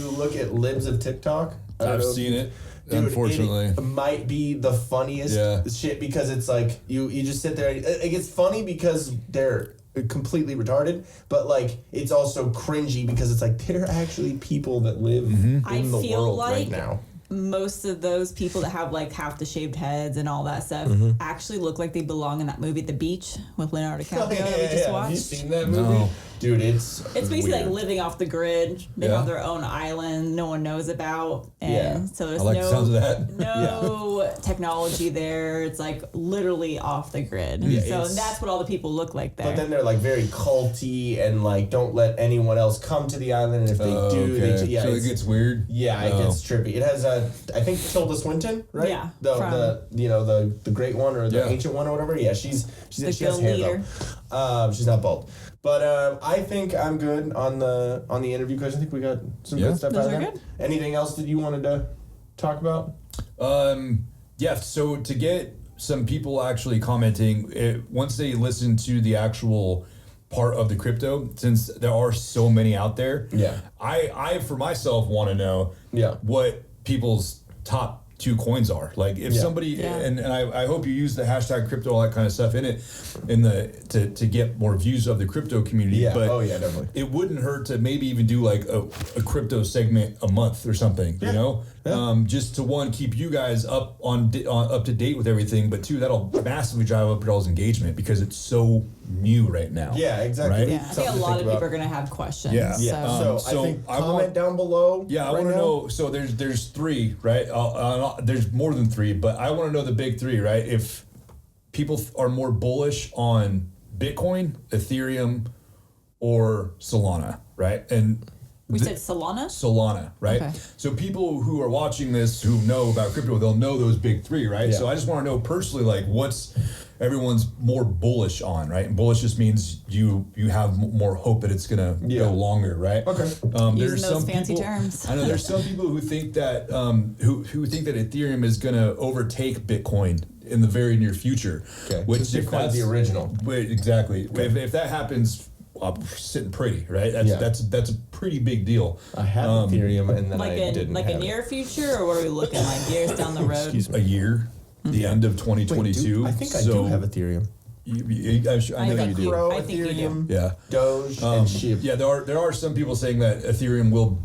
Speaker 1: look at libs of TikTok,
Speaker 2: I've seen it.
Speaker 1: Dude,
Speaker 2: Unfortunately,
Speaker 1: it might be the funniest shit because it's like you just sit there. It gets funny because they're completely retarded, but like it's also cringy because it's like they're actually people that live in the
Speaker 3: feel
Speaker 1: world
Speaker 3: like
Speaker 1: right now.
Speaker 3: Most of those people that have like half the shaved heads and all that stuff actually look like they belong in that movie The Beach with Leonardo DiCaprio that we just watched.
Speaker 1: Have you seen that movie?
Speaker 2: No.
Speaker 1: Dude, it's
Speaker 3: Basically
Speaker 1: weird.
Speaker 3: like living off the grid. They
Speaker 2: Yeah.
Speaker 3: have their own island no one knows about. And so there's
Speaker 2: I like the sounds of that.
Speaker 3: no technology there. It's like literally off the grid.
Speaker 1: Yeah,
Speaker 3: So
Speaker 1: it's-
Speaker 3: that's what all the people look like there.
Speaker 1: But then they're like very culty and like don't let anyone else come to the island. And if they do,
Speaker 2: okay.
Speaker 1: they
Speaker 2: So it gets weird.
Speaker 1: Yeah, it gets trippy. It has I think Tilda Swinton, right?
Speaker 3: Yeah,
Speaker 1: The great one or the ancient one or whatever. Yeah, she has hair
Speaker 3: leader.
Speaker 1: though. She's not bald. But I think I'm good on the interview question. I think we got some good stuff
Speaker 3: Those
Speaker 1: out
Speaker 3: are
Speaker 1: of there.
Speaker 3: good.
Speaker 1: Anything else that you wanted to talk about?
Speaker 2: Yeah, so to get some people actually commenting, once they listen to the actual part of the crypto, since there are so many out there, I for myself want to know what people's top 2 coins are. Like if somebody and I hope you use the hashtag crypto, all that kind of stuff in it to get more views of the crypto community.
Speaker 1: Yeah.
Speaker 2: But
Speaker 1: Definitely.
Speaker 2: it wouldn't hurt to maybe even do like a crypto segment a month or something, you know? Just to one, keep you guys up to date with everything, but 2, that'll massively drive up y'all's engagement because it's so new right now.
Speaker 1: Yeah, exactly.
Speaker 2: Right?
Speaker 3: Yeah, I think a lot of people are going to have questions.
Speaker 2: Yeah.
Speaker 1: So
Speaker 3: So.
Speaker 1: I think comment down below.
Speaker 2: Yeah, I
Speaker 1: right
Speaker 2: want to
Speaker 1: now.
Speaker 2: know. So there's 3, right? There's more than 3, but I want to know the big 3, right? If people are more bullish on Bitcoin, Ethereum, or Solana, right? And
Speaker 3: We said Solana?
Speaker 2: Solana, right?
Speaker 3: Okay.
Speaker 2: So people who are watching this who know about crypto, they'll know those big 3, right?
Speaker 1: Yeah.
Speaker 2: So I just want to know personally, like, what's everyone's more bullish on, right? And bullish just means you have more hope that it's gonna go longer, right?
Speaker 1: Okay.
Speaker 3: Using
Speaker 2: There's
Speaker 3: those
Speaker 2: some
Speaker 3: fancy
Speaker 2: people,
Speaker 3: terms.
Speaker 2: I know there's some people who think that who think that Ethereum is gonna overtake Bitcoin in the very near future.
Speaker 1: Okay.
Speaker 2: Which
Speaker 1: So Bitcoin's the original.
Speaker 2: Wait, exactly. If that happens, I'm sitting pretty, right? That's a pretty big deal.
Speaker 1: I have Ethereum and then
Speaker 3: Like
Speaker 1: I didn't
Speaker 3: a
Speaker 1: have
Speaker 3: near future, or what are we looking like years down the road?
Speaker 2: A year, the end of
Speaker 1: it. Wait,
Speaker 2: 2022.
Speaker 1: I think I do have Ethereum.
Speaker 2: I know you do.
Speaker 1: Pro,
Speaker 3: I think you do.
Speaker 1: Ethereum,
Speaker 2: Yeah.
Speaker 1: Doge, and Shiba.
Speaker 2: Yeah, there are some people saying that Ethereum will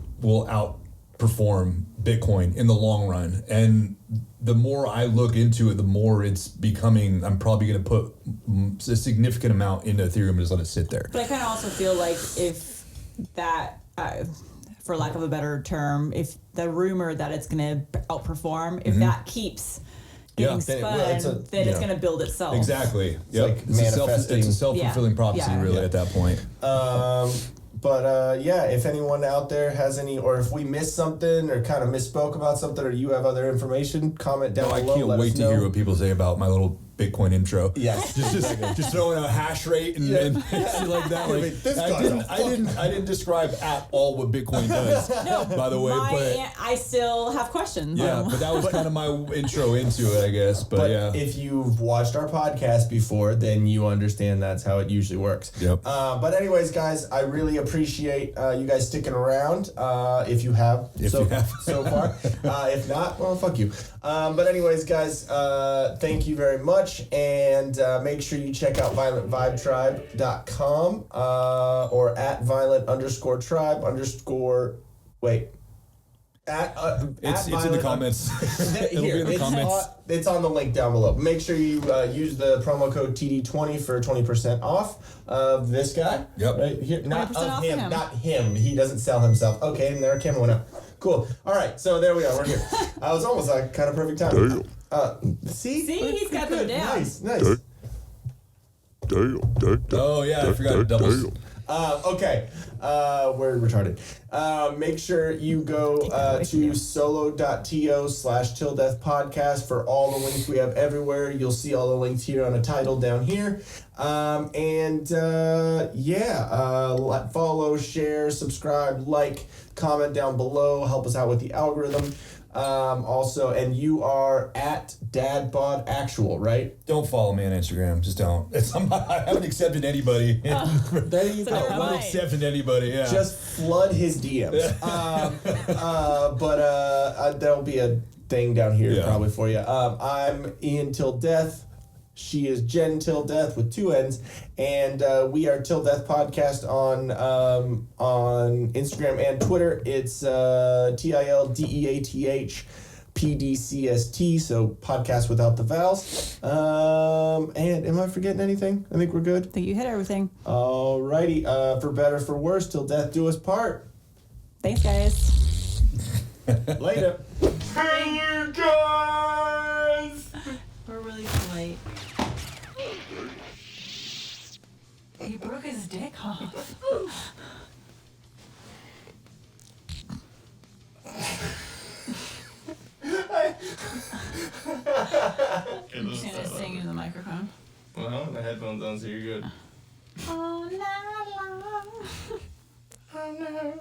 Speaker 2: outperform Bitcoin in the long run, and the more I look into it, the more it's becoming. I'm probably going to put a significant amount into Ethereum and just let it sit there.
Speaker 3: But I kind of also feel like if that, for lack of a better term, if the rumor that it's going to outperform, if that keeps getting
Speaker 2: then
Speaker 3: spun, then it's going to build itself.
Speaker 2: Exactly. Yep.
Speaker 1: like
Speaker 2: It's
Speaker 1: manifesting.
Speaker 2: a self-fulfilling
Speaker 3: Yeah.
Speaker 2: prophecy,
Speaker 3: Yeah.
Speaker 2: really, at that point.
Speaker 1: But if anyone out there has any, or if we missed something or kind of misspoke about something, or you have other information, comment down
Speaker 2: I
Speaker 1: below.
Speaker 2: can't
Speaker 1: let
Speaker 2: wait
Speaker 1: us
Speaker 2: to
Speaker 1: know.
Speaker 2: hear what people say about my little Bitcoin intro.
Speaker 1: Yes.
Speaker 2: just throwing a hash rate and shit like that. Like,
Speaker 1: This
Speaker 2: I
Speaker 1: guy's
Speaker 2: didn't describe at all what Bitcoin does. by the way,
Speaker 3: I still have questions.
Speaker 2: but that was kind of my intro into it, I guess. But yeah,
Speaker 1: if you've watched our podcast before, then you understand that's how it usually works.
Speaker 2: Yep.
Speaker 1: But anyways, guys, I really appreciate you guys sticking around. If you have so far. If not, well, fuck you. But anyways, guys, thank you very much. much, and make sure you check out violentvibetribe.com or at violent_tribe_ wait.
Speaker 2: It's in the comments. It'll be in the comments.
Speaker 1: It's on the link down below. Make sure you use the promo code TD20 for 20% off of this guy.
Speaker 2: Yep.
Speaker 1: Right here. Not of him.
Speaker 3: him.
Speaker 1: Not him. He doesn't sell himself. Okay, and there our camera went up. Cool. All right, so there we are. We're here. I was almost like kind of perfect time. See?
Speaker 3: See, he's got them down.
Speaker 1: Nice.
Speaker 2: Oh yeah, I forgot doubles.
Speaker 1: Okay, we're retarded. Make sure you go to solo.to/tilldeathpodcast for all the links we have everywhere. You'll see all the links here on a title down here. Follow, share, subscribe, like, comment down below. Help us out with the algorithm. Also, and you are at DadBodActual, right?
Speaker 2: Don't follow me on Instagram. Just don't. I haven't accepted anybody.
Speaker 1: There you go.
Speaker 2: I'm not accepting anybody. Yeah.
Speaker 1: Just flood his DMs. There'll be a thing down here probably for you. I'm Ian Till Death. She is Jenn Till Death with 2 N's, and we are Till Death Podcast on Instagram and Twitter. It's TILDEATH PDCST, so podcast without the vowels. And am I forgetting anything? I think we're good.
Speaker 3: I think you hit everything.
Speaker 1: Alrighty, for better, for worse, till death do us part.
Speaker 3: Thanks, guys.
Speaker 1: Later.
Speaker 5: Hey, guys!
Speaker 3: We're really late. He broke his dick off. I'm just gonna sing in the microphone.
Speaker 5: Well, the headphones on, so you're good.
Speaker 3: All night long.
Speaker 5: Oh no.